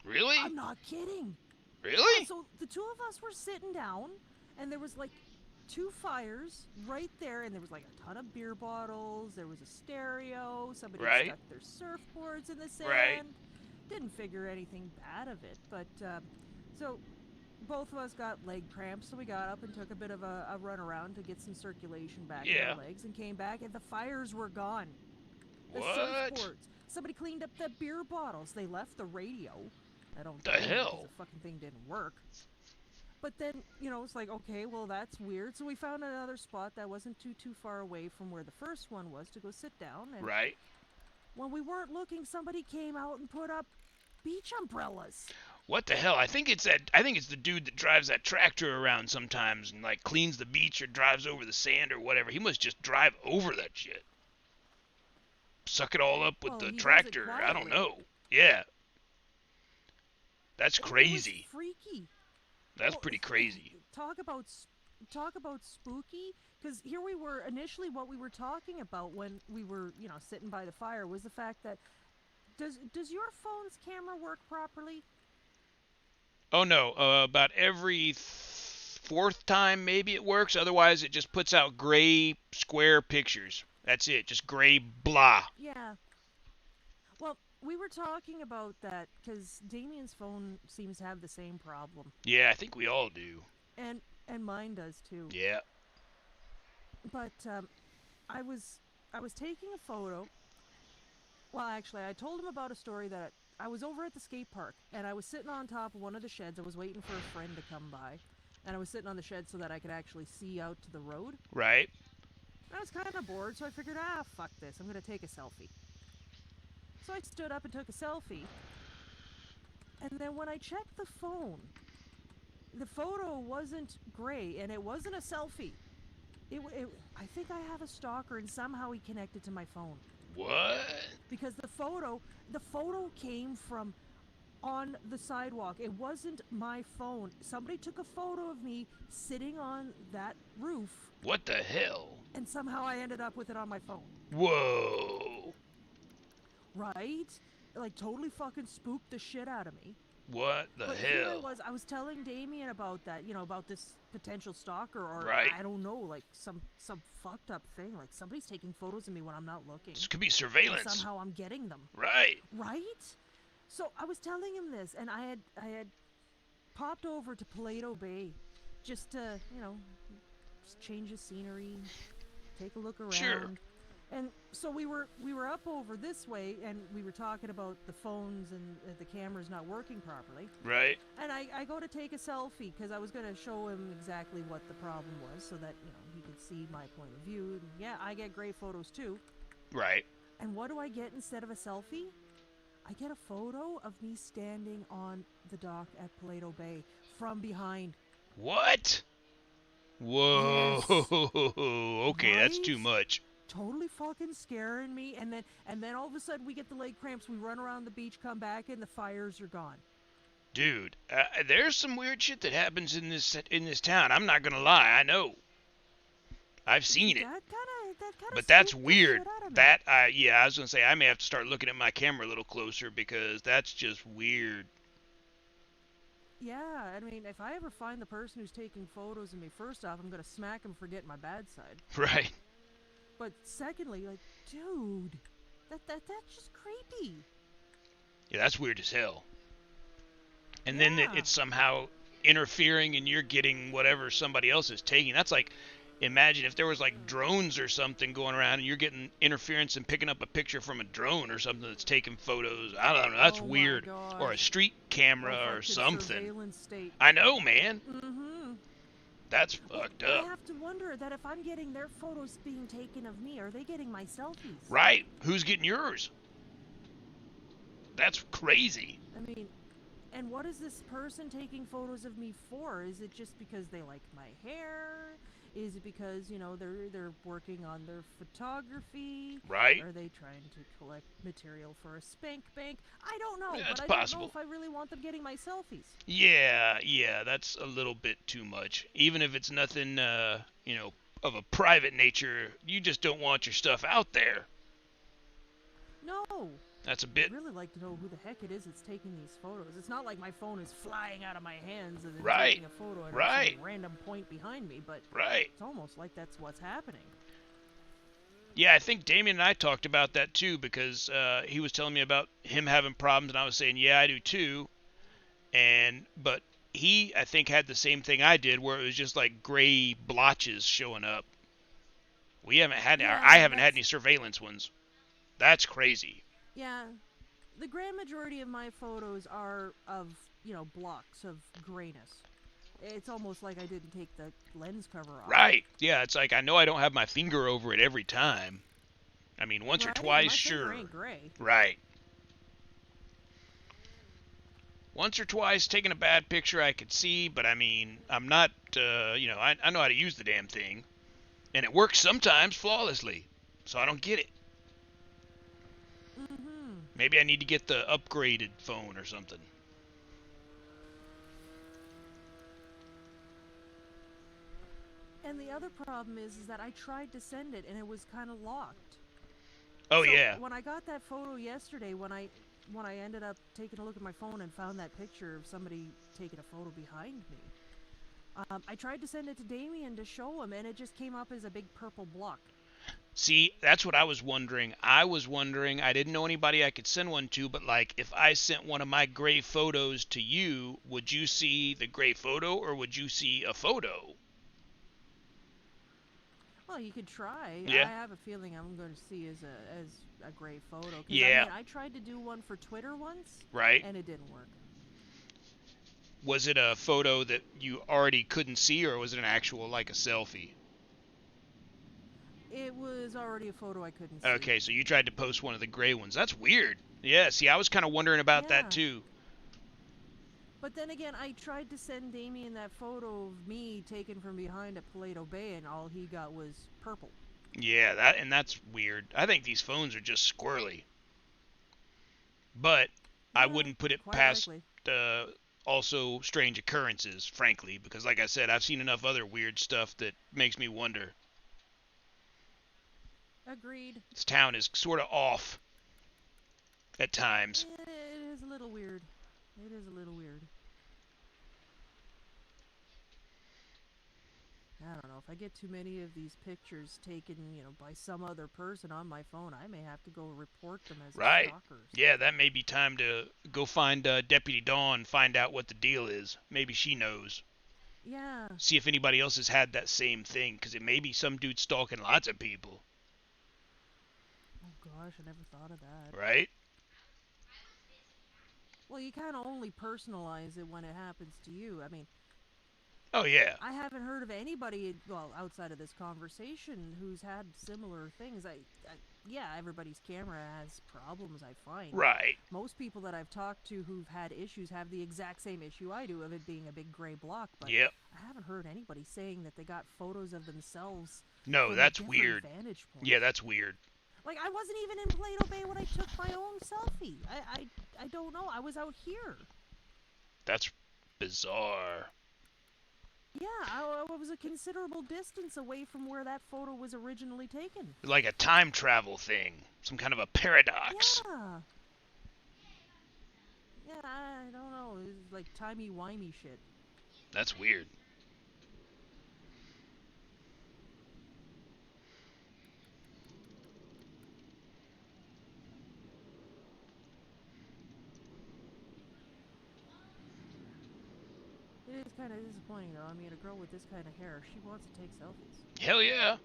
[SPEAKER 4] Really?
[SPEAKER 5] I'm not kidding.
[SPEAKER 4] Really?
[SPEAKER 5] So the two of us were sitting down, and there was like 2 fires right there, and there was like a ton of beer bottles. There was a stereo. Somebody
[SPEAKER 4] Right.
[SPEAKER 5] stuck their surfboards in the sand.
[SPEAKER 4] Right.
[SPEAKER 5] Didn't figure anything bad of it, but so both of us got leg cramps, so we got up and took a bit of a run around to get some circulation back in
[SPEAKER 4] Yeah.
[SPEAKER 5] our legs, and came back, and the fires were gone. The
[SPEAKER 4] What?
[SPEAKER 5] surfboards. Somebody cleaned up the beer bottles. They left the radio. I don't
[SPEAKER 4] The
[SPEAKER 5] blame them, 'cause
[SPEAKER 4] hell?
[SPEAKER 5] the fucking thing didn't work. But then, you know, it's like, okay, well, that's weird. So we found another spot that wasn't too far away from where the first one was to go sit down. And
[SPEAKER 4] Right.
[SPEAKER 5] when we weren't looking, somebody came out and put up beach umbrellas.
[SPEAKER 4] What the hell? I think it's the dude that drives that tractor around sometimes and like cleans the beach or drives over the sand or whatever. He must just drive over that shit. Suck it all up with
[SPEAKER 5] Well,
[SPEAKER 4] the
[SPEAKER 5] he does it
[SPEAKER 4] tractor. I don't
[SPEAKER 5] quietly.
[SPEAKER 4] know. Yeah. That's
[SPEAKER 5] It was
[SPEAKER 4] crazy.
[SPEAKER 5] freaky.
[SPEAKER 4] That's
[SPEAKER 5] Well,
[SPEAKER 4] pretty crazy.
[SPEAKER 5] Talk about spooky. Because here we were, initially what we were talking about when we were, you know, sitting by the fire was the fact that, does your phone's camera work properly?
[SPEAKER 4] Oh no, about every fourth time maybe it works. Otherwise it just puts out gray square pictures. That's it. Just gray blah.
[SPEAKER 5] Yeah. Well, we were talking about that because Damien's phone seems to have the same problem.
[SPEAKER 4] Yeah, I think we all do.
[SPEAKER 5] And mine does too.
[SPEAKER 4] Yeah.
[SPEAKER 5] But I was taking a photo. Well, actually, I told him about a story that I was over at the skate park, and I was sitting on top of one of the sheds. I was waiting for a friend to come by, and I was sitting on the shed so that I could actually see out to the road.
[SPEAKER 4] Right.
[SPEAKER 5] I was kind of bored, so I figured, fuck this. I'm going to take a selfie. So I stood up and took a selfie. And then when I checked the phone, the photo wasn't gray, and it wasn't a selfie. I think I have a stalker, and somehow he connected to my phone.
[SPEAKER 4] What?
[SPEAKER 5] Because the photo came from on the sidewalk. It wasn't my phone. Somebody took a photo of me sitting on that roof,
[SPEAKER 4] What the hell?
[SPEAKER 5] and somehow I ended up with it on my phone.
[SPEAKER 4] Whoa.
[SPEAKER 5] Right? Like, totally fucking spooked the shit out of me.
[SPEAKER 4] What the
[SPEAKER 5] But here
[SPEAKER 4] hell?
[SPEAKER 5] I was telling Damien about that, you know, about this potential stalker, or
[SPEAKER 4] Right.
[SPEAKER 5] I don't know, like some fucked up thing. Like, somebody's taking photos of me when I'm not looking.
[SPEAKER 4] This could be
[SPEAKER 5] And
[SPEAKER 4] surveillance.
[SPEAKER 5] somehow I'm getting them.
[SPEAKER 4] Right.
[SPEAKER 5] Right? So I was telling him this, and I had popped over to Paleto Bay just to, you know, just change the scenery, take a look around.
[SPEAKER 4] Sure.
[SPEAKER 5] And so we were up over this way, and we were talking about the phones and the cameras not working properly.
[SPEAKER 4] Right.
[SPEAKER 5] And I go to take a selfie because I was going to show him exactly what the problem was, so that, you know, he could see my point of view. And yeah, I get great photos too.
[SPEAKER 4] Right.
[SPEAKER 5] And what do I get instead of a selfie? I get a photo of me standing on the dock at Paleto Bay from behind.
[SPEAKER 4] What? Whoa. Okay, that's
[SPEAKER 5] Right?
[SPEAKER 4] too much.
[SPEAKER 5] Totally fucking scaring me. And then all of a sudden we get the leg cramps. We run around the beach, come back, and the fires are gone.
[SPEAKER 4] Dude, there's some weird shit that happens in this town. I'm not gonna lie. I know. I've seen it.
[SPEAKER 5] That kind of.
[SPEAKER 4] But that's weird. Yeah, I was gonna say I may have to start looking at my camera a little closer because that's just weird.
[SPEAKER 5] Yeah, I mean, if I ever find the person who's taking photos of me, first off, I'm gonna smack him for getting my bad side.
[SPEAKER 4] Right.
[SPEAKER 5] But secondly, like, dude, that's just creepy.
[SPEAKER 4] Yeah, that's weird as hell. And then
[SPEAKER 5] Yeah.
[SPEAKER 4] it's somehow interfering and you're getting whatever somebody else is taking. That's like, imagine if there was like drones or something going around and you're getting interference and picking up a picture from a drone or something that's taking photos. I don't know. That's
[SPEAKER 5] Oh my
[SPEAKER 4] weird. Or a
[SPEAKER 5] gosh.
[SPEAKER 4] street camera or
[SPEAKER 5] Fucking
[SPEAKER 4] something.
[SPEAKER 5] surveillance state.
[SPEAKER 4] I know, man.
[SPEAKER 5] Mm-hmm.
[SPEAKER 4] That's fucked
[SPEAKER 5] I
[SPEAKER 4] up.
[SPEAKER 5] have to wonder that if I'm getting their photos being taken of me, are they getting my selfies?
[SPEAKER 4] Right. Who's getting yours? That's crazy.
[SPEAKER 5] I mean, and what is this person taking photos of me for? Is it just because they like my hair? Is it because, you know, they're working on their photography?
[SPEAKER 4] Right.
[SPEAKER 5] Are they trying to collect material for a spank bank? I don't know,
[SPEAKER 4] Yeah,
[SPEAKER 5] but
[SPEAKER 4] it's
[SPEAKER 5] I
[SPEAKER 4] possible.
[SPEAKER 5] don't know if I really want them getting my selfies.
[SPEAKER 4] Yeah, that's a little bit too much. Even if it's nothing, you know, of a private nature, you just don't want your stuff out there.
[SPEAKER 5] No.
[SPEAKER 4] That's a bit.
[SPEAKER 5] I'd really like to know who the heck it is that's taking these photos. It's not like my phone is flying out of my hands and then
[SPEAKER 4] Right.
[SPEAKER 5] taking a photo at
[SPEAKER 4] Right.
[SPEAKER 5] some random point behind me, but
[SPEAKER 4] Right.
[SPEAKER 5] it's almost like that's what's happening.
[SPEAKER 4] Yeah, I think Damien and I talked about that too, because he was telling me about him having problems, and I was saying, yeah, I do too. But he, I think, had the same thing I did, where it was just like gray blotches showing up. We haven't had,
[SPEAKER 5] Yeah,
[SPEAKER 4] I haven't had any surveillance ones. That's crazy.
[SPEAKER 5] Yeah, the grand majority of my photos are of, blocks of grayness. It's almost like I didn't take the lens cover off.
[SPEAKER 4] Right. Yeah, it's like I know I don't have my finger over it every time. I mean, once or twice,
[SPEAKER 5] my
[SPEAKER 4] sure.
[SPEAKER 5] finger ain't gray.
[SPEAKER 4] Right. Once or twice, taking a bad picture I could see, but I mean, I'm not, I know how to use the damn thing. And it works sometimes flawlessly. So I don't get it.
[SPEAKER 5] Mm-hmm.
[SPEAKER 4] Maybe I need to get the upgraded phone or something.
[SPEAKER 5] And the other problem is that I tried to send it and it was kind of locked.
[SPEAKER 4] Oh,
[SPEAKER 5] So
[SPEAKER 4] yeah.
[SPEAKER 5] when I got that photo yesterday, when I ended up taking a look at my phone and found that picture of somebody taking a photo behind me, I tried to send it to Damien to show him, and it just came up as a big purple block.
[SPEAKER 4] See, that's what I was wondering. I didn't know anybody I could send one to, but like if I sent one of my gray photos to you, would you see the gray photo or would you see a photo?
[SPEAKER 5] Well, you could try.
[SPEAKER 4] Yeah.
[SPEAKER 5] I have a feeling I'm going to see as a gray photo. 'Cause,
[SPEAKER 4] Yeah.
[SPEAKER 5] I mean, I tried to do one for Twitter once,
[SPEAKER 4] Right.
[SPEAKER 5] and it didn't work.
[SPEAKER 4] Was it a photo that you already couldn't see, or was it an actual, like a selfie?
[SPEAKER 5] It was already a photo I couldn't see.
[SPEAKER 4] Okay, so you tried to post one of the gray ones. That's weird. Yeah, see, I was kind of wondering about
[SPEAKER 5] Yeah.
[SPEAKER 4] that too.
[SPEAKER 5] But then again, I tried to send Damien that photo of me taken from behind at Paleto Bay, and all he got was purple.
[SPEAKER 4] Yeah, that's weird. I think these phones are just squirrely. But I
[SPEAKER 5] Yeah,
[SPEAKER 4] wouldn't put it
[SPEAKER 5] quite
[SPEAKER 4] past
[SPEAKER 5] likely.
[SPEAKER 4] also strange occurrences, frankly, because like I said, I've seen enough other weird stuff that makes me wonder.
[SPEAKER 5] Agreed.
[SPEAKER 4] This town is sort of off at times.
[SPEAKER 5] It is a little weird. It is a little weird. I don't know, if I get too many of these pictures taken, by some other person on my phone, I may have to go report them as
[SPEAKER 4] Right.
[SPEAKER 5] stalkers.
[SPEAKER 4] Yeah, that may be time to go find Deputy Dawn, find out what the deal is. Maybe she knows.
[SPEAKER 5] Yeah.
[SPEAKER 4] See if anybody else has had that same thing, because it may be some dude stalking lots of people.
[SPEAKER 5] Oh gosh, I never thought of that.
[SPEAKER 4] Right?
[SPEAKER 5] Well, you kind of only personalize it when it happens to you. I mean,
[SPEAKER 4] Oh, yeah.
[SPEAKER 5] I haven't heard of anybody, well, outside of this conversation, who's had similar things. Yeah, everybody's camera has problems, I find.
[SPEAKER 4] Right.
[SPEAKER 5] Most people that I've talked to who've had issues have the exact same issue I do of it being a big gray block, but
[SPEAKER 4] Yep.
[SPEAKER 5] I haven't heard anybody saying that they got photos of themselves
[SPEAKER 4] No,
[SPEAKER 5] from a
[SPEAKER 4] that's
[SPEAKER 5] different
[SPEAKER 4] weird.
[SPEAKER 5] vantage point.
[SPEAKER 4] Yeah, that's weird.
[SPEAKER 5] Like, I wasn't even in Paleto Bay when I took my own selfie. I don't know. I was out here.
[SPEAKER 4] That's bizarre.
[SPEAKER 5] Yeah, I was a considerable distance away from where that photo was originally taken.
[SPEAKER 4] Like a time travel thing. Some kind of a paradox.
[SPEAKER 5] Yeah. Yeah, I don't know. It was like timey-wimey shit.
[SPEAKER 4] That's weird.
[SPEAKER 5] It is kind of disappointing, though. I mean, a girl with this kind of hair, she wants to take selfies.
[SPEAKER 4] Hell yeah.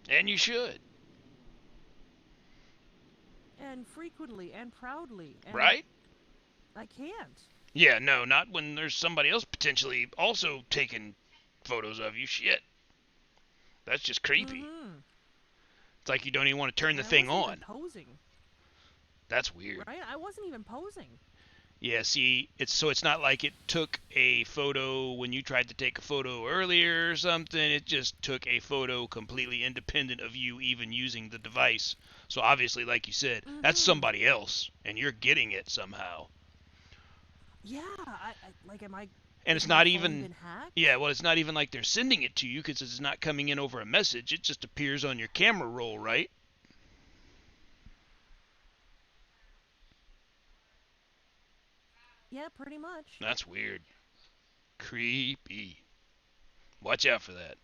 [SPEAKER 4] And you should.
[SPEAKER 5] And frequently and proudly. And
[SPEAKER 4] Right?
[SPEAKER 5] I can't.
[SPEAKER 4] Yeah, no, not when there's somebody else potentially also taking photos of you. Shit. That's just creepy.
[SPEAKER 5] Mm-hmm.
[SPEAKER 4] It's like you don't even want to turn the
[SPEAKER 5] And
[SPEAKER 4] thing
[SPEAKER 5] I wasn't
[SPEAKER 4] on.
[SPEAKER 5] even posing,
[SPEAKER 4] That's weird.
[SPEAKER 5] right? I wasn't even posing.
[SPEAKER 4] Yeah, see, it's not like it took a photo when you tried to take a photo earlier or something. It just took a photo completely independent of you even using the device. So obviously, like you said, that's somebody else, and you're getting it somehow.
[SPEAKER 5] Yeah, am I...
[SPEAKER 4] And it's
[SPEAKER 5] has my
[SPEAKER 4] not
[SPEAKER 5] phone
[SPEAKER 4] even...
[SPEAKER 5] been hacked?
[SPEAKER 4] Yeah, well, it's not even like they're sending it to you because it's not coming in over a message. It just appears on your camera roll, right?
[SPEAKER 5] Yeah, pretty much.
[SPEAKER 4] That's weird. Creepy. Watch out for that.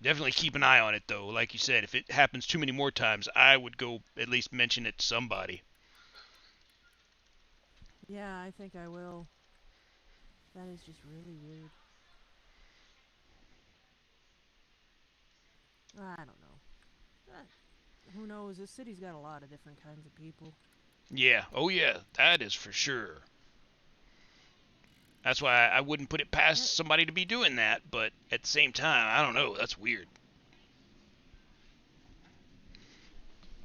[SPEAKER 4] Definitely keep an eye on it, though. Like you said, if it happens too many more times, I would go at least mention it to somebody.
[SPEAKER 5] Yeah, I think I will. That is just really weird. I don't know. Who knows? This city's got a lot of different kinds of people.
[SPEAKER 4] Yeah. Oh, yeah. That is for sure. That's why I wouldn't put it past somebody to be doing that, but at the same time, I don't know. That's weird.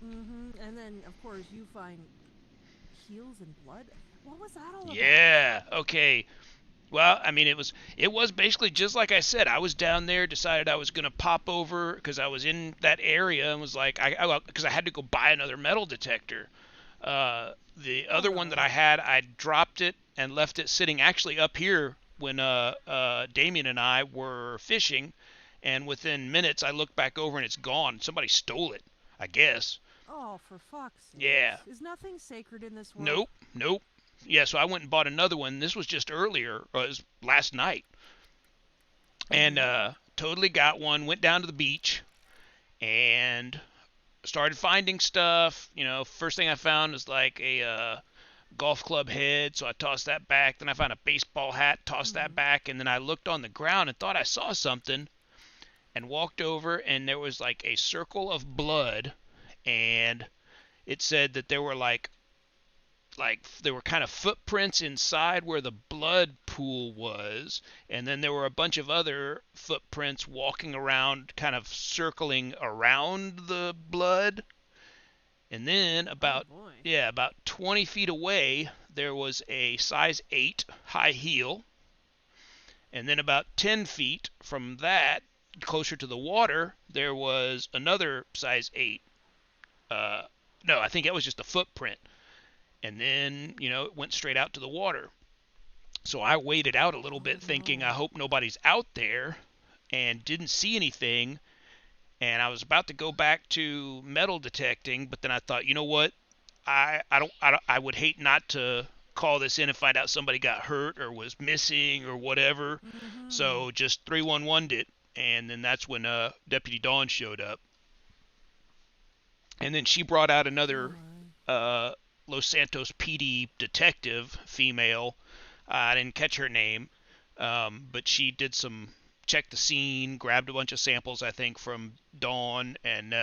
[SPEAKER 5] And then, of course, you find heels and blood. What was that all about?
[SPEAKER 4] Yeah. Okay. Well, I mean, it was basically just like I said. I was down there, decided I was gonna pop over because I was in that area, and was like, because I had to go buy another metal detector. The other one that I had, I dropped it and left it sitting actually up here when Damien and I were fishing, and within minutes I looked back over and it's gone. Somebody stole it, I guess.
[SPEAKER 5] Oh, for fuck's sake.
[SPEAKER 4] Yeah.
[SPEAKER 5] Is nothing sacred in this world?
[SPEAKER 4] Nope. Nope. Yeah, so I went and bought another one. This was just earlier, it was last night. And totally got one, went down to the beach, and started finding stuff. You know, first thing I found was like a golf club head, so I tossed that back. Then I found a baseball hat, tossed that back, and then I looked on the ground and thought I saw something, and walked over, and there was like a circle of blood, and it said that there were like there were kind of footprints inside where the blood pool was, and then there were a bunch of other footprints walking around, kind of circling around the blood. And then about 20 feet away there was a size 8 high heel, and then about 10 feet from that, closer to the water, there was another size 8. No, I think that was just a footprint. And then, it went straight out to the water. So I waited out a little bit thinking, I hope nobody's out there, and didn't see anything. And I was about to go back to metal detecting, but then I thought, you know what? I would hate not to call this in and find out somebody got hurt or was missing or whatever. So just 311'd it, and then that's when Deputy Dawn showed up. And then she brought out another Los Santos PD detective, female. I didn't catch her name, but she did check the scene, grabbed a bunch of samples, I think, from Dawn, and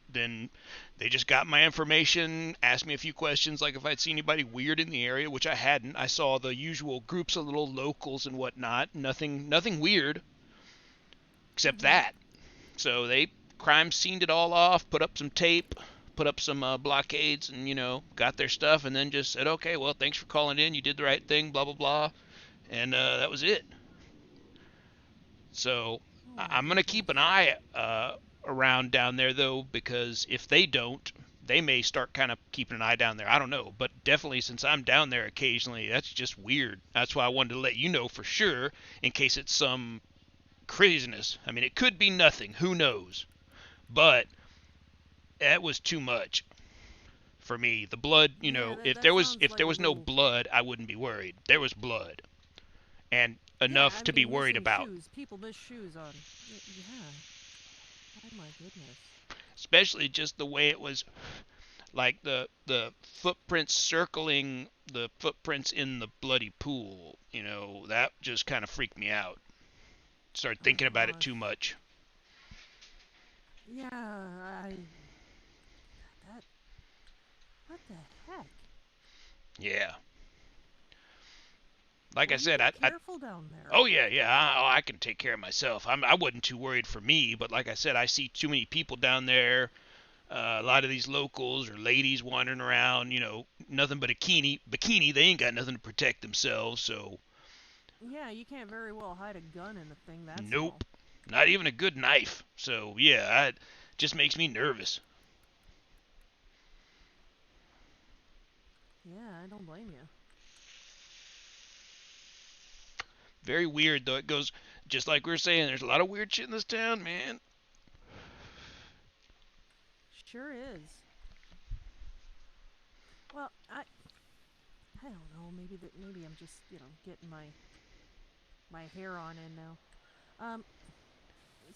[SPEAKER 4] then they just got my information, asked me a few questions, like if I'd seen anybody weird in the area, which I hadn't. I saw the usual groups of little locals and whatnot. Nothing weird, except that. So they crime scened it all off, put up some tape, put up some blockades, and got their stuff, and then just said, okay, well, thanks for calling in, you did the right thing, blah blah blah, and that was it. So I'm gonna keep an eye around down there, though, because if they don't, they may start kind of keeping an eye down there. I don't know, but definitely since I'm down there occasionally, that's just weird. That's why I wanted to let you know for sure, in case it's some craziness. I mean, it could be nothing, who knows, but that was too much for me. The blood, if there was no blood, I wouldn't be worried. There was blood, and enough to be worried about.
[SPEAKER 5] People miss shoes on. Yeah. Oh my goodness.
[SPEAKER 4] Especially just the way it was, like the footprints circling the footprints in the bloody pool. That just kind of freaked me out. Started thinking about it too much.
[SPEAKER 5] Yeah, what the heck?
[SPEAKER 4] Yeah. Like I said,
[SPEAKER 5] careful down there.
[SPEAKER 4] Oh yeah. I can take care of myself. I wasn't too worried for me, but like I said, I see too many people down there. A lot of these locals or ladies wandering around. Nothing but a bikini. They ain't got nothing to protect themselves. So.
[SPEAKER 5] Yeah, you can't very well hide a gun in the thing. That's
[SPEAKER 4] nope. Not even a good knife. So yeah, it just makes me nervous.
[SPEAKER 5] Yeah, I don't blame you.
[SPEAKER 4] Very weird, though. It goes, just like we were saying, there's a lot of weird shit in this town, man.
[SPEAKER 5] Sure is. Well, I don't know. Maybe I'm just getting my hair on in now.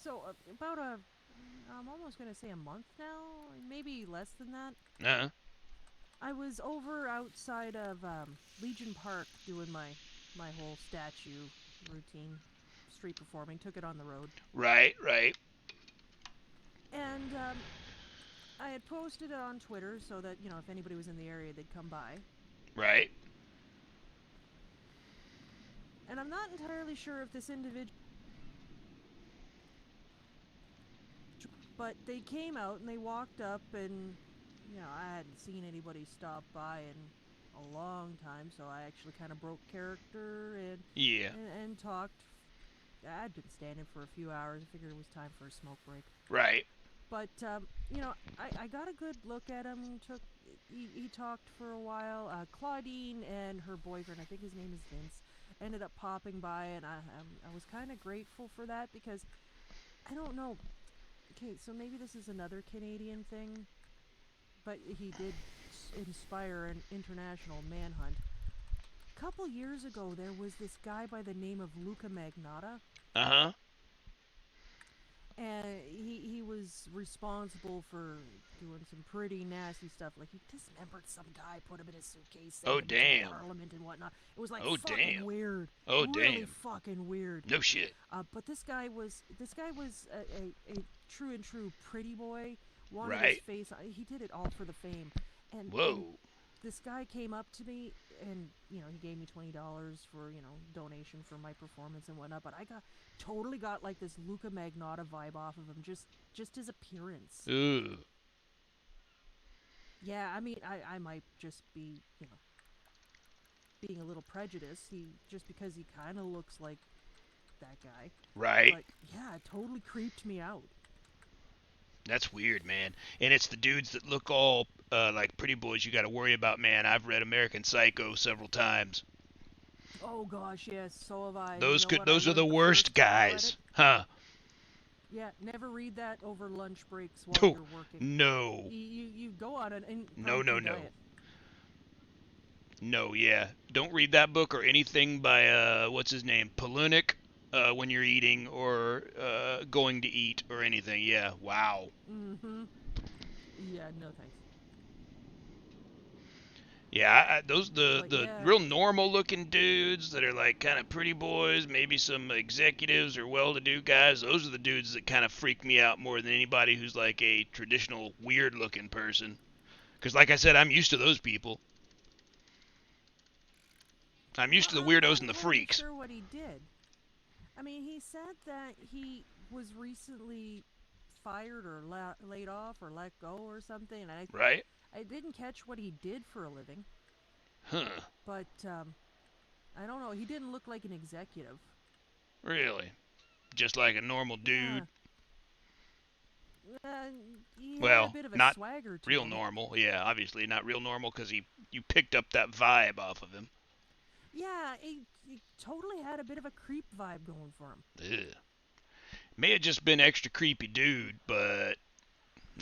[SPEAKER 5] So about I'm almost gonna say a month now, maybe less than that.
[SPEAKER 4] Uh-huh.
[SPEAKER 5] I was over outside of Legion Park doing my whole statue routine, street performing. Took it on the road,
[SPEAKER 4] Right, right,
[SPEAKER 5] and I had posted it on Twitter so that if anybody was in the area, they'd come by.
[SPEAKER 4] right.
[SPEAKER 5] And I'm not entirely sure if this individual, but they came out and they walked up, and I hadn't seen anybody stop by in a long time, so I actually kind of broke character
[SPEAKER 4] Yeah.
[SPEAKER 5] and talked. I'd been standing for a few hours. I figured it was time for a smoke break.
[SPEAKER 4] Right.
[SPEAKER 5] But I got a good look at him. He talked for a while. Claudine and her boyfriend, I think his name is Vince, ended up popping by, and I was kind of grateful for that because I don't know. Okay, so maybe this is another Canadian thing, but he did inspire an international manhunt. A couple years ago, there was this guy by the name of Luca Magnotta,
[SPEAKER 4] Uh-huh.
[SPEAKER 5] and he was responsible for doing some pretty nasty stuff. Like, he dismembered some guy, put him in a suitcase, sent
[SPEAKER 4] Oh,
[SPEAKER 5] him to
[SPEAKER 4] damn.
[SPEAKER 5] Parliament and whatnot. It was like
[SPEAKER 4] Oh,
[SPEAKER 5] fucking
[SPEAKER 4] damn.
[SPEAKER 5] weird.
[SPEAKER 4] Oh,
[SPEAKER 5] really
[SPEAKER 4] damn.
[SPEAKER 5] fucking weird.
[SPEAKER 4] No shit.
[SPEAKER 5] But this guy was a true and true pretty boy. Wanted his
[SPEAKER 4] Right.
[SPEAKER 5] face. He did it all for the fame. And
[SPEAKER 4] Whoa.
[SPEAKER 5] this guy came up to me, and he gave me $20 for donation for my performance and whatnot. But I totally got like this Luca Magnotta vibe off of him, just his appearance.
[SPEAKER 4] Ooh.
[SPEAKER 5] Yeah, I mean, I might just be being a little prejudiced. Just because he kind of looks like that guy.
[SPEAKER 4] Right.
[SPEAKER 5] But yeah, it totally creeped me out.
[SPEAKER 4] That's weird, man. And it's the dudes that look all like pretty boys you got to worry about, man. I've read American Psycho several times.
[SPEAKER 5] Oh gosh, yes, so have I.
[SPEAKER 4] Those
[SPEAKER 5] what?
[SPEAKER 4] those
[SPEAKER 5] I
[SPEAKER 4] are the
[SPEAKER 5] learned
[SPEAKER 4] worst
[SPEAKER 5] first time I read
[SPEAKER 4] guys,
[SPEAKER 5] it.
[SPEAKER 4] huh?
[SPEAKER 5] Yeah, never read that over lunch breaks while
[SPEAKER 4] Oh,
[SPEAKER 5] you're working.
[SPEAKER 4] no.
[SPEAKER 5] You go on an
[SPEAKER 4] No,
[SPEAKER 5] impromptu
[SPEAKER 4] no, no.
[SPEAKER 5] diet.
[SPEAKER 4] No, yeah. Don't read that book or anything by what's his name, Palunik, when you're eating or going to eat or anything. Yeah. Wow.
[SPEAKER 5] Mm-hmm. Yeah, no thanks.
[SPEAKER 4] Yeah, those the
[SPEAKER 5] Yeah.
[SPEAKER 4] real normal looking dudes that are like kind of pretty boys, maybe some executives or well-to-do guys. Those are the dudes that kind of freak me out more than anybody who's like a traditional weird looking person. Because like I said, I'm used to those people. I'm used to the
[SPEAKER 5] I'm
[SPEAKER 4] weirdos
[SPEAKER 5] not
[SPEAKER 4] and the
[SPEAKER 5] entirely
[SPEAKER 4] freaks.
[SPEAKER 5] sure what he did. I mean, he said that he was recently fired or laid off or let go or something, and
[SPEAKER 4] Right?
[SPEAKER 5] I didn't catch what he did for a living.
[SPEAKER 4] Huh.
[SPEAKER 5] But I don't know. He didn't look like an executive.
[SPEAKER 4] Really? Just like a normal dude.
[SPEAKER 5] Yeah. He had
[SPEAKER 4] Well,
[SPEAKER 5] a bit of a
[SPEAKER 4] not
[SPEAKER 5] swagger to
[SPEAKER 4] real
[SPEAKER 5] him.
[SPEAKER 4] normal. Yeah, obviously not real normal because you picked up that vibe off of him.
[SPEAKER 5] Yeah, he totally had a bit of a creep vibe going for him.
[SPEAKER 4] Ugh. May have just been extra creepy dude, but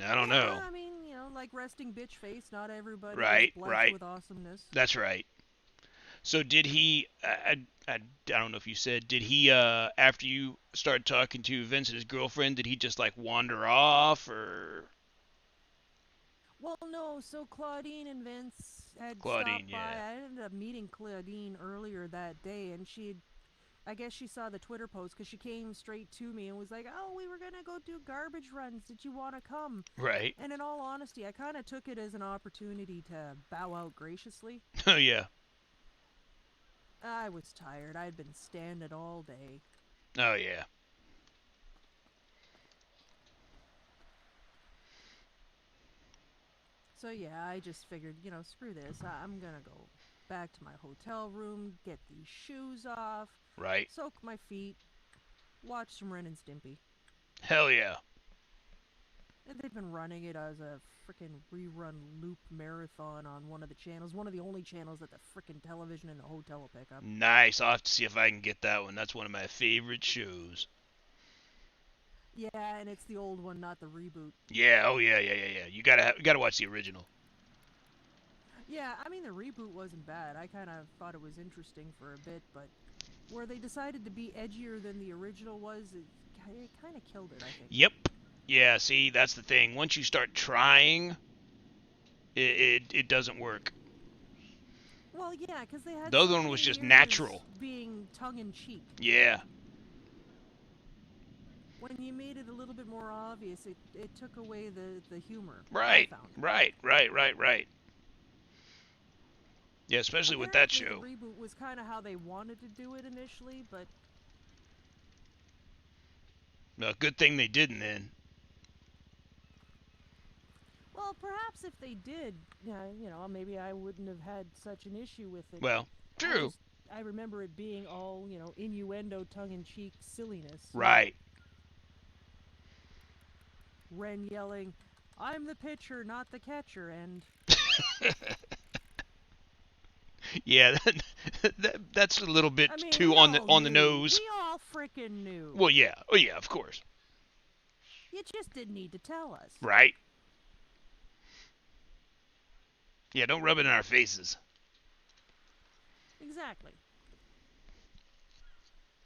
[SPEAKER 4] I don't know.
[SPEAKER 5] I mean, like resting bitch face. Not everybody
[SPEAKER 4] Right,
[SPEAKER 5] is blessed
[SPEAKER 4] right.
[SPEAKER 5] with awesomeness.
[SPEAKER 4] That's right. So did he? I don't know if you said. Did he? After you started talking to Vince and his girlfriend, did he just like wander off or?
[SPEAKER 5] Well, no. So Claudine and Vince had
[SPEAKER 4] Claudine,
[SPEAKER 5] stopped by.
[SPEAKER 4] yeah.
[SPEAKER 5] I ended up meeting Claudine earlier that day, and I guess she saw the Twitter post because she came straight to me and was like, "Oh, we were gonna go do garbage runs. Did you want to come?"
[SPEAKER 4] Right.
[SPEAKER 5] And in all honesty, I kind of took it as an opportunity to bow out graciously.
[SPEAKER 4] Oh yeah.
[SPEAKER 5] I was tired. I'd been standing all day.
[SPEAKER 4] Oh yeah.
[SPEAKER 5] So yeah, I just figured, screw this. I'm gonna go back to my hotel room, get these shoes off,
[SPEAKER 4] Right.
[SPEAKER 5] soak my feet, watch some Ren and Stimpy.
[SPEAKER 4] Hell yeah.
[SPEAKER 5] And they've been running it as a frickin' rerun loop marathon on one of the channels, one of the only channels that the frickin' television in the hotel will pick up.
[SPEAKER 4] Nice. I'll have to see if I can get that one. That's one of my favorite shows.
[SPEAKER 5] Yeah, and it's the old one, not the reboot.
[SPEAKER 4] Yeah. Oh yeah. Yeah. Yeah. Yeah. You gotta watch the original.
[SPEAKER 5] Yeah, I mean the reboot wasn't bad. I kind of thought it was interesting for a bit, but where they decided to be edgier than the original was, it kind of killed it, I think.
[SPEAKER 4] Yep. Yeah, see, that's the thing. Once you start trying, it doesn't work.
[SPEAKER 5] Well, yeah, because they had
[SPEAKER 4] The other
[SPEAKER 5] so
[SPEAKER 4] one was
[SPEAKER 5] many
[SPEAKER 4] just
[SPEAKER 5] years
[SPEAKER 4] natural.
[SPEAKER 5] being tongue-in-cheek.
[SPEAKER 4] Yeah.
[SPEAKER 5] When you made it a little bit more obvious, it took away the humor.
[SPEAKER 4] Right.
[SPEAKER 5] I found.
[SPEAKER 4] Right. Yeah, especially with that
[SPEAKER 5] Apparently,
[SPEAKER 4] show.
[SPEAKER 5] the reboot was kind of how they wanted to do it initially, but
[SPEAKER 4] Good thing they didn't then.
[SPEAKER 5] well, perhaps if they did, maybe I wouldn't have had such an issue with it.
[SPEAKER 4] Well, true.
[SPEAKER 5] I remember it being all, innuendo, tongue-in-cheek silliness.
[SPEAKER 4] Right.
[SPEAKER 5] Ren yelling, "I'm the pitcher, not the catcher," and
[SPEAKER 4] Yeah, that's a little bit
[SPEAKER 5] I mean,
[SPEAKER 4] too
[SPEAKER 5] we
[SPEAKER 4] on
[SPEAKER 5] all
[SPEAKER 4] the
[SPEAKER 5] knew.
[SPEAKER 4] nose.
[SPEAKER 5] We all frickin' knew.
[SPEAKER 4] Well, yeah. Oh, yeah, of course.
[SPEAKER 5] You just didn't need to tell us.
[SPEAKER 4] Right. Yeah, don't rub it in our faces.
[SPEAKER 5] Exactly.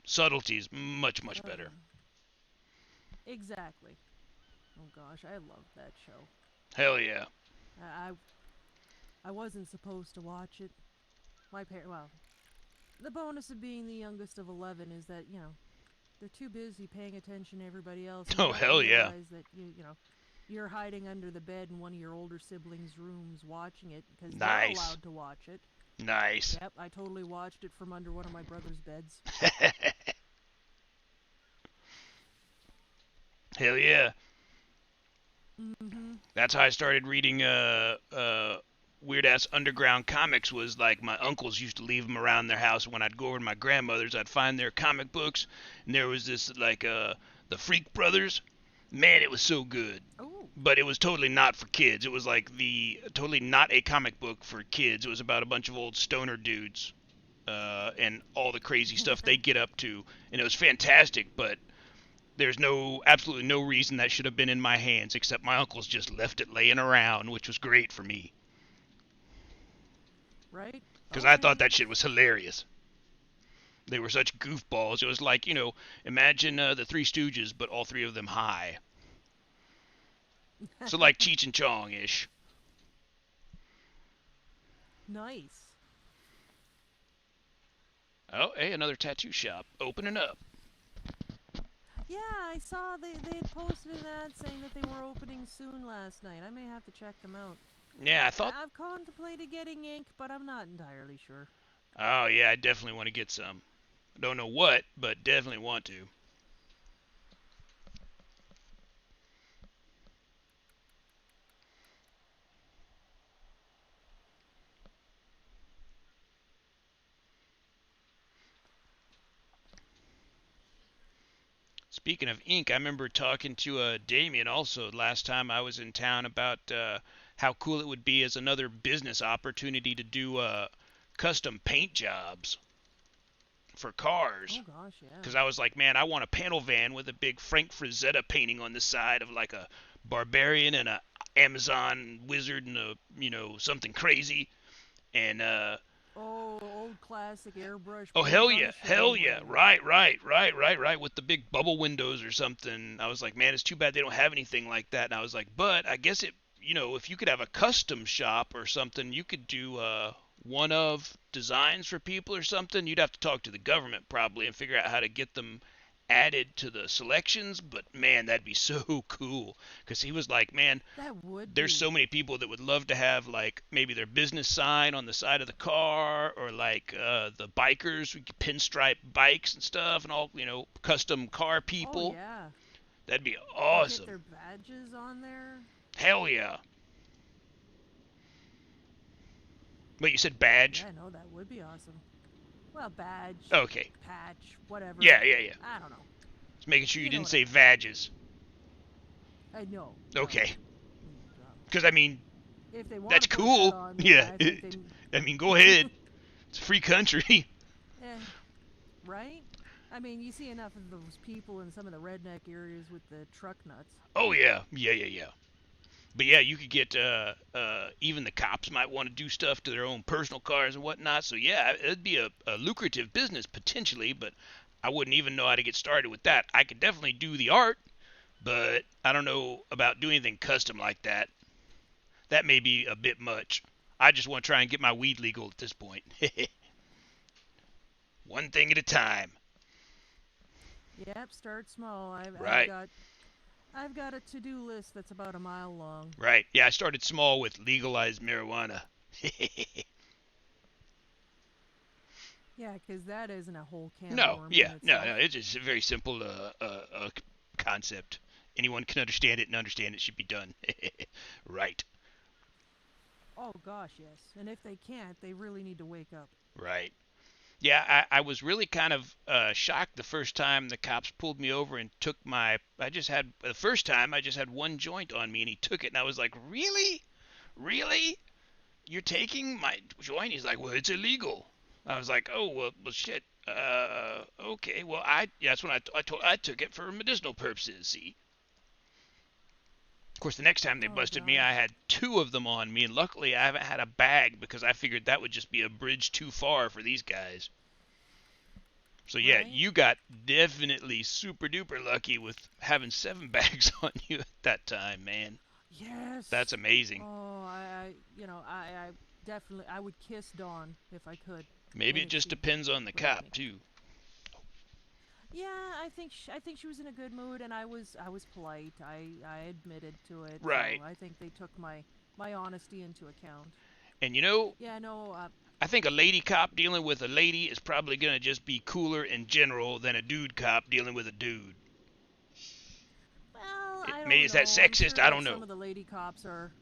[SPEAKER 4] Subtlety's much better.
[SPEAKER 5] Exactly. Oh gosh, I loved that show.
[SPEAKER 4] Hell yeah.
[SPEAKER 5] I wasn't supposed to watch it. Well, the bonus of being the youngest of 11 is that, they're too busy paying attention to everybody else. And
[SPEAKER 4] Oh,
[SPEAKER 5] you don't
[SPEAKER 4] hell yeah.
[SPEAKER 5] realize that you're hiding under the bed in one of your older siblings' rooms watching it because they're allowed to watch it.
[SPEAKER 4] Nice.
[SPEAKER 5] Yep, I totally watched it from under one of my brother's beds.
[SPEAKER 4] Hell yeah.
[SPEAKER 5] Mm-hmm.
[SPEAKER 4] That's how I started reading weird-ass underground comics. Was like my uncles used to leave them around their house. When I'd go over to my grandmother's, I'd find their comic books, and there was this like the Freak Brothers. Man, it was so good.
[SPEAKER 5] Oh.
[SPEAKER 4] But it was totally not for kids. It was like totally not a comic book for kids. It was about a bunch of old stoner dudes and all the crazy stuff they get up to, and it was fantastic. But there's absolutely no reason that should have been in my hands, except my uncles just left it laying around, which was great for me.
[SPEAKER 5] Right?
[SPEAKER 4] Because I thought that shit was hilarious. They were such goofballs. It was like, imagine the Three Stooges, but all three of them high. So like Cheech and Chong-ish.
[SPEAKER 5] Nice.
[SPEAKER 4] Oh, hey, another tattoo shop opening up.
[SPEAKER 5] Yeah, I saw they had posted an ad saying that they were opening soon last night. I may have to check them out.
[SPEAKER 4] Yeah, I thought...
[SPEAKER 5] I've contemplated getting ink, but I'm not entirely sure.
[SPEAKER 4] Oh, yeah, I definitely want to get some. Don't know what, but definitely want to. Speaking of ink, I remember talking to Damien also last time I was in town about how cool it would be as another business opportunity to do custom paint jobs for cars.
[SPEAKER 5] Oh gosh, yeah.
[SPEAKER 4] Because I was like, man, I want a panel van with a big Frank Frazetta painting on the side of like a barbarian and a Amazon wizard and a something crazy. And
[SPEAKER 5] old classic airbrush.
[SPEAKER 4] oh hell yeah, right, with the big bubble windows or something. I was like, man, it's too bad they don't have anything like that. And I was like, but I guess if you could have a custom shop or something, you could do one of designs for people or something. You'd have to talk to the government probably and figure out how to get them added to the selections, but man, that'd be so cool. Because he was like, man, there's so many people that would love to have like maybe their business sign on the side of the car, or like the bikers, we could pinstripe bikes and stuff, and all custom car people.
[SPEAKER 5] Oh yeah,
[SPEAKER 4] that'd be awesome.
[SPEAKER 5] Get their badges on there.
[SPEAKER 4] Hell yeah. Wait, you said badge?
[SPEAKER 5] Yeah, no, that would be awesome. Well, badge.
[SPEAKER 4] Okay.
[SPEAKER 5] Patch, whatever.
[SPEAKER 4] Yeah.
[SPEAKER 5] I don't know.
[SPEAKER 4] Just making sure you didn't say badges.
[SPEAKER 5] I know.
[SPEAKER 4] Okay. Because I mean,
[SPEAKER 5] if they want
[SPEAKER 4] that's
[SPEAKER 5] to put
[SPEAKER 4] cool.
[SPEAKER 5] That on there,
[SPEAKER 4] Yeah. I mean, go ahead. It's a free country.
[SPEAKER 5] Right? I mean, you see enough of those people in some of the redneck areas with the truck nuts.
[SPEAKER 4] Oh yeah. But yeah, you could get even the cops might want to do stuff to their own personal cars and whatnot. So yeah, it'd be a lucrative business potentially, but I wouldn't even know how to get started with that. I could definitely do the art, but I don't know about doing anything custom like that. That may be a bit much. I just want to try and get my weed legal at this point. One thing at a time.
[SPEAKER 5] Yep, start small.
[SPEAKER 4] Right.
[SPEAKER 5] I've got a to-do list that's about a mile long.
[SPEAKER 4] Right. Yeah, I started small with legalized marijuana.
[SPEAKER 5] Yeah, because that isn't a whole can of
[SPEAKER 4] No,
[SPEAKER 5] worms
[SPEAKER 4] yeah,
[SPEAKER 5] in
[SPEAKER 4] no,
[SPEAKER 5] itself.
[SPEAKER 4] no. It's just a very simple concept. Anyone can understand it, and understand it should be done. Right.
[SPEAKER 5] Oh gosh, yes. And if they can't, they really need to wake up.
[SPEAKER 4] Right. Yeah, I was really kind of shocked the first time the cops pulled me over and took my. The first time I just had one joint on me, and he took it, and I was like, really, really, you're taking my joint? He's like, well, it's illegal. I was like, oh well shit. Okay, well that's when I took it for medicinal purposes. See. Of course, the next time they
[SPEAKER 5] Oh
[SPEAKER 4] busted me, I
[SPEAKER 5] gosh.
[SPEAKER 4] had two of them on me, and luckily I haven't had a bag because I figured that would just be a bridge too far for these guys. So yeah,
[SPEAKER 5] Right?
[SPEAKER 4] you got definitely super duper lucky with having 7 bags on you at that time, man.
[SPEAKER 5] Yes.
[SPEAKER 4] That's amazing.
[SPEAKER 5] Oh, I definitely, I would kiss Dawn if I could.
[SPEAKER 4] Maybe
[SPEAKER 5] And
[SPEAKER 4] it
[SPEAKER 5] if
[SPEAKER 4] just
[SPEAKER 5] she
[SPEAKER 4] depends on the
[SPEAKER 5] would let
[SPEAKER 4] cop
[SPEAKER 5] me.
[SPEAKER 4] too.
[SPEAKER 5] Yeah, I think she was in a good mood, and I was polite. I admitted to it,
[SPEAKER 4] Right.
[SPEAKER 5] so I think they took my honesty into account.
[SPEAKER 4] And you know,
[SPEAKER 5] Yeah, no,
[SPEAKER 4] I think a lady cop dealing with a lady is probably gonna just be cooler in general than a dude cop dealing with a dude.
[SPEAKER 5] well, I
[SPEAKER 4] Maybe
[SPEAKER 5] don't
[SPEAKER 4] is that
[SPEAKER 5] know. I'm
[SPEAKER 4] sexist?
[SPEAKER 5] sure
[SPEAKER 4] I
[SPEAKER 5] that
[SPEAKER 4] don't
[SPEAKER 5] some
[SPEAKER 4] know.
[SPEAKER 5] of the lady cops are,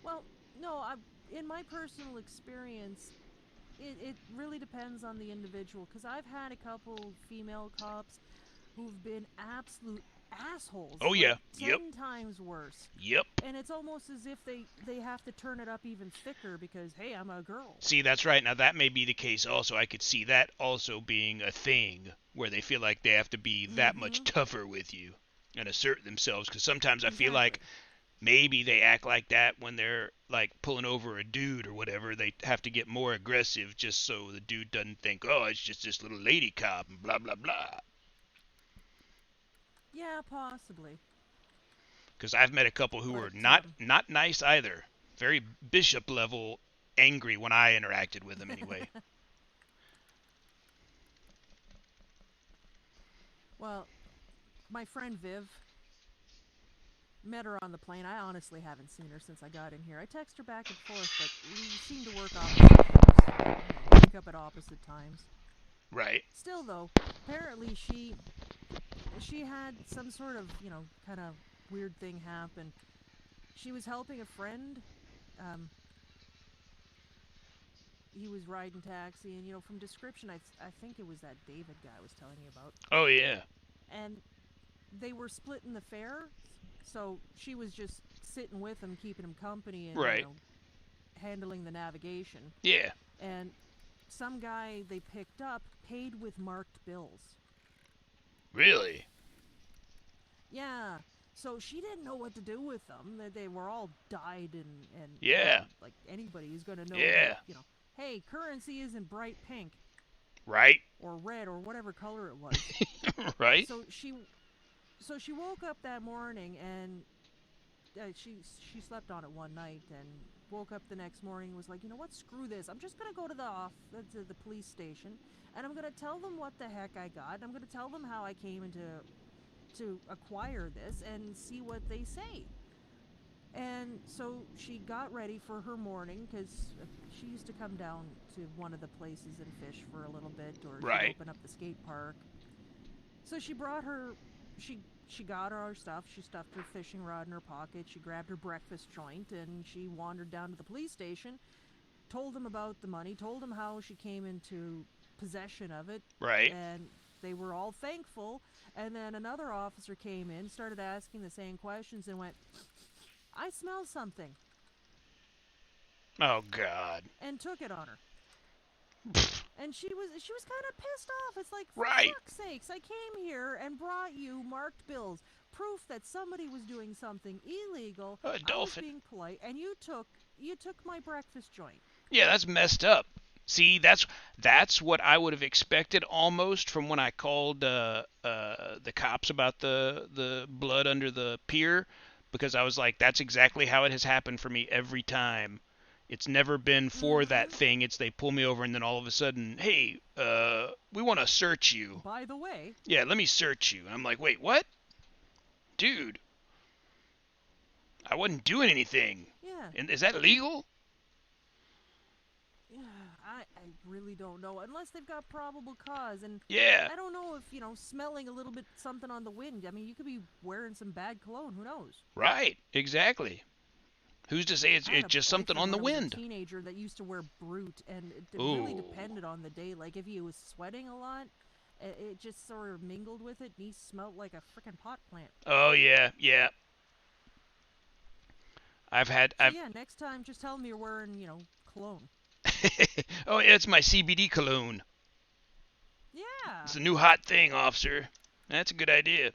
[SPEAKER 5] well, no, in my personal experience, it really depends on the individual. Because I've had a couple female cops who've been absolute assholes,
[SPEAKER 4] Oh
[SPEAKER 5] like
[SPEAKER 4] yeah. Yep.
[SPEAKER 5] 10 times worse.
[SPEAKER 4] Yep.
[SPEAKER 5] And it's almost as if they have to turn it up even thicker because, hey, I'm a girl.
[SPEAKER 4] See, that's right. Now that may be the case also. I could see that also being a thing where they feel like they have to be that much
[SPEAKER 5] Mm-hmm.
[SPEAKER 4] tougher with you and assert themselves. Because sometimes I feel like
[SPEAKER 5] Exactly.
[SPEAKER 4] maybe they act like that when they're like pulling over a dude or whatever. They have to get more aggressive just so the dude doesn't think, oh, it's just this little lady cop and blah blah blah.
[SPEAKER 5] Yeah, possibly.
[SPEAKER 4] Because I've met a couple who were
[SPEAKER 5] But,
[SPEAKER 4] not nice either. Very bishop level angry when I interacted with them anyway.
[SPEAKER 5] well, my friend Viv, met her on the plane. I honestly haven't seen her since I got in here. I text her back and forth, but we seem to work opposite shifts. Wake up at opposite times.
[SPEAKER 4] Right.
[SPEAKER 5] Still, though, apparently she had some sort of, kind of weird thing happen. She was helping a friend. He was riding taxi, and from description, I think it was that David guy I was telling you about.
[SPEAKER 4] Oh yeah.
[SPEAKER 5] And they were splitting the fare, so she was just sitting with him, keeping him company, and
[SPEAKER 4] Right.
[SPEAKER 5] handling the navigation.
[SPEAKER 4] Yeah.
[SPEAKER 5] And some guy they picked up paid with marked bills.
[SPEAKER 4] Really?
[SPEAKER 5] Yeah. So she didn't know what to do with them. They were all dyed and
[SPEAKER 4] Yeah.
[SPEAKER 5] like anybody is going to know
[SPEAKER 4] Yeah.
[SPEAKER 5] that, hey, currency isn't bright pink
[SPEAKER 4] Right.
[SPEAKER 5] or red or whatever color it was.
[SPEAKER 4] Right.
[SPEAKER 5] So she woke up that morning and she slept on it one night and woke up the next morning and was like, you know what, screw this. I'm just going to go to the police station and I'm going to tell them what the heck I got. And I'm going to tell them how I came to acquire this and see what they say. And so she got ready for her morning because she used to come down to one of the places and fish for a little bit, or
[SPEAKER 4] Right.
[SPEAKER 5] she'd open up the skate park. So she brought her, she got all her stuff. She stuffed her fishing rod in her pocket. She grabbed her breakfast joint and she wandered down to the police station, told them about the money, told them how she came into possession of it,
[SPEAKER 4] Right.
[SPEAKER 5] and they were all thankful. And then another officer came in, started asking the same questions, and went, I smell something,
[SPEAKER 4] Oh God.
[SPEAKER 5] and took it on her. And she was kind of pissed off. It's like, for
[SPEAKER 4] Right.
[SPEAKER 5] fuck's sakes, I came here and brought you marked bills, proof that somebody was doing something illegal.
[SPEAKER 4] A
[SPEAKER 5] I was
[SPEAKER 4] dolphin.
[SPEAKER 5] being polite, and you took my breakfast joint.
[SPEAKER 4] Yeah, that's messed up. See, that's what I would have expected almost from when I called the cops about the blood under the pier, because I was like, that's exactly how it has happened for me every time. It's never been for that thing. It's they pull me over and then all of a sudden, hey, we want to search you.
[SPEAKER 5] By the way.
[SPEAKER 4] Yeah, let me search you. And I'm like, wait, what? Dude, I wasn't doing anything.
[SPEAKER 5] Yeah.
[SPEAKER 4] And is that legal?
[SPEAKER 5] Yeah, I really don't know. Unless they've got probable cause. And
[SPEAKER 4] Yeah.
[SPEAKER 5] I don't know if, smelling a little bit something on the wind. I mean, you could be wearing some bad cologne. Who knows?
[SPEAKER 4] Right. Exactly. Who's to say it's just something on the wind?
[SPEAKER 5] I was a teenager that used to wear Brute, and it really depended on the day. Like, if he was sweating a lot, it just sort of mingled with it, and he smelled like a freaking pot plant.
[SPEAKER 4] Oh, yeah, yeah.
[SPEAKER 5] Yeah, next time, just tell him you're wearing, cologne.
[SPEAKER 4] Oh, yeah, it's my CBD cologne.
[SPEAKER 5] Yeah.
[SPEAKER 4] It's a new hot thing, officer. That's a good idea.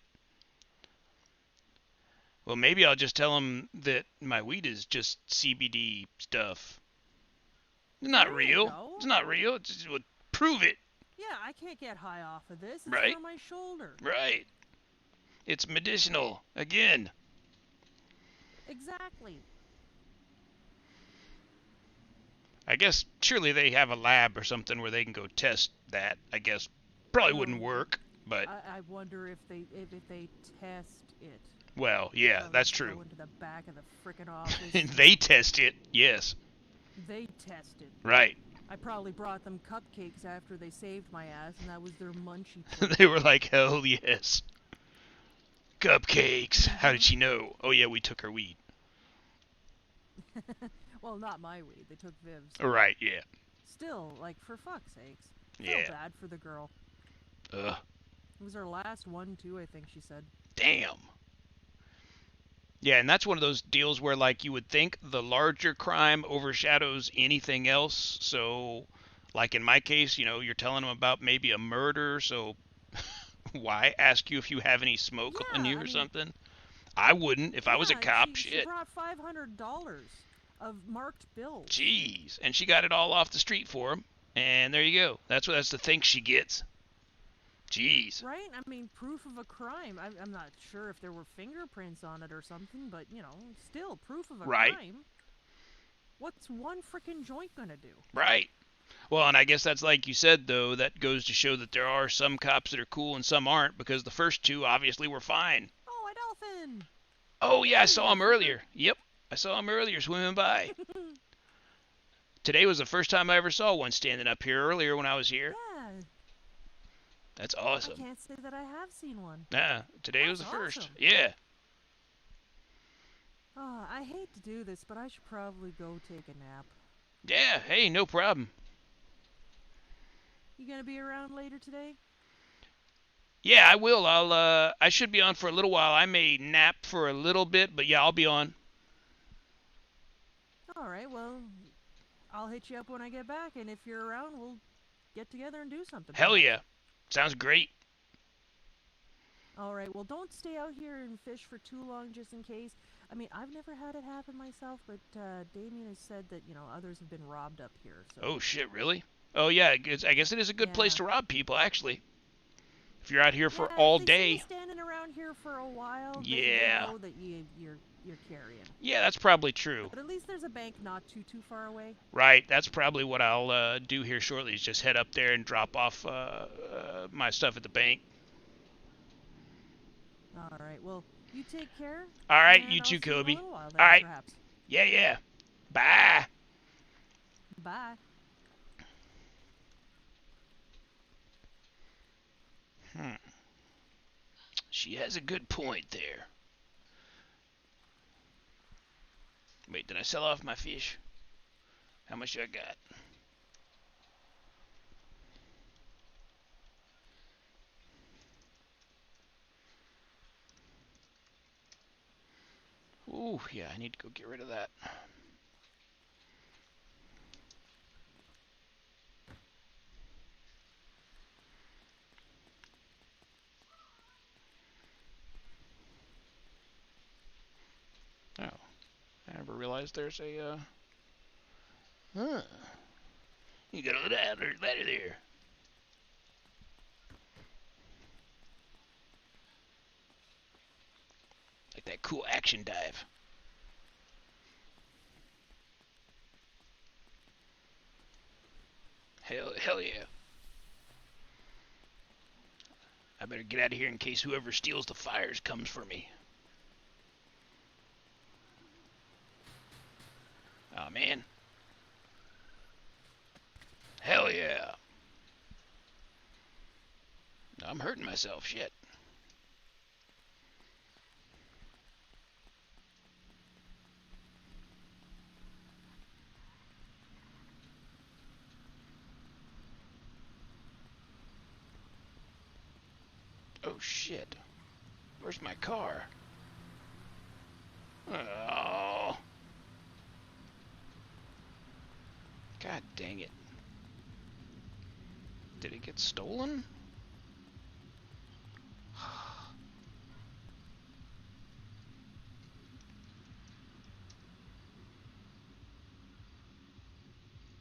[SPEAKER 4] Well, maybe I'll just tell him that my weed is just CBD stuff. It's not
[SPEAKER 5] There
[SPEAKER 4] real.
[SPEAKER 5] you go.
[SPEAKER 4] It's not real. Prove it.
[SPEAKER 5] Yeah, I can't get high off of this. It's
[SPEAKER 4] Right.
[SPEAKER 5] for my shoulder.
[SPEAKER 4] Right. It's medicinal. Again.
[SPEAKER 5] Exactly.
[SPEAKER 4] I guess surely they have a lab or something where they can go test that. I guess probably wouldn't work, but
[SPEAKER 5] I wonder if they test it.
[SPEAKER 4] well, yeah, that's true.
[SPEAKER 5] Go into the back of the frickin' office.
[SPEAKER 4] They test it. Yes.
[SPEAKER 5] They tested.
[SPEAKER 4] Right.
[SPEAKER 5] I probably brought them cupcakes after they saved my ass, and that was their munchie plate.
[SPEAKER 4] They were like, hell yes. Cupcakes. How did she know? Oh, yeah, we took her weed.
[SPEAKER 5] Well, not my weed. They took Viv's.
[SPEAKER 4] Right, yeah.
[SPEAKER 5] Still, like, for fuck's sakes.
[SPEAKER 4] Yeah.
[SPEAKER 5] Feel bad for the girl.
[SPEAKER 4] Ugh.
[SPEAKER 5] It was her last one, too, I think she said.
[SPEAKER 4] Damn. Yeah, and that's one of those deals where, like, you would think the larger crime overshadows anything else. So, like in my case, you're telling them about maybe a murder, so why ask you if you have any smoke on you or something? I wouldn't if I was a cop.
[SPEAKER 5] She brought $500 of marked bills.
[SPEAKER 4] Jeez, and she got it all off the street for him, and there you go. That's the thing she gets. Jeez.
[SPEAKER 5] Right? I mean, proof of a crime. I'm not sure if there were fingerprints on it or something, but, still, proof of a crime. What's one frickin' joint gonna do?
[SPEAKER 4] Right. Well, and I guess that's like you said, though, that goes to show that there are some cops that are cool and some aren't, because the first two obviously were fine.
[SPEAKER 5] Oh, a dolphin!
[SPEAKER 4] Oh, yeah, I saw him earlier. Yep, I saw him earlier swimming by. Today was the first time I ever saw one standing up here earlier when I was here.
[SPEAKER 5] Yeah.
[SPEAKER 4] That's awesome.
[SPEAKER 5] I can't say that I have seen one.
[SPEAKER 4] Nah, today was the
[SPEAKER 5] That's
[SPEAKER 4] first.
[SPEAKER 5] awesome.
[SPEAKER 4] Yeah.
[SPEAKER 5] Oh, I hate to do this, but I should probably go take a nap.
[SPEAKER 4] Yeah, hey, no problem.
[SPEAKER 5] You gonna be around later today?
[SPEAKER 4] Yeah, I will. I should be on for a little while. I may nap for a little bit, but yeah, I'll be on.
[SPEAKER 5] All right, well, I'll hit you up when I get back, and if you're around, we'll get together and do something.
[SPEAKER 4] Hell yeah. Sounds great.
[SPEAKER 5] All right, well, don't stay out here and fish for too long just in case. I mean, I've never had it happen myself, but Damien has said that, others have been robbed up here. So.
[SPEAKER 4] Oh, shit, really? Oh, yeah, I guess it is a good place to rob people, actually. If you're out here for all
[SPEAKER 5] if they
[SPEAKER 4] day.
[SPEAKER 5] See you standing around here for a while, they know that you're carrying.
[SPEAKER 4] Yeah, that's probably true.
[SPEAKER 5] But at least there's a bank not too far away.
[SPEAKER 4] Right, that's probably what I'll do here shortly, is just head up there and drop off my stuff at the bank.
[SPEAKER 5] All right, well, you take care.
[SPEAKER 4] All right, you too, Kobe. All right.
[SPEAKER 5] Perhaps.
[SPEAKER 4] Yeah. Bye.
[SPEAKER 5] Bye.
[SPEAKER 4] She has a good point there. Wait, did I sell off my fish? How much I got? Ooh, yeah, I need to go get rid of that. never realized there's a, huh. You got a ladder there. Like that cool action dive. Hell yeah. I better get out of here in case whoever steals the fires comes for me. Oh man. Hell yeah. I'm hurting myself, shit. Oh shit. Where's my car? Oh. God dang it. Did it get stolen?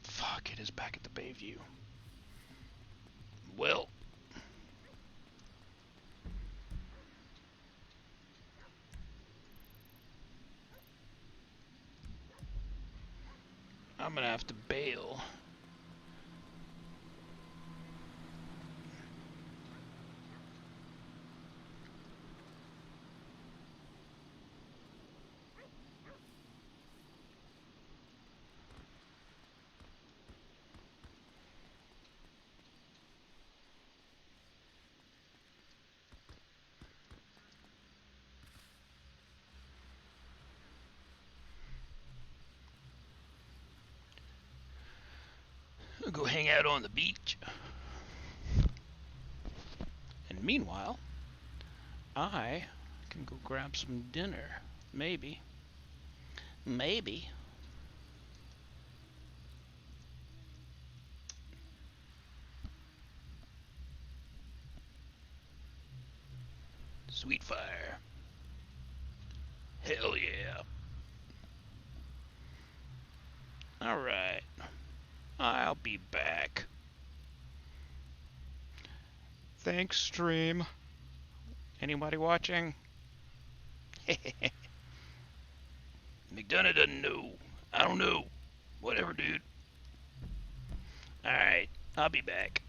[SPEAKER 4] Fuck, it is back at the Bayview. Well. I'm gonna have to bail. I'll go hang out on the beach. And meanwhile, I can go grab some dinner. Maybe. Maybe. Sweet fire. Hell yeah. Alright. I'll be back. Thanks, stream. Anybody watching? McDonough doesn't know. I don't know. Whatever, dude. Alright, I'll be back.